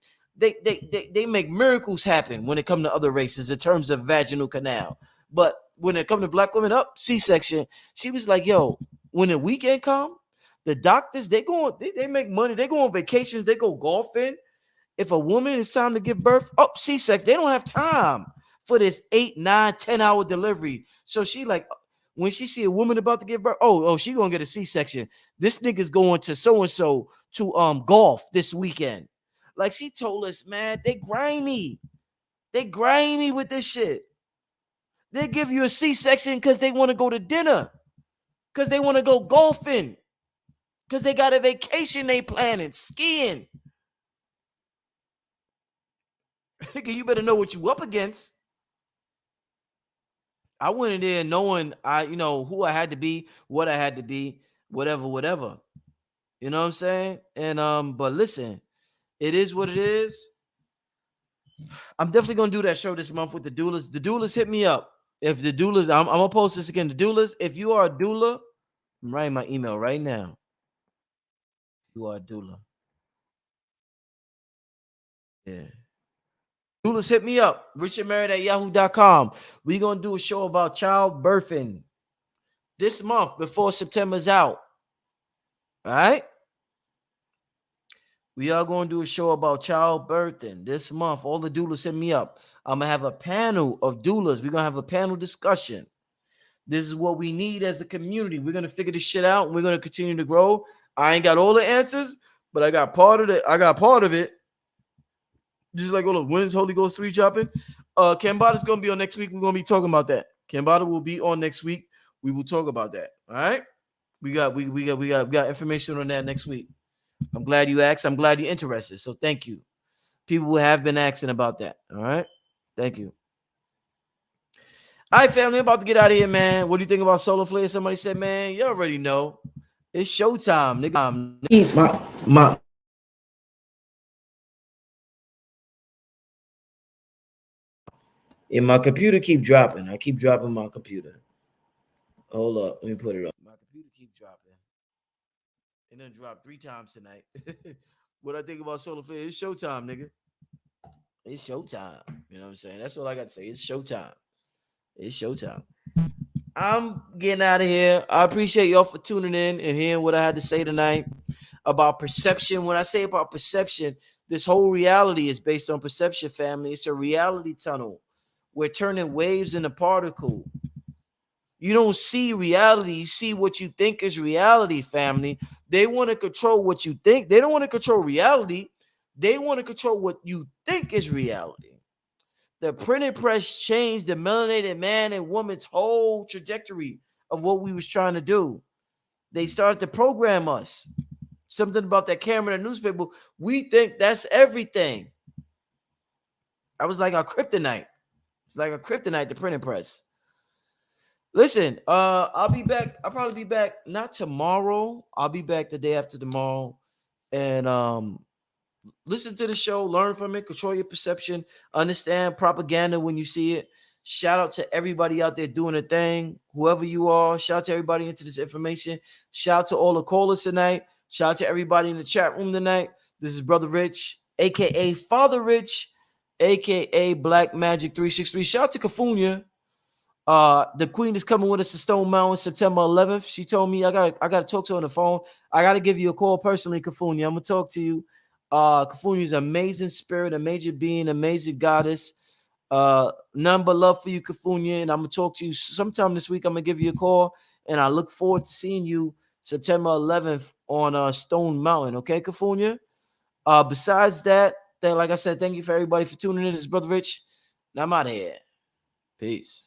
make miracles happen when it comes to other races in terms of vaginal canal. But when it comes to Black women, up C-section, she was like, yo, when the weekend come, the doctors, they make money. They go on vacations. They go golfing. If a woman is time to give birth, C-section, they don't have time for this 8, 9, 10-hour delivery. So she like, when she see a woman about to give birth, she gonna get a C-section. This nigga's going to so-and-so to golf this weekend. Like she told us, man, they grimy with this shit. They give you a C-section because they want to go to dinner, because they want to go golfing, because they got a vacation they planning, skiing. You better know what you up against. I went in there knowing who I had to be, what I had to be, whatever. You know what I'm saying? And but listen, it is what it is. I'm definitely gonna do that show this month with the doulas. The doulas hit me up. If the doulas, I'm gonna post this again. The doulas, if you are a doula, I'm writing my email right now. You are a doula. Yeah. Doulas, hit me up. richardmarried@yahoo.com. We're gonna do a show about childbirthing this month before September's out. All right. We are going to do a show about childbirthing this month. All the doulas hit me up. I'm going to have a panel of doulas. We're going to have a panel discussion. This is what we need as a community. We're going to figure this shit out. And we're going to continue to grow. I ain't got all the answers, but I got part of it. Just like all of when is Holy Ghost 3 dropping? Kambada's going to be on next week. We're going to be talking about that. Kambada will be on next week. We will talk about that. All right. We got information on that next week. I'm glad you asked. I'm glad you're interested. So thank you. People have been asking about that. All right. Thank you. All right, family. I'm about to get out of here, man. What do you think about Solar Flare? Somebody said, man, you already know. It's showtime, nigga. My and my computer keep dropping. I keep dropping my computer. Hold up. Let me put it up. My computer keep dropping. It done dropped 3 times tonight. What I think about Solar Flare? It's showtime, nigga. It's showtime. You know what I'm saying? That's all I got to say. It's showtime. It's showtime. I'm getting out of here. I appreciate y'all for tuning in and hearing what I had to say tonight about perception. When I say about perception, this whole reality is based on perception, family. It's a reality tunnel. We're turning waves into particle. You don't see reality. You see what you think is reality, family. They want to control what you think. They don't want to control reality. They want to control what you think is reality. The printing press changed the melanated man and woman's whole trajectory of what we was trying to do. They started to program us. Something about that camera in the newspaper. We think that's everything. I was like a kryptonite. It's like a kryptonite, the printing press. Listen, I'll be back. I'll probably be back not tomorrow. I'll be back the day after tomorrow. And listen to the show, learn from it, control your perception, understand propaganda when you see it. Shout out to everybody out there doing a thing, whoever you are. Shout out to everybody into this information. Shout out to all the callers tonight. Shout out to everybody in the chat room tonight. This is Brother Rich, aka Father Rich, aka Black Magic 363. Shout out to Kafunya. The Queen is coming with us to Stone Mountain September 11th. She told me I gotta talk to her on the phone. I gotta give you a call personally, Kafunya. I'm gonna talk to you. Kafunya is an amazing spirit, amazing being, amazing goddess. None but love for you, Kafunya. And I'm gonna talk to you sometime this week. I'm gonna give you a call, and I look forward to seeing you September 11th on Stone Mountain. Okay, Kafunya. Besides that, like I said, thank you for everybody for tuning in. This is Brother Rich, and I'm out of here. Peace.